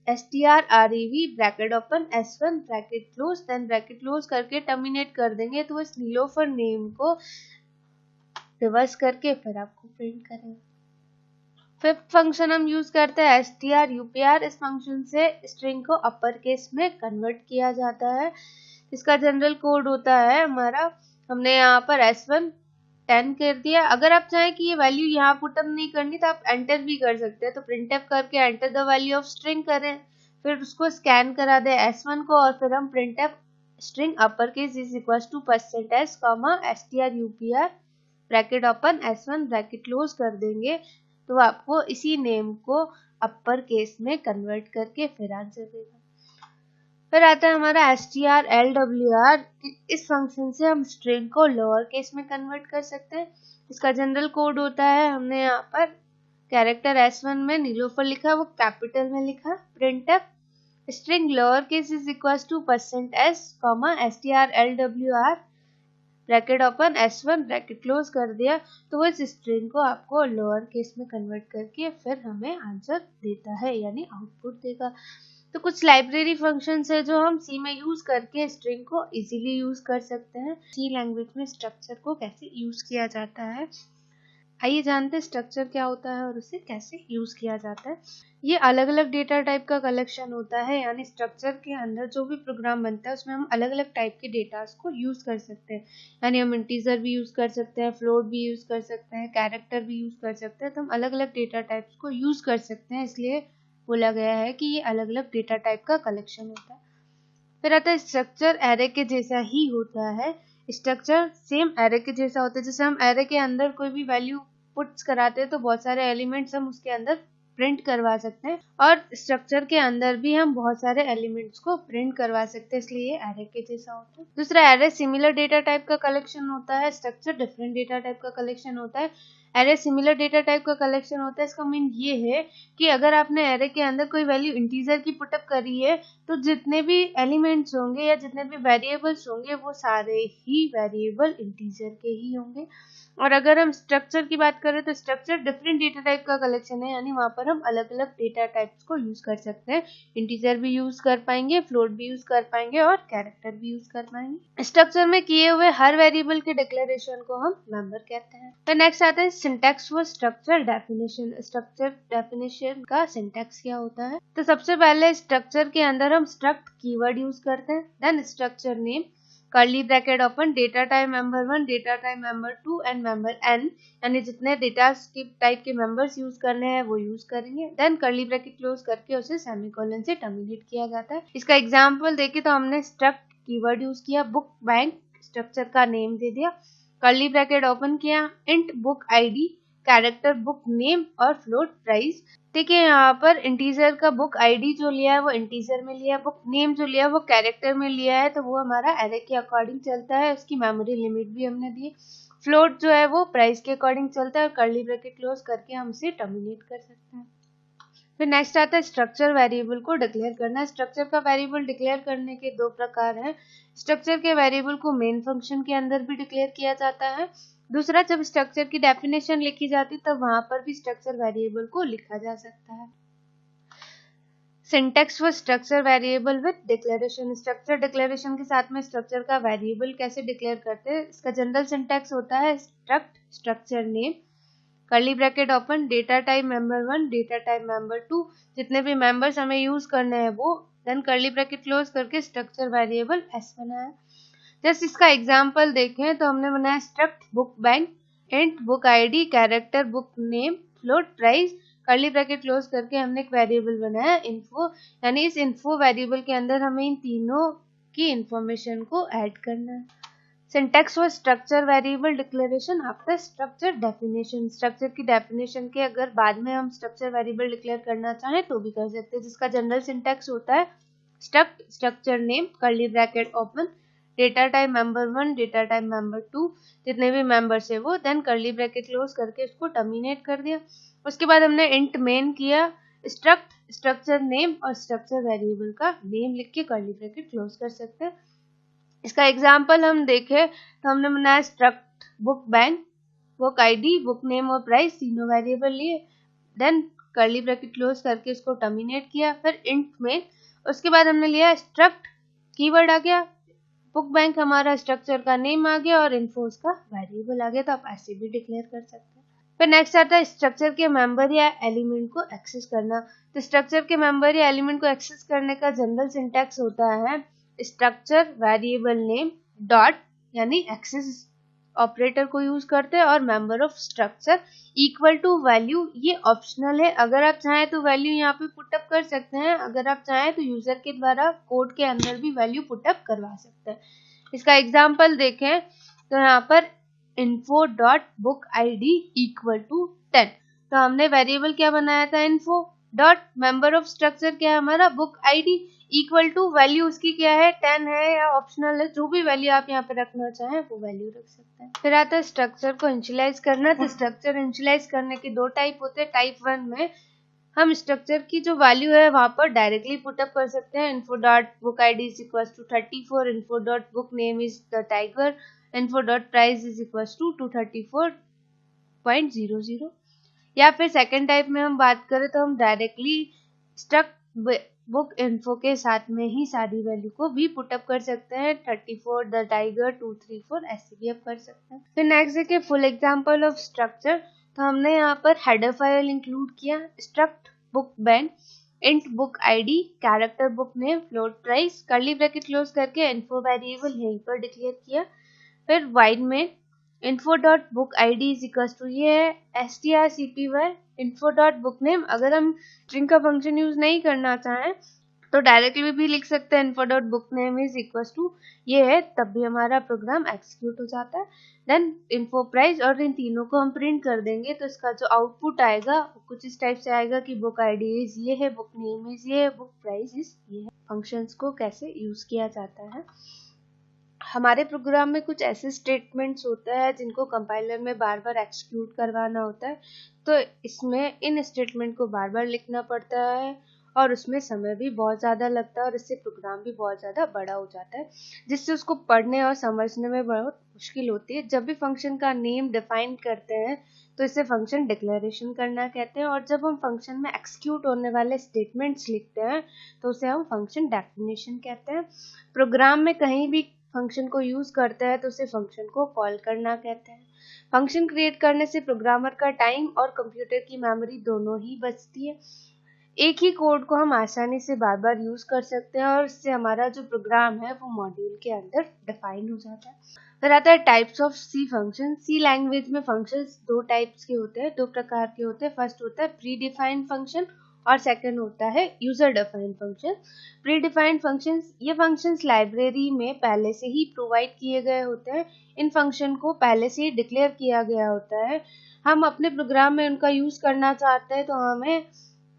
strrev bracket open s1 bracket close, then bracket close करके टर्मिनेट कर देंगे तो इस नीलोफर नेम को रिवर्स करके फिर आपको प्रिंट करेंगे। फिफ्थ फंक्शन हम यूज करते हैं strupr। इस फंक्शन से स्ट्रिंग को अपर केस में कन्वर्ट किया जाता है। इसका जनरल कोड होता है हमारा, हमने यहाँ पर S1 10 कर दिया। अगर आप चाहें कि ये वैल्यू यहाँ पुटअप नहीं करनी तो आप एंटर भी कर सकते हैं। तो printf करके enter the value of string करें, फिर उसको स्कैन करा दे S1 को और फिर हम printf string upper case is equal to %s strupr bracket open S1 bracket close कर देंगे तो आपको इसी नेम को अपर केस में कन्वर्ट करके फिर आंसर देगा। फिर आता है हमारा strlwr। इस फंक्शन से हम स्ट्रिंग को लोअर केस में कन्वर्ट कर सकते हैं। इसका जनरल कोड होता है, हमने यहाँ पर कैरेक्टर S1 में नीलोफर लिखा, वो कैपिटल में लिखा। printf string lower case is equal to %s strlwr bracket open S1 bracket close कर दिया तो इस स्ट्रिंग को आपको लोअर केस में कन्वर्ट करके फिर हमें आंसर देता है, यानी आउटपुट देगा। तो कुछ लाइब्रेरी फंक्शंस है जो हम सी में यूज करके स्ट्रिंग को इजीली यूज कर सकते हैं। सी लैंग्वेज में स्ट्रक्चर को कैसे यूज किया जाता है, आइए जानते हैं स्ट्रक्चर क्या होता है और उसे कैसे यूज किया जाता है। ये अलग अलग डेटा टाइप का कलेक्शन होता है, यानी स्ट्रक्चर के अंदर जो भी प्रोग्राम बनता है उसमें हम अलग अलग टाइप के डेटास को यूज कर सकते हैं। यानी हम इंटीजर भी यूज कर सकते हैं, फ्लोट भी यूज कर सकते हैं, कैरेक्टर भी यूज कर सकते हैं। तो हम अलग अलग डेटा टाइप्स को यूज कर सकते हैं, इसलिए बोला गया है कि ये अलग अलग डेटा टाइप का कलेक्शन होता है। फिर आता है स्ट्रक्चर एरे के जैसा ही होता है। स्ट्रक्चर सेम एरे के जैसा होता है। जैसे हम एरे के अंदर कोई भी वैल्यू पुट्स कराते हैं तो बहुत सारे एलिमेंट्स हम उसके अंदर प्रिंट करवा सकते हैं, और स्ट्रक्चर के अंदर भी हम बहुत सारे एलिमेंट्स को प्रिंट करवा सकते हैं, इसलिए ये एरे के जैसा होता है। दूसरा, एरे सिमिलर डेटा टाइप का कलेक्शन होता है। स्ट्रक्चर डिफरेंट डेटा टाइप का कलेक्शन होता है। एरे सिमिलर डेटा टाइप का कलेक्शन होता है। इसका मीन ये है कि अगर आपने एरे के अंदर कोई वैल्यू इंटीजर की पुटअप करी है तो जितने भी एलिमेंट्स होंगे या जितने भी वेरिएबल्स होंगे वो सारे ही वेरिएबल इंटीजर के ही होंगे। और अगर हम स्ट्रक्चर की बात करें तो स्ट्रक्चर डिफरेंट डेटा टाइप का कलेक्शन है, यानी वहां पर हम अलग अलग डेटा टाइप्स को यूज कर सकते हैं। इंटीजर भी यूज कर पाएंगे, फ्लोट भी यूज कर पाएंगे और कैरेक्टर भी यूज कर पाएंगे। स्ट्रक्चर में किए हुए हर वेरिएबल के डिक्लेरेशन को हम मेंबर कहते हैं। तो नेक्स्ट आता है syntax for structure definition. Structure definition का सिंटैक्स क्या होता है? तो सबसे पहले स्ट्रक्चर के अंदर हम स्ट्रक्ट कीवर्ड यूज करते हैं, then structure name, curly bracket open, data type member 1, data type member 2 and member n, यानी जितने डेटा टाइप के मेंबर्स यूज करने हैं वो यूज करेंगे। देन कर्ली ब्रैकेट क्लोज करके उसे सेमीकोलन से टर्मिनेट किया जाता है। इसका एग्जांपल देखें तो हमने स्ट्रक्ट कीवर्ड यूज किया, बुक बैंक स्ट्रक्चर का नेम दे दिया, कर्ली ब्रैकेट ओपन किया, int book ID, character book name और फ्लोट प्राइस। देखिए यहाँ पर इंटीजर का बुक आईडी जो लिया है वो इंटीजर में लिया है, बुक नेम जो लिया है वो कैरेक्टर में लिया है, तो वो हमारा एरे के अकॉर्डिंग चलता है। उसकी मेमोरी लिमिट भी हमने दी। फ्लोट जो है वो प्राइस के अकॉर्डिंग चलता है और कर्ली ब्रैकेट क्लोज करके हम इसे टर्मिनेट कर सकते हैं। फिर नेक्स्ट आता है स्ट्रक्चर वेरिएबल को डिक्लेयर करना। स्ट्रक्चर का वेरिएबल डिक्लेयर करने के दो प्रकार हैं। स्ट्रक्चर के वेरिएबल को मेन फंक्शन के अंदर भी डिक्लेयर किया जाता है। दूसरा, जब स्ट्रक्चर की डेफिनेशन लिखी जाती तब वहां पर भी स्ट्रक्चर वेरिएबल को लिखा जा सकता है। Syntax for structure variable with declaration. Structure declaration के साथ में स्ट्रक्चर का वेरिएबल कैसे डिक्लेयर करते हैं? इसका जनरल सिंटैक्स होता है struct structure name, curly bracket open, data type member 1, data type member 2, जितने भी मेंबर्स हमें यूज करने हैं वो, देन कर्ली ब्रैकेट क्लोज करके स्ट्रक्चर वेरिएबल s बनाया। जस्ट इसका एग्जांपल देखें तो हमने बनाया struct book bank, int book ID, character book name, float price, curly bracket close करके हमने एक वेरिएबल बनाया इन्फो, यानी इस इन्फो वेरिएबल के अंदर हमें इन तीनों की इंफॉर्मेशन को ऐड करना है। Syntax for structure variable declaration after structure definition. Structure की डेफिनेशन के अगर बाद में हम स्ट्रक्चर वेरिएबल डिक्लेयर करना चाहें तो भी कर सकते हैं, जिसका जनरल सिंटैक्स होता है struct structure name, curly bracket open, data type member 1, data type member 2, जितने भी मेंबर्स है वो, देन कर्ली ब्रैकेट क्लोज करके इसको टर्मिनेट कर दिया। उसके बाद हमने इंट मेन किया, स्ट्रक्ट स्ट्रक्चर नेम और स्ट्रक्चर वेरिएबल का नेम लिख के कर्ली ब्रैकेट क्लोज कर सकते हैं। इसका एग्जाम्पल हम देखें तो हमने बनाया struct book bank, book ID, book name और प्राइस तीनों वेरिएबल लिए, देन कर्ली ब्रैकेट क्लोज करके इसको टर्मिनेट किया, फिर इंट में उसके बाद हमने लिया स्ट्रक्ट कीवर्ड आ गया, बुक बैंक हमारा स्ट्रक्चर का नेम आ गया और इन्फो उसका वेरिएबल आ गया। तो आप ऐसे भी डिक्लेयर कर सकते हैं। फिर नेक्स्ट आता है स्ट्रक्चर के मेंबर या एलिमेंट को एक्सेस करना। तो स्ट्रक्चर के मेंबर या एलिमेंट को एक्सेस करने का जनरल सिंटैक्स होता है स्ट्रक्चर वेरिएबल नेम डॉट, यानी एक्सेस ऑपरेटर को यूज करते हैं, और member of structure equal to value, ये ऑप्शनल है। अगर आप चाहें तो वैल्यू यहाँ पे पुटअप कर सकते हैं, अगर आप चाहें तो यूजर के द्वारा कोड के अंदर भी वैल्यू पुटअप करवा सकते हैं। इसका एग्जांपल देखें तो यहाँ पर info dot book ID equal to 10, तो हमने वेरिएबल क्या बनाया था info dot member of structure क्या है हमारा book ID equal to value उसकी क्या है 10 है या ऑप्शनल है, जो भी वैल्यू आप यहाँ पे रखना चाहें वो वैल्यू रख सकते हैं। फिर आता है स्ट्रक्चर को इनिशियलाइज करना। तो स्ट्रक्चर इनिशियलाइज करने के दो टाइप होते हैं। टाइप 1 में हम स्ट्रक्चर की जो वैल्यू है वहां पर डायरेक्टली पुटअप कर सकते हैं, info dot book ID is equal to 34, info dot book name is the tiger, info dot price is equal to 234.00। या फिर सेकंड टाइप में हम बात करें तो हम डायरेक्टली स्ट्रक्ट बुक इन्फो के साथ में ही सारी वैल्यू को भी पुटअप कर सकते हैं, 34 द टाइगर 234 ऐसे भी आप कर सकते हैं। फिर नेक्स्ट देखिए फुल एग्जांपल ऑफ स्ट्रक्चर। तो हमने यहाँ पर हेडर फाइल इंक्लूड किया, struct book bank, int book ID, character book name, float price, curly bracket close करके इन्फो वेरिएबल यहीं पर डिक्लेयर किया। फिर वाइड में info dot book ID is equal to ये है strcpy info dot book name. अगर हम स्ट्रिंग का फंक्शन यूज नहीं करना चाहें तो डायरेक्टली भी लिख सकते हैं info dot book name is equal to ये है, तब भी हमारा प्रोग्राम एक्सिक्यूट हो जाता है। देन info प्राइस, और इन तीनों को हम प्रिंट कर देंगे तो इसका जो आउटपुट आएगा वो कुछ इस टाइप से आएगा कि बुक आईडी इज ये है, बुक नेम इज ये है, बुक प्राइस इज ये है। फंक्शंस को कैसे यूज किया जाता है, हमारे प्रोग्राम में कुछ ऐसे स्टेटमेंट्स होते हैं जिनको कंपाइलर में बार बार एक्सिक्यूट करवाना होता है, तो इसमें इन स्टेटमेंट को बार बार लिखना पड़ता है और उसमें समय भी बहुत ज़्यादा लगता है और इससे प्रोग्राम भी बहुत ज़्यादा बड़ा हो जाता है, जिससे उसको पढ़ने और समझने में बहुत मुश्किल होती है। जब भी फंक्शन का नेम डिफाइन करते हैं तो इसे फंक्शन डिक्लेरेशन करना कहते हैं, और जब हम फंक्शन में एक्सिक्यूट होने वाले स्टेटमेंट्स लिखते हैं तो उसे हम फंक्शन डेफिनेशन कहते हैं। प्रोग्राम में कहीं भी फंक्शन को यूज करते हैं तो उसे फंक्शन को कॉल करना कहते हैं। फंक्शन क्रिएट करने से प्रोग्रामर का टाइम और कंप्यूटर की मेमोरी दोनों ही बचती है। एक ही कोड को हम आसानी से बार बार यूज कर सकते हैं और इससे हमारा जो प्रोग्राम है वो मॉड्यूल के अंदर डिफाइन हो जाता है। फिर आता है types of C function. C language में फंक्शंस दो टाइप्स के होते हैं, दो प्रकार के होते हैं। फर्स्ट होता है प्री डिफाइंड फंक्शन और सेकंड होता है user defined function. Pre defined functions, ये फंक्शंस लाइब्रेरी में पहले से ही प्रोवाइड किए गए होते हैं। इन फंक्शन को पहले से ही डिक्लेयर किया गया होता है। हम अपने प्रोग्राम में उनका यूज करना चाहते हैं तो हमें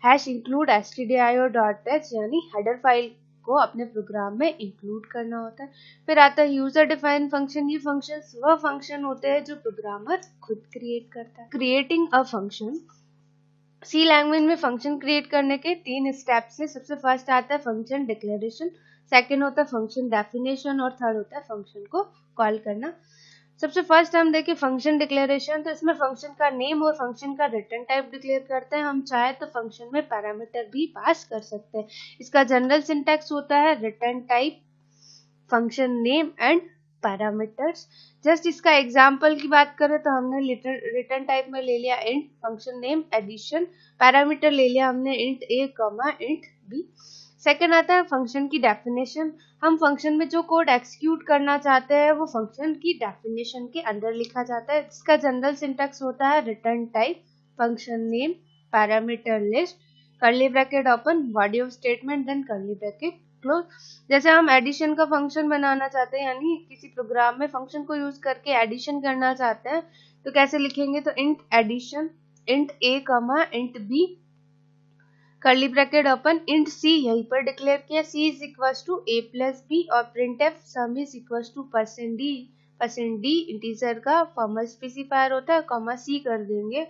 #include stdio.h यानी हेडर फाइल को अपने प्रोग्राम में इंक्लूड करना होता है। फिर आता है यूजर डिफाइंड फंक्शन। ये फंक्शंस वह फंक्शन होते हैं जो प्रोग्रामर खुद क्रिएट करता है। Creating a function, C language में फंक्शन क्रिएट करने के 3 स्टेप्स है। सबसे फर्स्ट आता है फंक्शन डिक्लेरेशन, सेकंड होता है फंक्शन डेफिनेशन और थर्ड होता है फंक्शन को कॉल करना। सबसे फर्स्ट हम देखें फंक्शन डिक्लेरेशन, तो इसमें फंक्शन का नेम और फंक्शन का रिटर्न टाइप डिक्लेयर करते हैं। हम चाहे तो फंक्शन में पैरामीटर भी पास कर सकते हैं। इसका जनरल सिंटैक्स होता है return type, function name and parameters. Just इसका एग्जांपल की बात करें तो हमने रिटर्न टाइप में ले लिया int, function name addition, parameter ले लिया हमने int a, int b। Second आता है फंक्शन की डेफिनेशन। हम फंक्शन में जो कोड एक्सिक्यूट करना चाहते हैं वो फंक्शन की डेफिनेशन के अंदर लिखा जाता है। इसका जनरल सिंटैक्स होता है return type, function name, parameter list, curly bracket open, body of statement, then curly bracket close. जैसे हम एडिशन का फंक्शन बनाना चाहते हैं, यानी किसी प्रोग्राम में फंक्शन को यूज करके एडिशन करना चाहते हैं तो कैसे लिखेंगे, तो int addition, int a, int b, curly bracket open, int c यहीं पर डिक्लेयर किया, c is equal to a plus b, और printf sum is equal to %d integer का फॉर्मल स्पेसिफायर होता है, c कर देंगे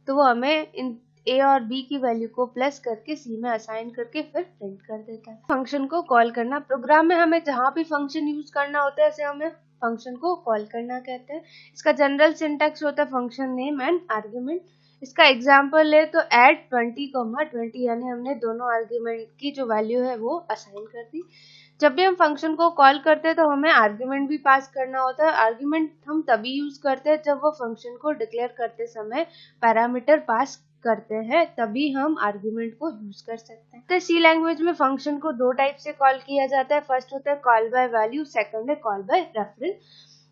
तो वो हमें इन a और b की वैल्यू को प्लस करके c में असाइन करके फिर प्रिंट कर देता है। फंक्शन को कॉल करना, प्रोग्राम में हमें जहां भी फंक्शन यूज करना होता है उसे हमें फंक्शन को कॉल करना कहते हैं। इसका जनरल सिंटैक्स होता है फंक्शन नेम एंड आर्ग्यूमेंट। इसका एग्जांपल है तो ऐड 20, यानी हमने दोनों आर्ग्यूमेंट की जो वैल्यू है वो असाइन कर दी। जब भी हम फंक्शन को कॉल करते हैं तो हमें आर्ग्यूमेंट भी पास करना होता है। आर्ग्यूमेंट हम तभी यूज करते हैं जब वो फंक्शन को डिक्लेयर करते समय पैरामीटर पास करते हैं, तभी हम आर्ग्यूमेंट को यूज कर सकते हैं। तो सी लैंग्वेज में फंक्शन को दो टाइप से कॉल किया जाता है। फर्स्ट होता है कॉल बाय वैल्यू, सेकंड है call by reference.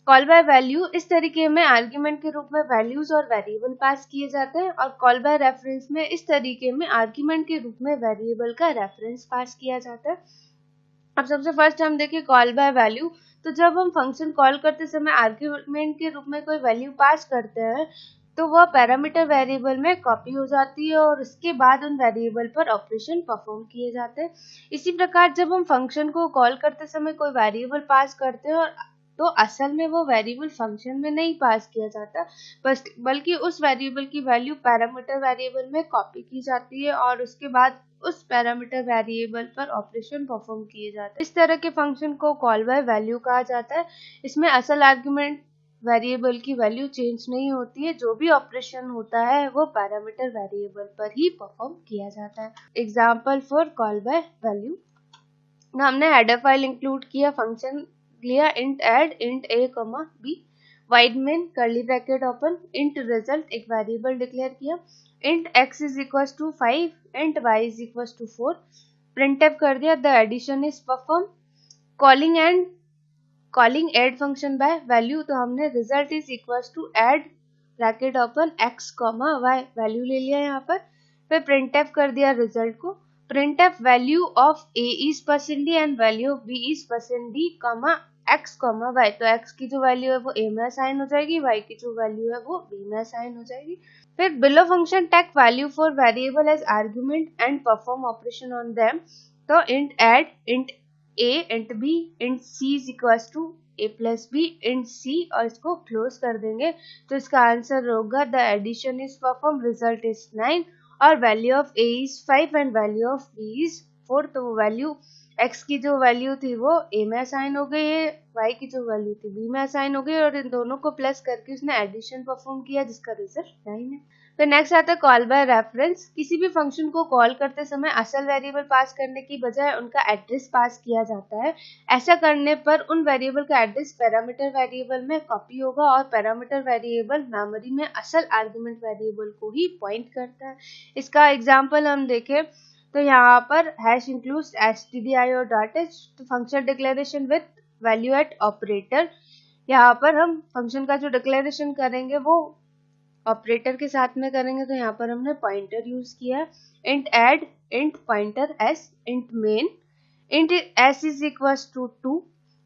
Call by value इस तरीके में आर्ग्यूमेंट के रूप में वैल्यूज और वेरिएबल पास किए जाते हैं, और कॉल बाय रेफरेंस में इस तरीके में आर्ग्यूमेंट के रूप में वेरिएबल का रेफरेंस पास किया जाता है। अब सबसे फर्स्ट हम देखें कॉल बाय वैल्यू। तो जब हम फंक्शन कॉल करते समय आर्ग्यूमेंट के रूप में कोई वैल्यू पास करते हैं तो वह पैरामीटर वेरिएबल में कॉपी हो जाती है और उसके बाद उन वेरिएबल पर ऑपरेशन परफॉर्म किए जाते हैं। इसी प्रकार जब हम फंक्शन को कॉल करते समय कोई वेरिएबल पास करते हैं और तो असल में वो वेरिएबल फंक्शन में नहीं पास किया जाता, बल्कि उस वेरिएबल की वैल्यू पैरामीटर वेरिएबल में कॉपी की जाती है और उसके बाद उस पैरामीटर वेरिएबल पर ऑपरेशन परफॉर्म किए जाते हैं। इस तरह के फंक्शन को कॉल बाय वैल्यू कहा जाता है। इसमें असल आर्गुमेंट वेरिएबल की वैल्यू चेंज नहीं होती है, जो भी ऑपरेशन होता है वो पैरामीटर वेरिएबल पर ही परफॉर्म किया जाता है। Example for call by value, हमने हेडर फाइल इंक्लूड किया, फंक्शन लिया int add int a, b, wide main curly bracket open, int result एक वेरिएबल डिक्लेयर किया, int x is equals to 5, int y is equals to 4, printf कर दिया, the addition is performed, calling add function by value, तो हमने result is equals to add bracket open x, y value ले लिया यहाँ पर, फिर printf कर दिया रिजल्ट को, printf value of a is %d and value of b is %d, x, y, तो x की जो वैल्यू है वो a में असाइन हो जाएगी, y की जो वैल्यू है वो b में असाइन हो जाएगी। फिर below function take value for variable as argument and perform operation on them, तो int add int a int b int c is equals to a plus b int c, और इसको क्लोज कर देंगे तो इसका आंसर होगा the addition is perform, result is 9 और value of a is 5 and value of b is 4, तो वो वैल्यू x की जो वैल्यू थी वो a में असाइन हो गई है, y की जो वैल्यू थी b में असाइन हो गई, और इन दोनों को प्लस करके उसने एडिशन परफॉर्म किया जिसका रिजल्ट 9 है। फिर नेक्स्ट आता है कॉल बाय रेफरेंस। किसी भी फंक्शन को कॉल करते समय असल वेरिएबल पास करने की बजाय उनका एड्रेस पास किया जाता है। ऐसा करने पर उन वेरिएबल का एड्रेस पैरामीटर वेरिएबल में कॉपी होगा और पैरामीटर वेरिएबल मेमोरी में असल आर्गुमेंट वेरिएबल को ही पॉइंट करता है। इसका एग्जाम्पल हम देखें तो यहाँ पर हैश इंक्लूड्स stdio.h, तो function declaration with value at operator. यहाँ पर हम फंक्शन का जो डिक्लेरेशन करेंगे वो ऑपरेटर के साथ में करेंगे, तो यहाँ पर हमने पॉइंटर यूज किया, int add int pointer s int main int s is equals to 2,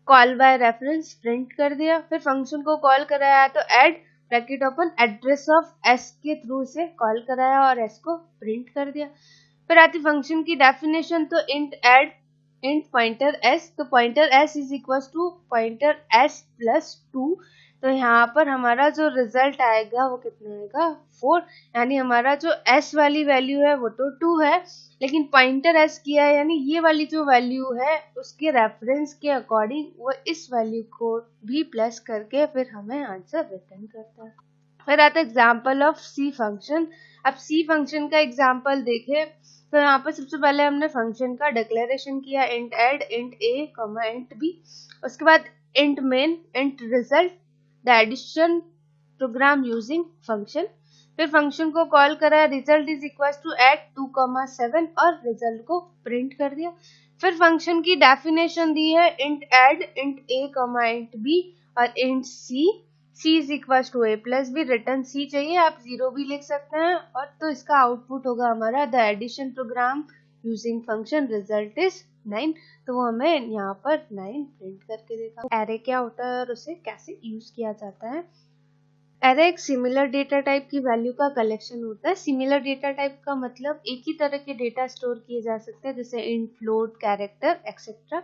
call by reference print कर दिया। फिर फंक्शन को कॉल कराया तो add bracket open address of s के थ्रू से कॉल कराया और s को प्रिंट कर दिया। फिर आती फंक्शन की डेफिनेशन, तो int add int pointer s, तो pointer s is equals to pointer s plus 2, तो यहाँ पर हमारा जो रिजल्ट आएगा वो कितना आएगा 4, यानी हमारा जो s वाली वैल्यू है वो तो 2 है, लेकिन पॉइंटर s किया है यानी ये वाली जो वैल्यू है उसके रेफरेंस के अकॉर्डिंग वो इस वैल्यू को भी प्लस करके फिर हमें आंसर रिटर्न करता है। फिर आता है एग्जाम्पल ऑफ सी फंक्शन। अब सी फंक्शन का एग्जाम्पल देखें तो यहाँ पर सबसे पहले हमने फंक्शन का डिक्लेरेशन किया int add int a, int b, उसके बाद int main int result the addition program using function. फिर फंक्शन को कॉल करा, result is equal to add 2,7 और रिजल्ट को प्रिंट कर दिया। फिर फंक्शन की डेफिनेशन दी है int add int a, int b और int c, c is equal to a plus b, return c चाहिए आप 0 भी लिख सकते हैं, और तो इसका आउटपुट होगा हमारा the addition program using function, result is 9, तो वो हमें यहाँ पर 9 प्रिंट करके देगा। एरे क्या होता है और उसे कैसे यूज किया जाता है। एरे एक सिमिलर डेटा टाइप की वैल्यू का कलेक्शन होता है। सिमिलर डेटा टाइप का मतलब एक ही तरह के डेटा स्टोर किए जा सकते हैं, जैसे इंट, फ्लोट, कैरेक्टर एक्सेट्रा।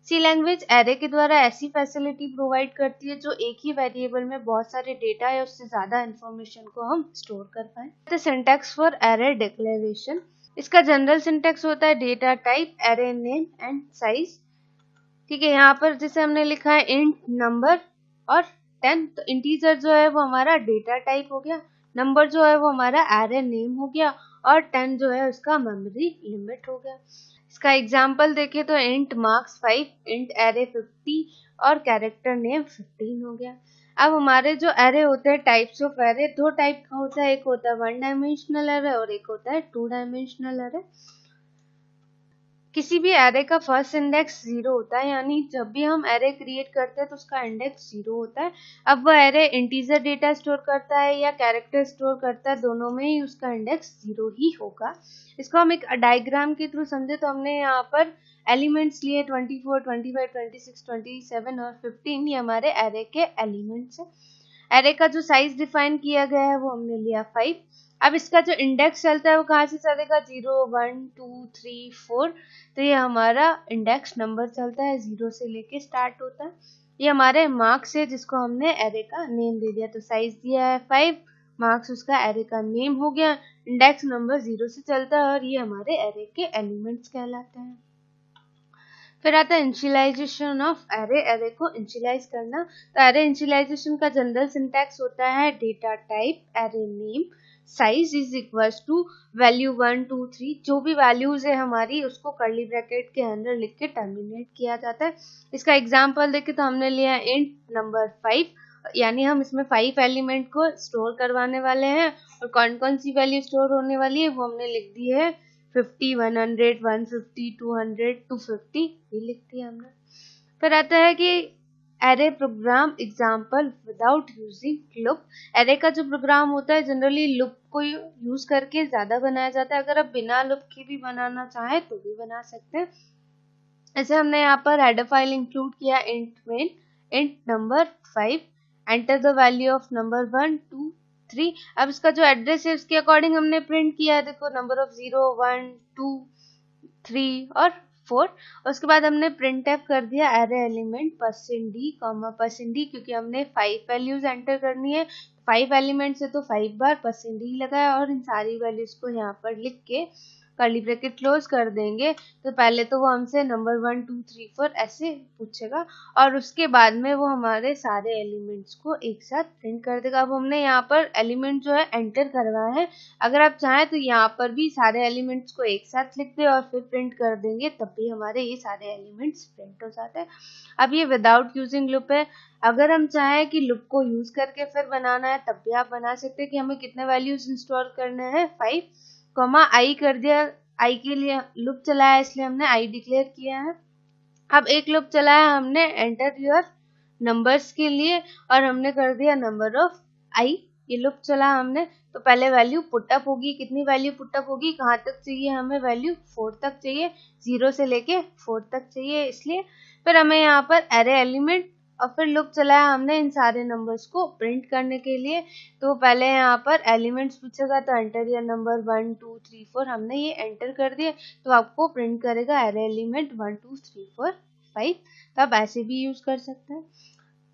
सी लैंग्वेज एरे के द्वारा ऐसी फैसिलिटी प्रोवाइड करती है जो एक ही वेरिएबल में बहुत सारे डेटा या उससे ज्यादा इंफॉर्मेशन को हम स्टोर कर पाए। सिंटैक्स फॉर एरे डिक्लेरेशन, इसका जनरल सिंटैक्स होता है data type, array name and size. ठीक है, यहाँ पर जैसे हमने लिखा है इंट नंबर, और 10। तो इंटीजर जो है वो हमारा डेटा टाइप हो गया, नंबर जो है वो हमारा एरे नेम हो गया और 10 जो है उसका मेमोरी लिमिट हो गया। इसका एग्जांपल देखें तो इंट मार्क्स 5, इंट एरे 50 और कैरेक्टर नेम 15 हो गया। अब हमारे जो एरे होते हैं, टाइप्स ऑफ एरे, दो टाइप का होता है, एक होता है 1 डायमेंशनल एरे और एक होता है 2 डायमेंशनल एरे। किसी भी एरे का फर्स्ट इंडेक्स 0 होता है, यानी जब भी हम एरे क्रिएट करते हैं तो उसका इंडेक्स 0 होता है। अब वह एरे इंटीजर डेटा स्टोर करता है या कैरेक्टर स्टोर करता है, दोनों में ही उसका इंडेक्स 0 ही होगा। इसको हम एक डायग्राम के थ्रू समझे तो हमने यहाँ पर एलिमेंट्स लिए 24, 25, 26, 27 और 15, ये हमारे एरे के एलिमेंट्स है। एरे का जो साइज डिफाइन किया गया है वो हमने लिया 5। अब इसका जो इंडेक्स चलता है वो कहाँ से चलेगा, 0, 1, 2, 3, 4। तो ये हमारा इंडेक्स नंबर चलता है, 0 से लेके स्टार्ट होता है। ये हमारे मार्क्स है जिसको हमने एरे का नेम दे दिया, तो साइज दिया है 5, मार्क्स उसका एरे का नेम हो गया, इंडेक्स नंबर 0 से चलता है और ये हमारे एरे के एलिमेंट्स कहलाते हैं। फिर आता है इनिशियलाइजेशन ऑफ एरे, एरे को इनिशियलाइज करना। तो एरे इनिशियलाइजेशन का जनरल सिंटैक्स होता है data type array name size is equals to value 1, 2, 3, जो भी वैल्यूज है हमारी उसको कर्ली ब्रैकेट के अंदर लिख के टर्मिनेट किया जाता है। इसका एग्जांपल देखें तो हमने लिया इंट नंबर 5, यानी हम इसमें 5 एलिमेंट को स्टोर करवाने वाले हैं और कौन कौन सी वैल्यू स्टोर होने वाली है वो हमने लिख दी है 50, 100, 150, 200, 250, ये लिख दिया हमने। फिर आता है कि array program example without using loop. Array का जो प्रोग्राम होता है जनरली लूप को यूज करके ज्यादा बनाया जाता है, अगर आप बिना लूप के भी बनाना चाहें तो भी बना सकते हैं। ऐसे हमने यहाँ पर हेडर फाइल इंक्लूड किया int main, int number 5, enter the value of number 1, 2, 3। अब इसका जो एड्रेस है उसके अकॉर्डिंग हमने प्रिंट किया है, देखो नंबर ऑफ 0, 1, 2, 3 और 4। उसके बाद हमने प्रिंट एफ कर दिया एरे एलिमेंट %d, क्योंकि हमने 5 वैल्यूज एंटर करनी है, 5 एलिमेंट से तो 5 बार %d लगाया और इन सारी वैल्यूज को यहाँ पर लिख के कर्ली ब्रैकेट क्लोज कर देंगे। तो पहले तो वो हमसे नंबर 1, 2, 3, 4 ऐसे पूछेगा और उसके बाद में वो हमारे सारे एलिमेंट्स को एक साथ प्रिंट कर देगा। अब हमने यहाँ पर एलिमेंट जो है एंटर करवाया है, अगर आप चाहें तो यहाँ पर भी सारे एलिमेंट्स को एक साथ लिख दे और फिर प्रिंट कर देंगे, तब भी हमारे ये सारे एलिमेंट्स प्रिंट हो जाते हैं। अब ये विदाउट यूजिंग लूप है, अगर हम चाहें कि लूप को यूज करके फिर बनाना है तब भी आप बना सकते हैं कि हमें कितने वैल्यूज इंस्टॉल करने हैं, 5, आई कर दिया, आई के लिए लूप चलाया इसलिए हमने आई डिक्लेयर किया है। अब एक लूप चलाया हमने एंटर योर नंबर्स के लिए और हमने कर दिया नंबर ऑफ आई, ये लूप चला हमने। तो पहले वैल्यू पुटअप होगी, कितनी वैल्यू पुटअप होगी, कहाँ तक चाहिए हमें वैल्यू, 4 तक चाहिए, 0 से लेके 4 तक चाहिए इसलिए। फिर हमें यहाँ पर एरे एलिमेंट और फिर लूप चलाया हमने इन सारे नंबर्स को प्रिंट करने के लिए। तो पहले यहाँ पर एलिमेंट्स पूछेगा तो एंटर या नंबर 1, 2, 3, 4, हमने ये एंटर कर दिए तो आपको प्रिंट करेगा एरे एलिमेंट 1, 2, 3, 4, 5। तो आप ऐसे भी यूज कर सकते हैं।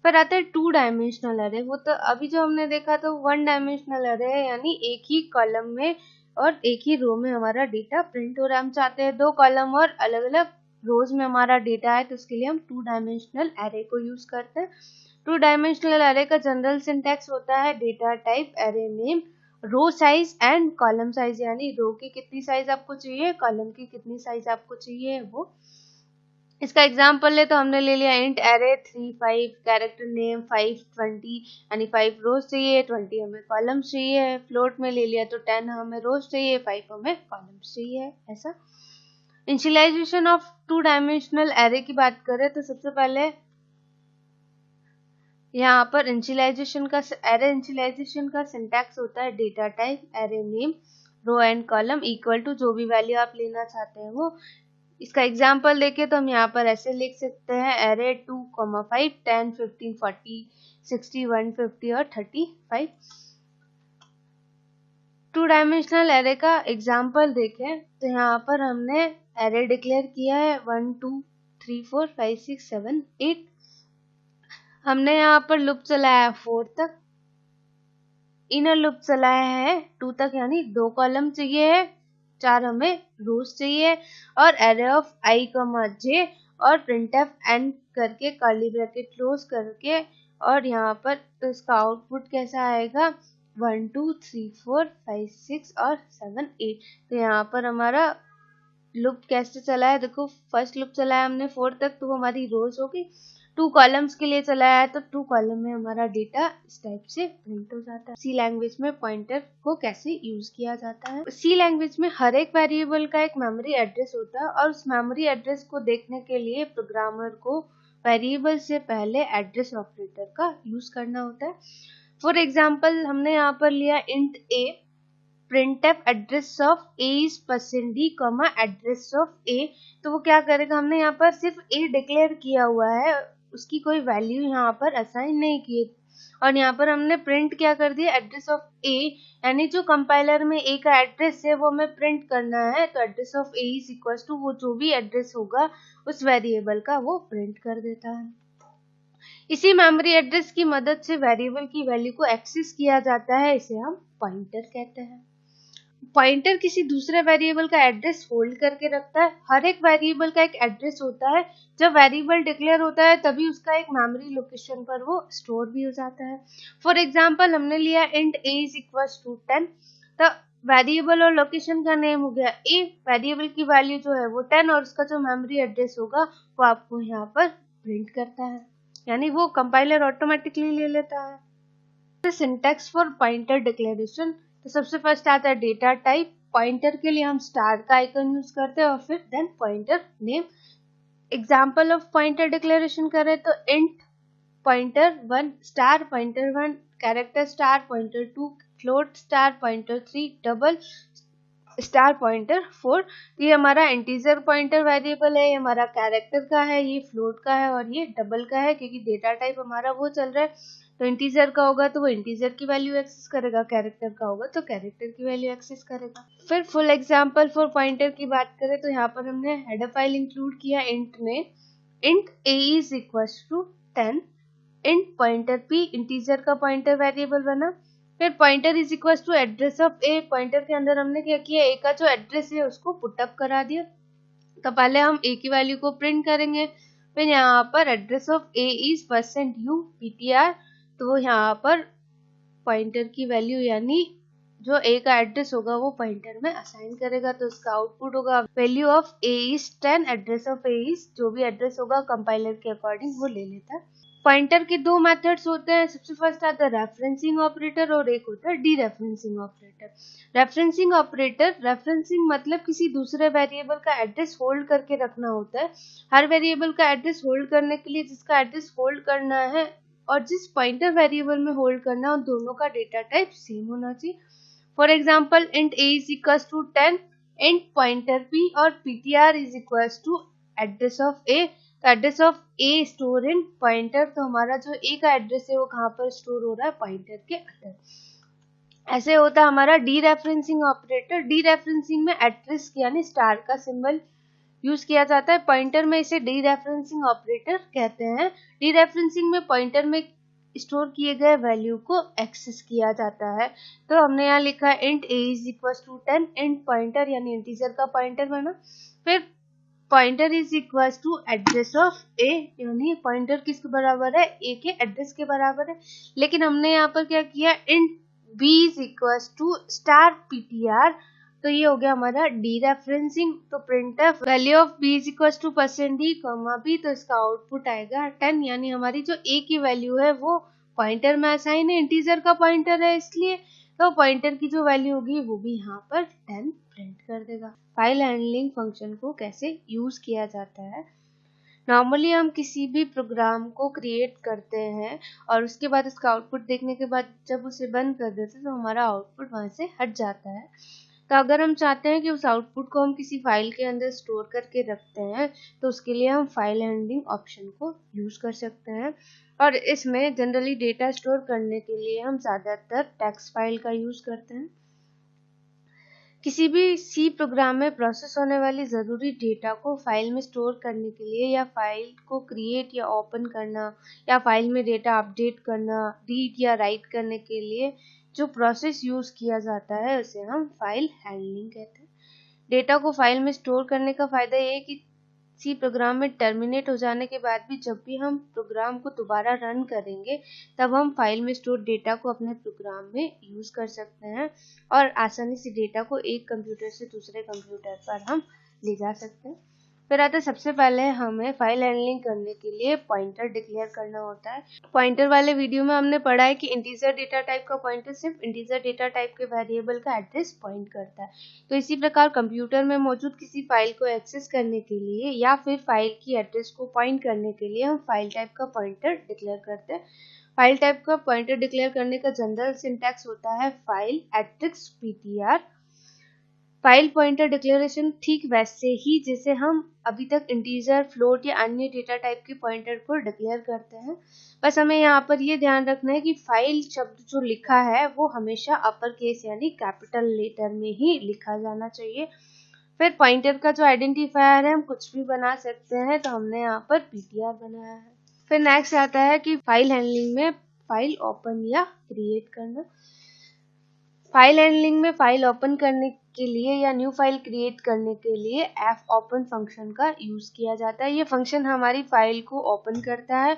फिर आता है 2 डायमेंशनल एरे, वो तो अभी जो हमने देखा तो 1 डायमेंशनल एरे है, यानी एक ही कॉलम में और एक ही रो में हमारा डेटा प्रिंट हो रहा है। हम चाहते हैं 2 कॉलम और अलग अलग रोज में हमारा डेटा है, तो उसके लिए हम 2 डायमेंशनल एरे को यूज करते हैं। 2 डायमेंशनल एरे का जनरल सिंटैक्स होता है data type array name row size and column size, यानी रो की कितनी साइज आपको चाहिए, कॉलम की कितनी साइज आपको चाहिए वो। इसका एग्जाम्पल ले तो हमने ले लिया इंट एरे 3, 5, कैरेक्टर नेम 5, 20, यानी 5 रोज चाहिए, 20 हमें कॉलम्स चाहिए। फ्लोट में ले लिया तो 10 हमें रोज चाहिए, 5 हमें कॉलम्स चाहिए। ऐसा इनिशियलाइजेशन ऑफ 2 डायमेंशनल एरे की बात करें तो सबसे पहले यहाँ पर एरे इनिशियलाइजेशन का सिंटैक्स होता है data type array name row and column equal to जो भी वैल्यू आप लेना चाहते हैं वो। इसका एग्जाम्पल देखें तो हम यहाँ पर ऐसे लिख सकते हैं एरे 2, 5, 10, 15, 40, 60, 150 और 35। 2 डायमेंशनल एरे का एग्जाम्पल देखें तो यहाँ पर हमने एरे डिक्लेयर किया है 1, 2, 3, 4, 5, 6, 7, 8। हमने यहाँ पर लूप चलाया 4 तक, इनर लूप चलाया है 2 तक, यानी 2 कॉलम चाहिए है, 4 हमें रोज चाहिए और एरे ऑफ i, j और printf n करके कर्ली ब्रैकेट क्लोज करके और यहाँ पर तो इसका आउटपुट कैसा आएगा 1 2 3 4 5 6 और 7 8। तो यहाँ पर हमारा लूप कैसे चला है, देखो फर्स्ट लूप चला है हमने 4 तक, तो वो हमारी रोज होगी। 2 कॉलम्स के लिए चलाया है तो 2 कॉलम में हमारा डेटा इस टाइप से प्रिंट हो जाता है। सी लैंग्वेज में पॉइंटर को कैसे यूज किया जाता है। सी लैंग्वेज में हर एक वेरिएबल का एक मेमोरी एड्रेस होता है और उस मेमोरी एड्रेस को देखने के लिए प्रोग्रामर को वेरिएबल से पहले एड्रेस ऑपरेटर का यूज करना होता है। फॉर एग्जाम्पल हमने यहाँ पर लिया int a, printf address of a is %d, address of a। तो वो क्या करेगा, हमने यहाँ पर सिर्फ a डिक्लेयर किया हुआ है, उसकी कोई वैल्यू यहाँ पर असाइन नहीं की और यहाँ पर हमने प्रिंट क्या कर दिया एड्रेस ऑफ a, यानी जो कंपाइलर में a का एड्रेस है वो हमें प्रिंट करना है। तो address of a is equal to वो जो भी एड्रेस होगा उस वेरिएबल का वो प्रिंट कर देता है। इसी मेमोरी एड्रेस की मदद से वेरिएबल की वैल्यू को एक्सेस किया जाता है, इसे हम पॉइंटर कहते हैं। पॉइंटर किसी दूसरे वेरिएबल का एड्रेस होल्ड करके रखता है। हर एक वेरिएबल का एक एड्रेस होता है, जब वेरिएबल डिक्लेयर होता है तभी उसका एक मेमोरी लोकेशन पर वो स्टोर भी हो जाता है। फॉर एग्जांपल हमने लिया int a is equal to 10, तो वेरिएबल और लोकेशन का नेम हो गया a, वेरिएबल की वैल्यू जो है वो 10 और उसका जो मेमोरी एड्रेस होगा वो आपको यहाँ पर प्रिंट करता है, यानी वो कंपाइलर ऑटोमेटिकली ले लेता है। सिंटैक्स फॉर पॉइंटर डिक्लेरेशन, तो सबसे फर्स्ट आता है डेटा टाइप। पॉइंटर के लिए हम स्टार का आइकन यूज करते हैं और फिर then pointer name. Example of pointer declaration करें तो int pointer 1 star pointer 1 character star pointer 2 float star pointer 3 double star pointer 4। ये हमारा इंटीजर पॉइंटर वेरिएबल है, ये हमारा कैरेक्टर का है, ये फ्लोट का है और ये डबल का है, क्योंकि डेटा टाइप हमारा वो चल रहा है। तो इंटीजर का होगा तो वो इंटीजर की वैल्यू एक्सेस करेगा, कैरेक्टर का होगा तो कैरेक्टर की वैल्यू एक्सेस करेगा। फिर फुल एग्जांपल फॉर पॉइंटर की बात करें तो यहाँ पर हमने हेडर फाइल इंक्लूड किया इंट में int a is equal to 10, int pointer p integer का पॉइंटर वेरिएबल बना। फिर pointer is equal to address of a, pointer के अंदर हमने क्या किया a का जो एड्रेस है उसको पुटअप करा दिया। तो पहले हम a की वैल्यू को प्रिंट करेंगे, फिर यहाँ पर address of a is %u ptr, तो यहाँ पर पॉइंटर की वैल्यू यानी जो a का एड्रेस होगा वो पॉइंटर में असाइन करेगा, तो इसका आउटपुट होगा value of a is 10, address of a is जो भी एड्रेस होगा कंपाइलर के अकॉर्डिंग वो ले लेता है। पॉइंटर के दो मेथड्स होते हैं, सबसे फर्स्ट आता है रेफरेंसिंग ऑपरेटर और एक होता है डीरेफरेंसिंग ऑपरेटर। रेफरेंसिंग ऑपरेटर, रेफरेंसिंग मतलब किसी दूसरे वेरिएबल का एड्रेस होल्ड करके रखना होता है। हर वेरिएबल का एड्रेस होल्ड करने के लिए जिसका एड्रेस होल्ड करना है और जिस पॉइंटर वेरिएबल में होल्ड करना है उन दोनों का डेटा टाइप सेम होना चाहिए। For example int a is equal to 10, int pointer p और ptr is equal to address of a, तो address of a store in pointer, तो हमारा जो a का एड्रेस है वो कहाँ पर स्टोर हो रहा है पॉइंटर के अंदर। ऐसे होता है हमारा डीरेफरेंसिंग ऑपरेटर। डीरेफरेंसिंग में एड्रेस यानी स्टार का सिंबल यूज किया जाता है, पॉइंटर में इसे डीरेफरेंसिंग ऑपरेटर कहते हैं। डीरेफरेंसिंग में पॉइंटर में स्टोर किए गए वैल्यू को एक्सेस किया जाता है। तो हमने यहाँ लिखा है int a is equal to 10, int pointer यानी इंटीजर का पॉइंटर बना, फिर pointer is equal to address of a, यानी पॉइंटर किसके बराबर है a के एड्रेस के बराबर है। लेकिन हमने यहाँ पर क्या किया int b is equal to star ptr, तो ये हो गया हमारा डीरेफरेंसिंग। तो printf value of b is equal to %d, b, तो इसका आउटपुट आएगा 10, यानी हमारी जो a की वैल्यू है वो पॉइंटर में असाइन है, इंटीजर का पॉइंटर है इसलिए, तो पॉइंटर की जो वैल्यू होगी वो भी यहाँ पर 10 प्रिंट कर देगा। फाइल हैंडलिंग फंक्शन को कैसे यूज किया जाता है। नॉर्मली हम किसी भी प्रोग्राम को क्रिएट करते हैं और उसके बाद उसका आउटपुट देखने के बाद जब उसे बंद कर देते हैं तो हमारा आउटपुट वहां से हट जाता है। तो अगर हम चाहते हैं कि उस आउटपुट को हम किसी फाइल के अंदर स्टोर करके रखते हैं तो उसके लिए हम फाइल हैंडलिंग ऑप्शन को यूज कर सकते हैं, और इसमें जनरली डेटा स्टोर करने के लिए हम ज़्यादातर टेक्स्ट फाइल का यूज करते हैं। किसी भी सी प्रोग्राम में प्रोसेस होने वाली ज़रूरी डेटा को फाइल में स्टोर करने के लिए या फाइल को क्रिएट या ओपन करना या फाइल में डेटा अपडेट करना, रीड या राइट करने के लिए जो प्रोसेस यूज किया जाता है उसे हम फाइल हैंडलिंग कहते हैं। डेटा को फाइल में स्टोर करने का फायदा ये है कि सी प्रोग्राम में टर्मिनेट हो जाने के बाद भी जब भी हम प्रोग्राम को दोबारा रन करेंगे तब हम फाइल में स्टोर डेटा को अपने प्रोग्राम में यूज कर सकते हैं और आसानी से डेटा को एक कंप्यूटर से दूसरे कंप्यूटर पर हम ले जा सकते हैं। फिर आता है सबसे पहले हमें फाइल हैंडलिंग करने के लिए पॉइंटर डिक्लेयर करना होता है। पॉइंटर वाले वीडियो में हमने पढ़ा है कि इंटीजर डेटा टाइप का पॉइंटर सिर्फ इंटीजर डेटा टाइप के वेरिएबल का एड्रेस पॉइंट करता है। तो इसी प्रकार कंप्यूटर में मौजूद किसी फाइल को एक्सेस करने के लिए या फिर फाइल की एड्रेस को पॉइंट करने के लिए हम फाइल टाइप का पॉइंटर डिक्लेयर करते हैं। फाइल टाइप का पॉइंटर डिक्लेयर करने का जनरल सिंटैक्स होता है फाइल एट्रिक्स ptr। फाइल पॉइंटर डिक्लेरेशन ठीक वैसे ही जैसे हम अभी तक इंटीजर, फ्लोट या अन्य डेटा टाइप के पॉइंटर को डिक्लेयर करते हैं। बस हमें यहाँ पर ये ध्यान रखना है कि फाइल शब्द जो लिखा है वो हमेशा अपर केस यानी कैपिटल लेटर में ही लिखा जाना चाहिए। फिर पॉइंटर का जो आइडेंटिफायर है हम कुछ भी बना सकते हैं, तो हमने यहाँ पर ptr बनाया है। फिर नेक्स्ट आता है कि फाइल हैंडलिंग में फाइल ओपन या क्रिएट करना। फाइल हैंडलिंग में फाइल ओपन करने के लिए या न्यू फाइल क्रिएट करने के लिए fopen फंक्शन का यूज किया जाता है। ये फंक्शन हमारी फाइल को ओपन करता है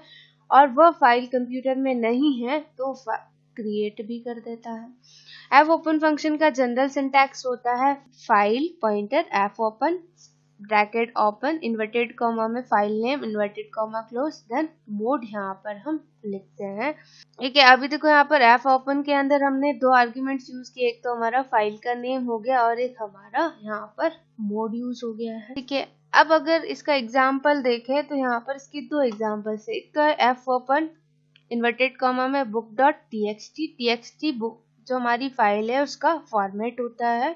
और वह फाइल कंप्यूटर में नहीं है तो क्रिएट भी कर देता है। fopen फंक्शन का जनरल सिंटैक्स होता है file pointer fopen bracket open inverted comma में file name inverted comma close then mode यहाँ पर हम लिखते हैं। ठीक है, अभी देखो यहाँ पर fopen के अंदर हमने दो आर्ग्यूमेंट्स यूज किए, एक तो हमारा फाइल का नेम हो गया और एक हमारा यहाँ पर मोड यूज हो गया है। ठीक है, अब अगर इसका एग्जाम्पल देखें तो यहाँ पर इसके दो एग्जाम्पल्स है। एक तो है fopen इन्वर्टेड कॉमा में book.txt बुक जो हमारी फाइल है उसका फॉर्मेट होता है,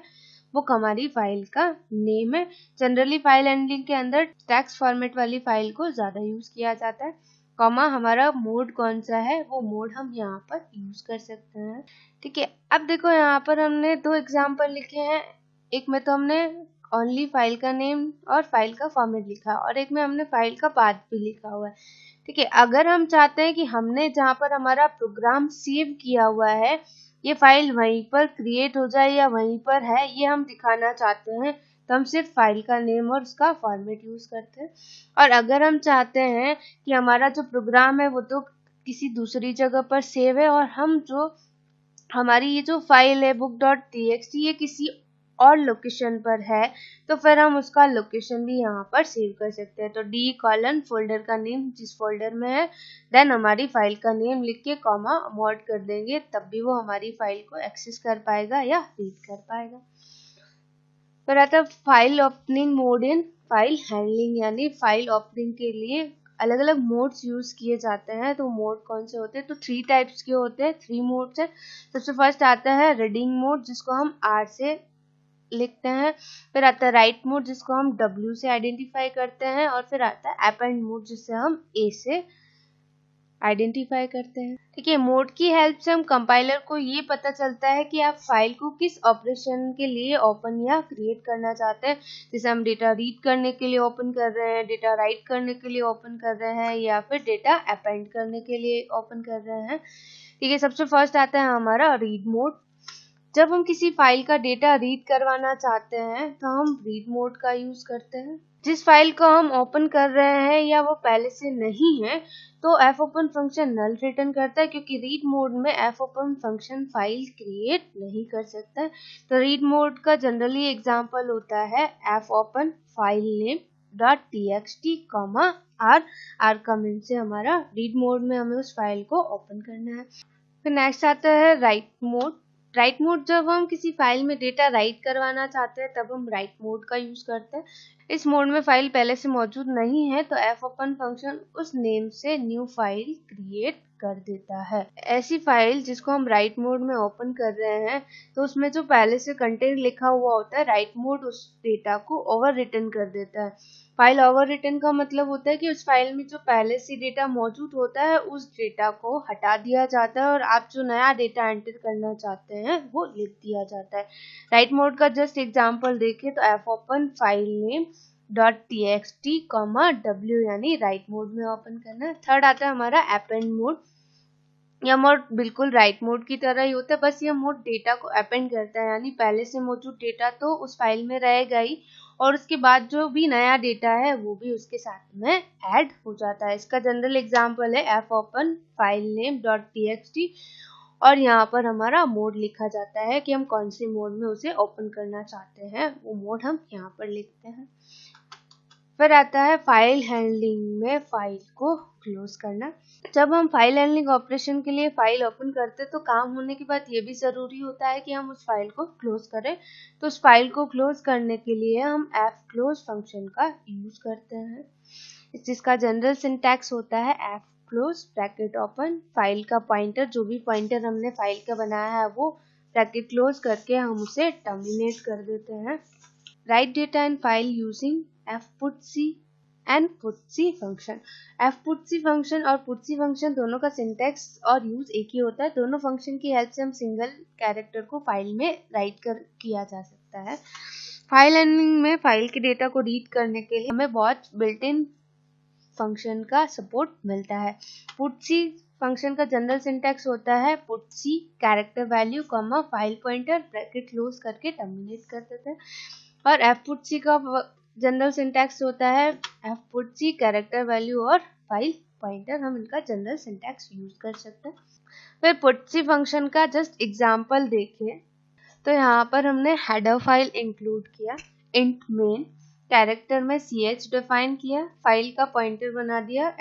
बुक हमारी फाइल का नेम है। जनरली फाइल हैंडलिंग के अंदर टेक्स्ट फॉर्मेट वाली फाइल को ज्यादा यूज किया जाता है। कॉमा हमारा मोड कौन सा है वो मोड हम यहाँ पर यूज कर सकते हैं। ठीक है, अब देखो यहाँ पर हमने दो एग्जांपल लिखे हैं। एक में तो हमने ओनली फाइल का नेम और फाइल का फॉर्मेट लिखा और एक में हमने फाइल का पाथ भी लिखा हुआ है। ठीक है, अगर हम चाहते हैं कि हमने जहाँ पर हमारा प्रोग्राम सेव किया हुआ है ये फाइल वहीं पर क्रिएट हो जाए या वहीं पर है ये हम दिखाना चाहते हैं तो हम सिर्फ फाइल का नेम और उसका फॉर्मेट यूज करते हैं। और अगर हम चाहते हैं कि हमारा जो प्रोग्राम है वो तो किसी दूसरी जगह पर सेव है और हम जो हमारी ये जो फाइल है book.txt ये किसी और लोकेशन पर है तो फिर हम उसका लोकेशन भी यहाँ पर सेव कर सकते हैं। तो d फोल्डर का नेम जिस फोल्डर में है देन हमारी फाइल का नेम लिख के कॉमा मॉड कर देंगे तब भी वो हमारी फाइल को एक्सेस कर पाएगा या रीड कर पाएगा। फिर आता है file opening mode in file handling, यानी फाइल ओपनिंग के लिए अलग अलग मोड्स यूज किए जाते हैं। तो मोड कौन से होते हैं, तो 3 टाइप्स के होते हैं, 3 मोड्स है। सबसे फर्स्ट आता है रीडिंग मोड जिसको हम R से लिखते हैं। फिर आता है राइट मोड जिसको हम W से आइडेंटिफाई करते हैं और फिर आता है अपेंड मोड जिसे हम A से आइडेंटिफाई करते हैं। ठीक है, मोड की हेल्प से हम कंपाइलर को ये पता चलता है कि आप फाइल को किस ऑपरेशन के लिए ओपन या क्रिएट करना चाहते हैं। जैसे हम डेटा रीड करने के लिए ओपन कर रहे हैं, डेटा राइट करने के लिए ओपन कर रहे हैं या फिर डेटा अपेंड करने के लिए ओपन कर रहे हैं। ठीक है, सबसे फर्स्ट आता है हमारा रीड मोड। जब हम किसी फाइल का डेटा रीड करवाना चाहते हैं तो हम रीड मोड का यूज करते हैं। जिस फाइल को हम ओपन कर रहे हैं या वो पहले से नहीं है तो fopen फंक्शन नल रिटर्न करता है क्योंकि रीड मोड में fopen फंक्शन फाइल क्रिएट नहीं कर सकता है। तो रीड मोड का जनरली एग्जांपल होता है fopen file name .txt r comment से हमारा रीड मोड में हमें उस फाइल को ओपन करना है। फिर नेक्स्ट आता है राइट मोड। राइट मोड जब हम किसी फाइल में डेटा राइट करवाना चाहते हैं तब हम राइट मोड का यूज करते हैं। इस मोड में फाइल पहले से मौजूद नहीं है तो fopen फंक्शन उस नेम से न्यू फाइल क्रिएट कर देता है। ऐसी फाइल जिसको हम राइट मोड में ओपन कर रहे हैं तो उसमें जो पहले से कंटेंट लिखा हुआ होता है राइट मोड उस डेटा को ओवर रिटन कर देता है। फाइल ओवर रिटन का मतलब होता है कि उस फाइल में जो पहले से डेटा मौजूद होता है उस डेटा को हटा दिया जाता है और आप जो नया डेटा एंटर करना चाहते हैं वो लिख दिया जाता है। राइट मोड का जस्ट एग्जांपल देखें तो fopen file name .txt, W यानी राइट मोड में ओपन करना है। थर्ड आता है हमारा अपेंड मोड। यह मोड बिल्कुल राइट मोड की तरह ही होता है, बस यह मोड डेटा को अपेंड करता है यानी पहले से मौजूद डेटा तो उस फाइल में रहेगा ही और उसके बाद जो भी नया डेटा है वो भी उसके साथ में ऐड हो जाता है। इसका जनरल एग्जांपल है f open file name .txt और यहाँ पर हमारा मोड लिखा जाता है कि हम कौन से मोड में उसे ओपन करना चाहते हैं, वो मोड हम यहाँ पर लिखते हैं। फिर आता है फाइल हैंडलिंग में फाइल को क्लोज करना। जब हम फाइल हैंडलिंग ऑपरेशन के लिए फाइल ओपन करते हैं तो काम होने के बाद ये भी ज़रूरी होता है कि हम उस फाइल को क्लोज करें। तो उस फाइल को क्लोज करने के लिए हम fclose फंक्शन का यूज करते हैं, जिसका जनरल सिंटैक्स होता है fclose ब्रैकेट ओपन, फाइल का पॉइंटर, जो भी पॉइंटर हमने फाइल का बनाया है वो ब्रैकेट क्लोज करके हम उसे टर्मिनेट कर देते हैं। Right data in file using fputc and putc function. fputc function और putc फंक्शन दोनों का सिंटैक्स और यूज एक ही होता है। दोनों फंक्शन की हेल्प से हम सिंगल कैरेक्टर को फाइल में राइट किया जा सकता है। फाइल हैंडलिंग में फाइल के डेटा को रीड करने के लिए हमें बहुत बिल्ट इन फंक्शन का सपोर्ट मिलता है। putc फंक्शन का जनरल सिंटैक्स होता है putc character value comma file pointer bracket close करके टर्मिनेट कर देते हैं। और fputc का जनरल सिंटैक्स होता है fputc कैरेक्टर वैल्यू और फाइल पॉइंटर। हम इनका जनरल सिंटैक्स यूज कर सकते हैं। फिर putc फंक्शन का जस्ट एग्जांपल देखें तो यहाँ पर हमने हेडर फाइल इंक्लूड किया, इंट मेन कैरेक्टर में ch डिफाइन किया, फाइल का पॉइंटर बना दिया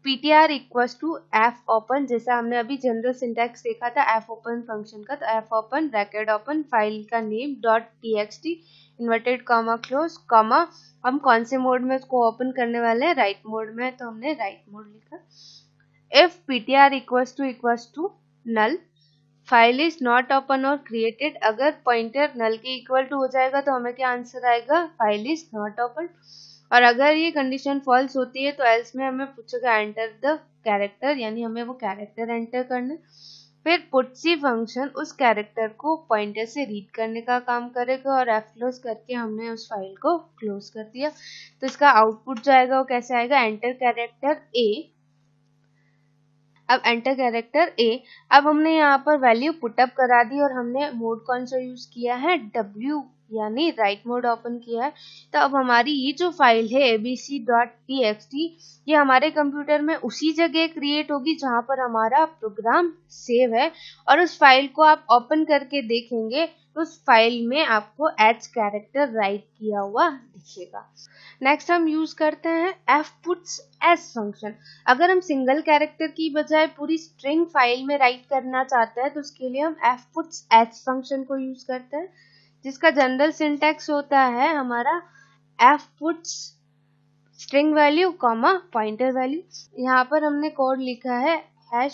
ptr equals to f open, जैसा हमने अभी जनरल सिंटैक्स देखा था f open फंक्शन का, तो f open bracket open file का name .txt inverted comma close comma, हम कौन से मोड में उसको ओपन करने वाले हैं, राइट मोड में, तो हमने राइट मोड लिखा। If ptr equals to null file is not open और क्रिएटेड, अगर पॉइंटर नल के इक्वल टू हो जाएगा तो हमें क्या आंसर आएगा, फाइल इज नॉट ओपन। और अगर ये कंडीशन फॉल्स होती है तो एल्स में हमें पूछेगा एंटर द कैरेक्टर, यानी हमें वो कैरेक्टर एंटर करना। फिर putc फंक्शन उस कैरेक्टर को पॉइंटर से रीड करने का काम करेगा और fclose करके हमने उस फाइल को क्लोज कर दिया। तो इसका आउटपुट जो आएगा वो कैसे आएगा, एंटर कैरेक्टर a। अब एंटर कैरेक्टर a, अब हमने यहाँ पर वैल्यू पुटअप करा दी और हमने मोड कौन सा यूज किया है, w, यानी राइट मोड ओपन किया है। तो अब हमारी ये जो फाइल है abc.txt ये हमारे कंप्यूटर में उसी जगह क्रिएट होगी जहाँ पर हमारा प्रोग्राम सेव है, और उस फाइल को आप ओपन करके देखेंगे तो उस फाइल में आपको h कैरेक्टर राइट किया हुआ दिखेगा। नेक्स्ट हम यूज करते हैं fputs फंक्शन। अगर हम सिंगल कैरेक्टर की बजाय पूरी स्ट्रिंग फाइल में राइट करना चाहते हैं तो उसके लिए हम fputs फंक्शन को यूज करते हैं, जिसका जनरल सिंटैक्स होता है हमारा fputs string value comma pointer value. यहाँ पर हमने कोड लिखा है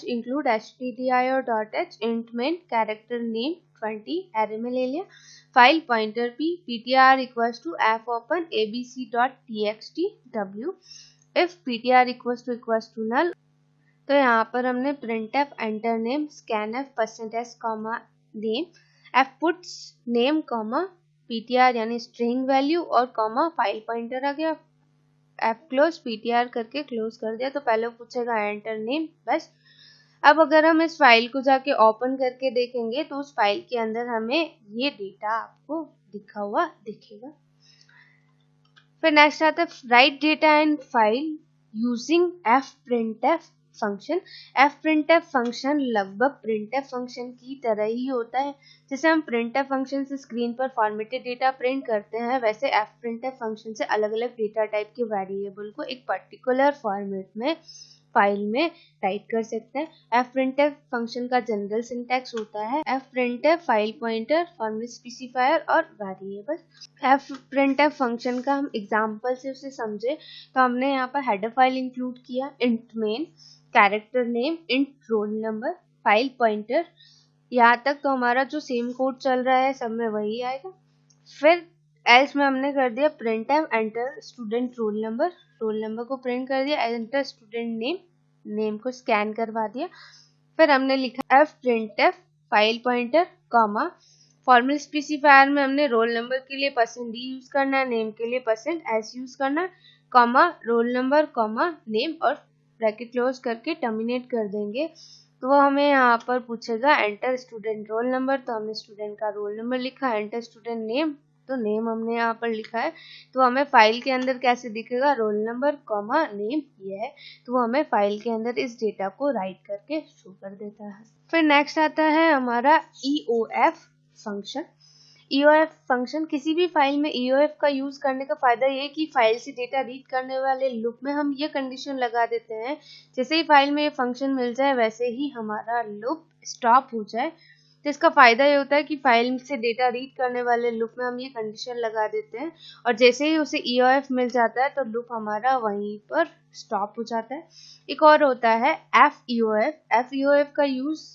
#include stdio.h int main character name 20 array में ले लिया, file pointer p ptr equals to f open abc.txt w, if ptr equals to null, तो यहाँ पर हमने printf enter name scanf %s comma name fputs name comma ptr यानी स्ट्रिंग वैल्यू और कॉमा फाइल पॉइंटर आ गया, fclose ptr करके क्लोज कर दिया। तो पहले पूछेगा एंटर नेम, बस। अब अगर हम इस फाइल को जाके ओपन करके देखेंगे तो उस फाइल के अंदर हमें ये डेटा आपको दिखा हुआ दिखेगा। फिर नेक्स्ट आता है right data in file using fprintf function. fprintf function लगभग printf फंक्शन की तरह ही होता है। जैसे हम printf फंक्शन से स्क्रीन पर फॉर्मेटेड डेटा प्रिंट करते हैं, वैसे fprintf फंक्शन से अलग अलग डेटा टाइप के वेरिएबल को एक पर्टिकुलर फॉर्मेट में फाइल में राइट कर सकते हैं। fprintf फंक्शन का जनरल सिंटैक्स होता है fprintf file pointer, format specifier और वेरिएबल। fprintf फंक्शन का हम एग्जांपल से उसे समझे तो हमने यहाँ पर हेडर फाइल इंक्लूड किया, int main character name, int roll number, file pointer. यहाँ तक तो हमारा जो सेम कोड चल रहा है सब में वही आएगा। फिर एल्स में हमने कर दिया printf enter student roll number को प्रिंट कर दिया, एंटर स्टूडेंट नेम को स्कैन करवा दिया। फिर हमने लिखा fprintf file pointer comma formal specifier में हमने रोल नंबर के लिए %d यूज करना है, नेम के लिए %s यूज करना है, comma roll number comma name और ब्रैकेट क्लोज करके टर्मिनेट कर देंगे। तो वो हमें यहाँ पर पूछेगा एंटर स्टूडेंट रोल नंबर, तो हमने स्टूडेंट का रोल नंबर लिखा, एंटर स्टूडेंट नेम तो नेम हमने यहाँ पर लिखा है, तो हमें फाइल के अंदर कैसे दिखेगा, रोल नंबर कॉमा नेम ये है, तो वो हमें फाइल के अंदर इस डेटा को राइट करके शो कर देता है। फिर नेक्स्ट आता है हमारा EOF फंक्शन। EOF फंक्शन, किसी भी फाइल में EOF का यूज करने का फायदा ये है कि फाइल से डेटा रीड करने वाले लूप में हम ये कंडीशन लगा देते हैं, जैसे ही फाइल में ये फंक्शन मिल जाए वैसे ही हमारा लूप स्टॉप हो जाए। तो इसका फायदा ये होता है कि फाइल से डेटा रीड करने वाले लूप में हम ये कंडीशन लगा देते हैं और जैसे ही उसे EOF मिल जाता है तो लूप हमारा वहीं पर स्टॉप हो जाता है। एक और होता है FEOF। FEOF का यूज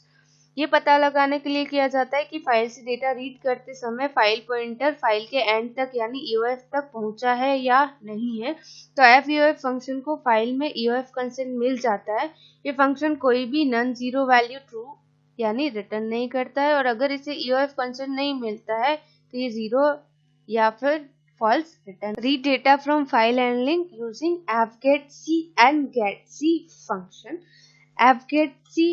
ये पता लगाने के लिए किया जाता है कि फाइल से डेटा रीड करते समय फाइल पॉइंटर फाइल के एंड तक यानी EOF तक पहुंचा है या नहीं है। तो FEOF फंक्शन को फाइल में EOF कंसेंट मिल जाता है। ये फंक्शन कोई भी नॉन जीरो वैल्यू ट्रू यानी रिटर्न नहीं करता है, और अगर इसे EOF कंसेंट नहीं मिलता है तो ये जीरो या फिर false return. Read data from file handling using fgetc and getc function. fgetc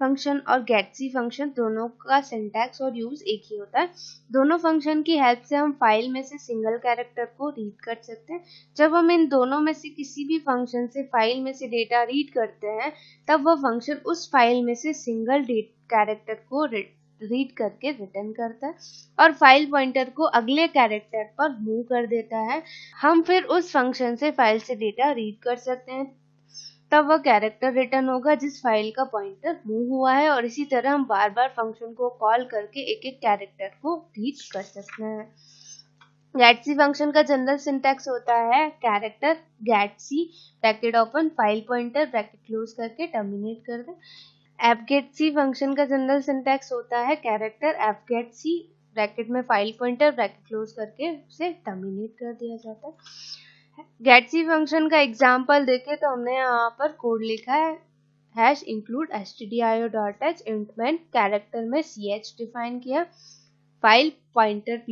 function और getc फंक्शन दोनों का सिंटैक्स और यूज एक ही होता है। दोनों फंक्शन की हेल्प से हम फाइल में से सिंगल कैरेक्टर को रीड कर सकते हैं। जब हम इन दोनों में से किसी भी फंक्शन से फाइल में से डेटा रीड करते हैं तब वह फंक्शन उस फाइल में से सिंगल कैरेक्टर को रीड करके रिटर्न करता है और फाइल पॉइंटर को अगले कैरेक्टर पर मूव कर देता है। हम फिर उस फंक्शन से फाइल से डेटा रीड कर सकते हैं, तब वह कैरेक्टर रिटर्न होगा जिस फाइल का पॉइंटर मूव हुआ है, और इसी तरह हम बार बार फंक्शन को कॉल करके एक एक कैरेक्टर को रीड कर सकते हैं। getc फंक्शन का जनरल सिंटैक्स होता है character getc bracket open file pointer bracket close करके टर्मिनेट कर दे। fgetc फंक्शन का जनरल सिंटैक्स होता है कैरेक्टर fgetc ब्रैकेट में फाइल पॉइंटर ब्रैकेट क्लोज करके उसे टर्मिनेट कर दिया जाता है। getc फंक्शन का एग्जाम्पल देखें तो हमने यहाँ पर कोड लिखा है #include stdio.h int main character में ch डिफाइन किया, file pointer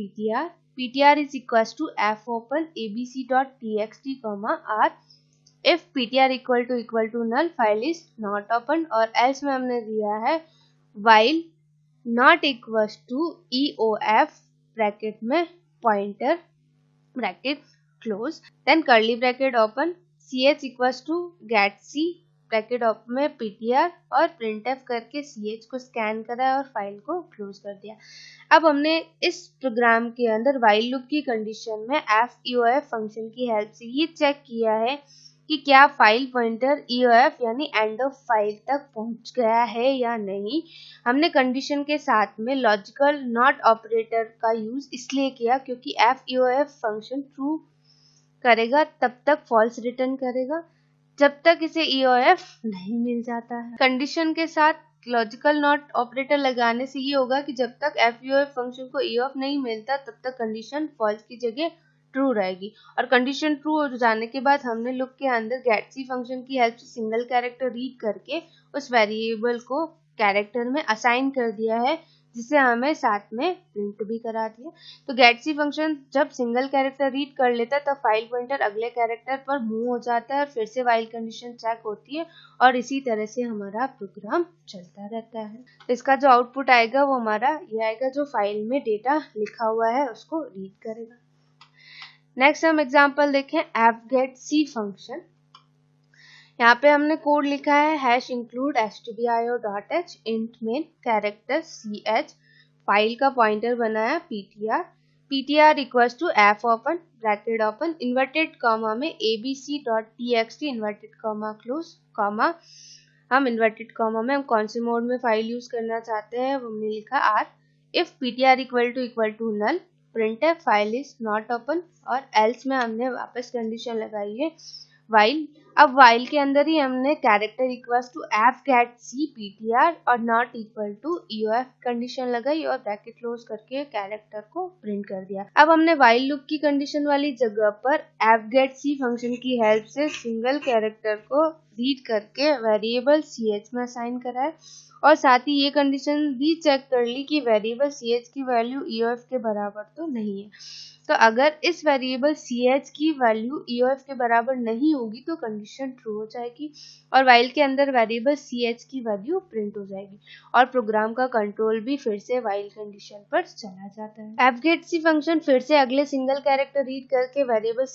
ptr is equals to fopen abc.txt r if ptr equal to null file is not open, और else में हमने दिया है while not equals to EOF bracket में pointer bracket close then curly bracket open ch equals to getc bracket open में ptr और printf करके ch को स्कैन करा और फाइल को क्लोज कर दिया। अब हमने इस प्रोग्राम के अंदर while लूप की कंडीशन में FEOF फंक्शन की हेल्प से ये चेक किया है कि क्या फाइल पॉइंटर EOF यानी एंड ऑफ फाइल तक पहुंच गया है या नहीं। हमने कंडीशन के साथ में लॉजिकल नॉट ऑपरेटर का यूज इसलिए किया क्योंकि FEOF फंक्शन ट्रू करेगा तब तक फॉल्स रिटर्न करेगा जब तक इसे EOF नहीं मिल जाता है। कंडीशन के साथ लॉजिकल नॉट ऑपरेटर लगाने से ये होगा कि जब तक FEOF फंक्शन को EOF नहीं मिलता तब तक कंडीशन फॉल्स की जगह ट्रू रहेगी, और कंडीशन ट्रू हो जाने के बाद हमने लूप के अंदर getc फंक्शन की हेल्प से सिंगल कैरेक्टर रीड करके उस वेरिएबल को कैरेक्टर में असाइन कर दिया है, जिसे हमें साथ में प्रिंट भी करा दिया। तो getc फंक्शन जब सिंगल कैरेक्टर रीड कर लेता है तब फाइल पॉइंटर अगले कैरेक्टर पर मूव हो जाता है और फिर से व्हाइल कंडीशन चेक होती है और इसी तरह से हमारा प्रोग्राम चलता रहता है। तो इसका जो आउटपुट आएगा वो हमारा ये आएगा जो फाइल में डेटा लिखा हुआ है उसको रीड करेगा। नेक्स्ट हम एग्जांपल देखें fgetc फंक्शन। यहाँ पे हमने कोड लिखा है #include stdio.h int main character ch file का पॉइंटर बनाया ptr equals to fopen bracket open inverted comma में abc.txt inverted comma close comma हम इन्वर्टेड कॉमा में हम कौन से मोड में फाइल यूज करना चाहते हैं वो हमने लिखा r if ptr equal to null printf file is not open, और else में हमने वापस कंडीशन लगाई है while। अब while के अंदर ही हमने character equals to fgetc ptr और not equal to EOF condition लगाई और ब्रैकेट क्लोज करके कैरेक्टर को प्रिंट कर दिया। अब हमने while लूप की कंडीशन वाली जगह पर fgetc फंक्शन की हेल्प से सिंगल कैरेक्टर को रीड करके वेरिएबल ch में असाइन करा है और साथ ही ये कंडीशन भी चेक कर ली कि वेरिएबल ch की वैल्यू EOF के बराबर तो नहीं है। तो अगर इस वेरिएबल ch की वैल्यू EOF के बराबर नहीं होगी तो कंडीशन ट्रू हो जाएगी और while के अंदर वेरिएबल ch की वैल्यू प्रिंट हो जाएगी और प्रोग्राम का कंट्रोल भी फिर से while कंडीशन पर चला जाता है। fgetc फंक्शन फिर से अगले सिंगल कैरेक्टर रीड करके वेरिएबल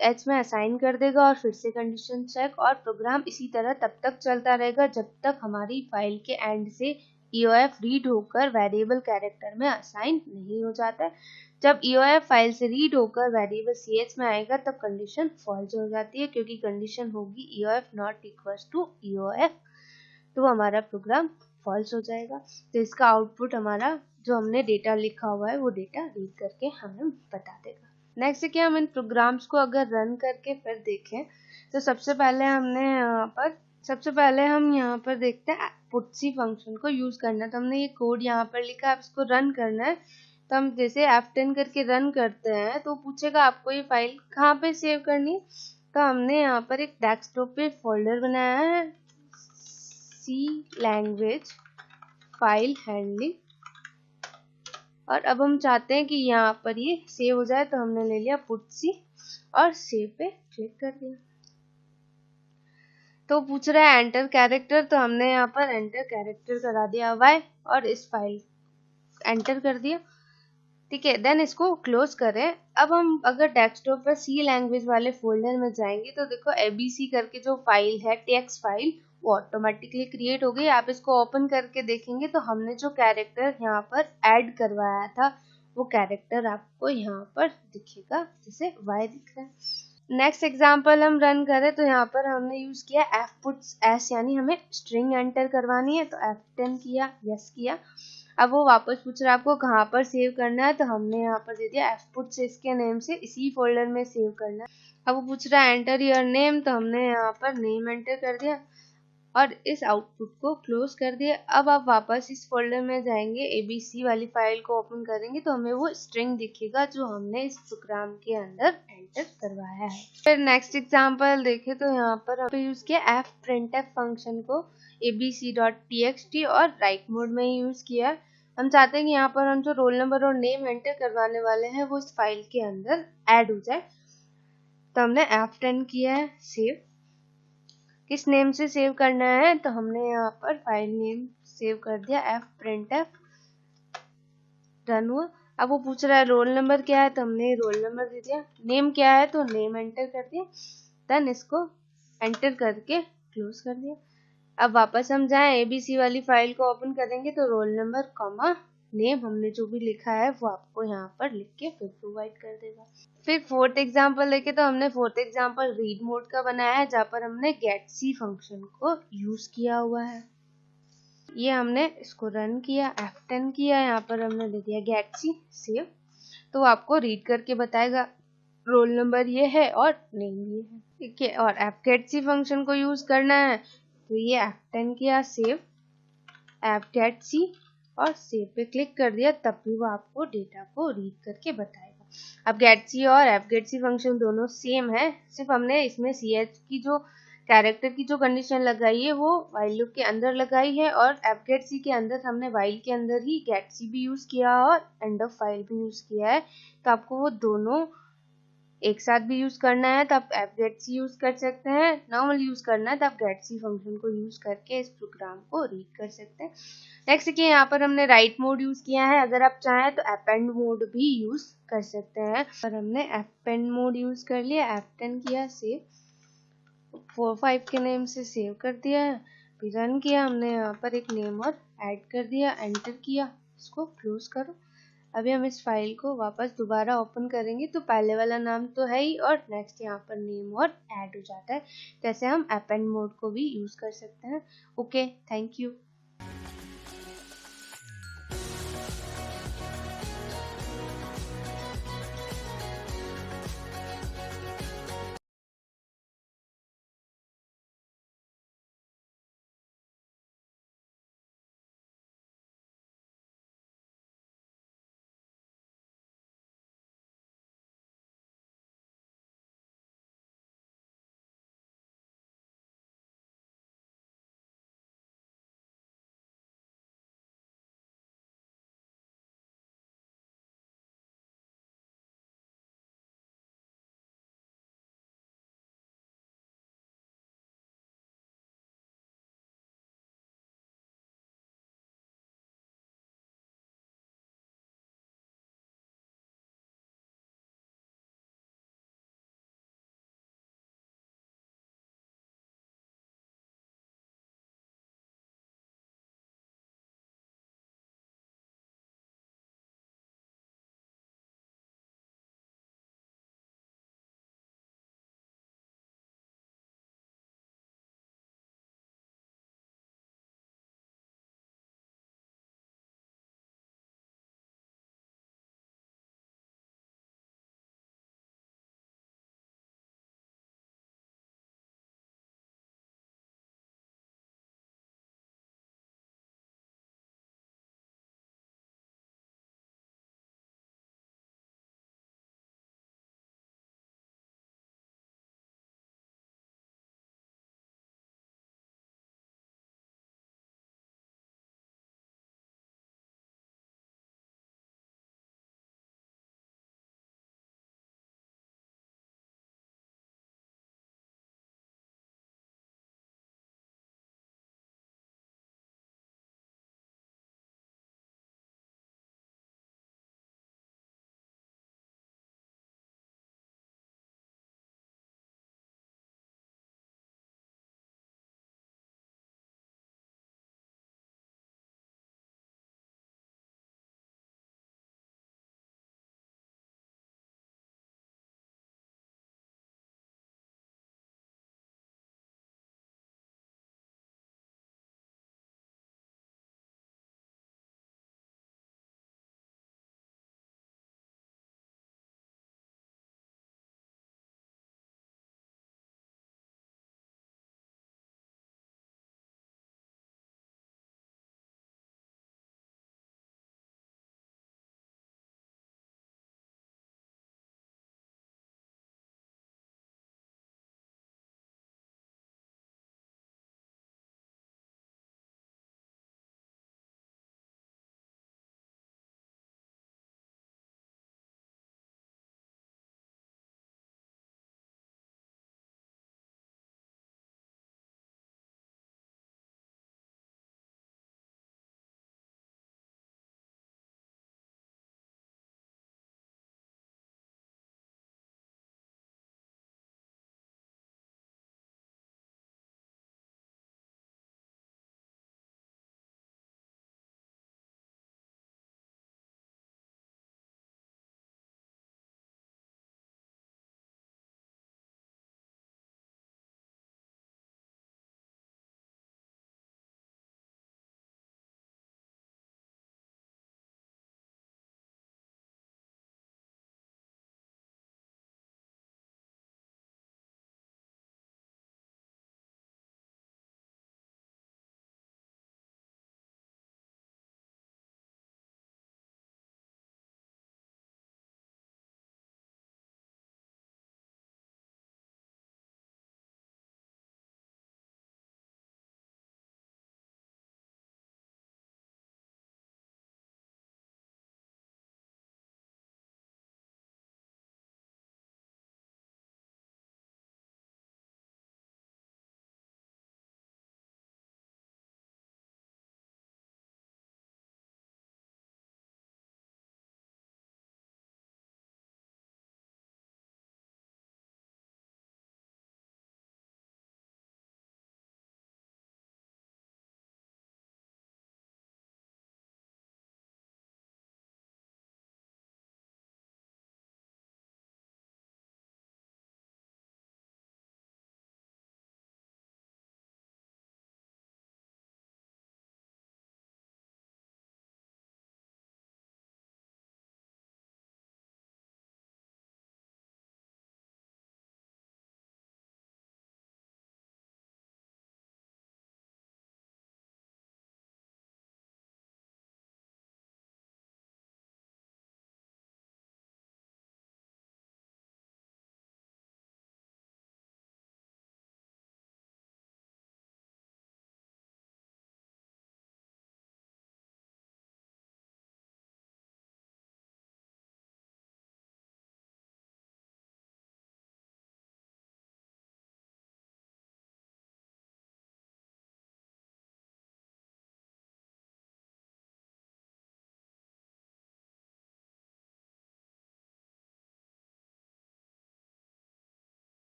ch में असाइन कर देगा और फिर से कंडीशन चेक और प्रोग्राम इसी तरह तब तक चलता रहेगा जब तक हमारी फाइल के एंड से EOF रीड होकर वेरिएबल कैरेक्टर में असाइन नहीं हो जाता है। जब EOF फाइल से रीड होकर वेरिएबल ch में आएगा तब कंडीशन फॉल्स हो जाती है क्योंकि कंडीशन होगी EOF not equals to EOF, तो हमारा प्रोग्राम फॉल्स हो जाएगा। तो इसका आउटपुट हमारा जो हमने डेटा लिखा हुआ है वो डेटा रीड करके हमें बता देगा। नेक्स्ट है कि हम इन प्रोग्राम्स को अगर रन करके फिर देखें तो सबसे पहले हम यहाँ पर देखते हैं पुटसी फंक्शन को यूज करना है। तो हमने ये कोड यहाँ पर लिखा है, अब इसको रन करना है। तो हम जैसे F10 करके रन करते हैं तो पूछेगा आपको ये फाइल कहाँ पे सेव करनी है। तो हमने यहाँ पर एक डेस्कटॉप पे फोल्डर बनाया है सी लैंग्वेज फाइल हैंडलिंग और अब हम चाहते हैं कि यहाँ पर ये सेव हो जाए। तो हमने ले लिया पुटसी और सेव पे क्लिक कर दिया। तो पूछ रहा है एंटर कैरेक्टर, तो हमने यहाँ पर एंटर कैरेक्टर करा दिया y और इस फाइल एंटर कर दिया। ठीक है, देन इसको क्लोज करें। अब हम अगर डेस्कटॉप पर सी लैंग्वेज वाले फोल्डर में जाएंगे तो देखो ABC करके जो फाइल है टेक्स्ट फाइल वो ऑटोमेटिकली क्रिएट हो गई। आप इसको ओपन करके देखेंगे तो हमने जो कैरेक्टर यहाँ पर ऐड करवाया था वो कैरेक्टर आपको यहाँ पर दिखेगा, जैसे y दिख रहा है। नेक्स्ट एग्जाम्पल हम रन करें तो यहाँ पर हमने यूज किया fputs यानी हमें स्ट्रिंग एंटर करवानी है। तो F10 किया, यस किया। अब वो वापस पूछ रहा है आपको कहाँ पर सेव करना है। तो हमने यहाँ पर दे दिया fputs इसके नेम से इसी फोल्डर में सेव करना है। अब वो पूछ रहा है एंटर योर नेम, तो हमने यहाँ पर नेम एंटर कर दिया और इस आउटपुट को क्लोज कर दिया। अब आप वापस इस फोल्डर में जाएंगे, ABC वाली फाइल को ओपन करेंगे तो हमें वो स्ट्रिंग दिखेगा जो हमने इस प्रोग्राम के अंदर एंटर करवाया है। फिर नेक्स्ट एग्जांपल देखें तो यहाँ पर हमने यूज किया fprintf फंक्शन को abc.txt और राइट मोड में यूज किया। हम चाहते हैं कि यहाँ पर हम जो रोल नंबर और नेम एंटर करवाने वाले हैं वो इस फाइल के अंदर ऐड हो जाए। तो हमने F10 किया है, सेव। किस नेम से सेव करना है तो हमने यहाँ पर फाइल नेम सेव कर दिया fprintf, रन हुआ। अब वो पूछ रहा है रोल नंबर क्या है तो हमने रोल नंबर दे दिया। नेम क्या है तो नेम एंटर कर दिया, देन इसको एंटर करके क्लोज कर दिया। अब वापस हम जाएं ABC वाली फाइल को ओपन करेंगे तो रोल नंबर कॉमा नेम हमने जो भी लिखा है वो आपको यहाँ पर लिख के फिर प्रोवाइड कर देगा। फिर फोर्थ एग्जांपल देखे तो हमने फोर्थ एग्जांपल रीड मोड का बनाया है जहाँ पर हमने getC फंक्शन को यूज किया हुआ है। ये हमने इसको रन किया, F10 किया, यहाँ पर हमने दे दिया getC, सेव। तो आपको रीड करके बताएगा रोल नंबर ये है और नेम ये है। ठीक है, और fgetC फंक्शन को यूज करना है तो ये F10 किया, सेव, fgetC और सेव पे क्लिक कर दिया, तब भी वो आपको डेटा को रीड करके बताएगा। अब getC और fgetC फंक्शन दोनों सेम है, सिर्फ हमने इसमें ch की जो कैरेक्टर की जो कंडीशन लगाई है वो while लूप के अंदर लगाई है और fgetC के अंदर हमने while के अंदर ही getC भी यूज किया और एंड ऑफ फाइल भी यूज किया है। तो आपको वो दोनों एक साथ भी यूज करना है तो आप fgetC यूज कर सकते हैं, नॉर्मल यूज करना है तो आप getC फंक्शन को यूज करके इस प्रोग्राम को रीड कर सकते हैं। नेक्स्ट देखिए यहाँ पर हमने राइट मोड यूज किया है, अगर आप चाहें तो अपेंड मोड भी यूज कर सकते हैं। और हमने अपेंड मोड यूज कर लिया, F10 किया, सेव, 4-5 के नेम से सेव कर दिया है, फिर रन किया। हमने यहाँ पर एक नेम और ऐड कर दिया, एंटर किया, इसको क्लोज करो। अभी हम इस फाइल को वापस दोबारा ओपन करेंगे तो पहले वाला नाम तो है ही और नेक्स्ट यहाँ पर नेम और ऐड हो जाता है। जैसे हम अपेंड मोड को भी यूज कर सकते हैं। Okay, thank you.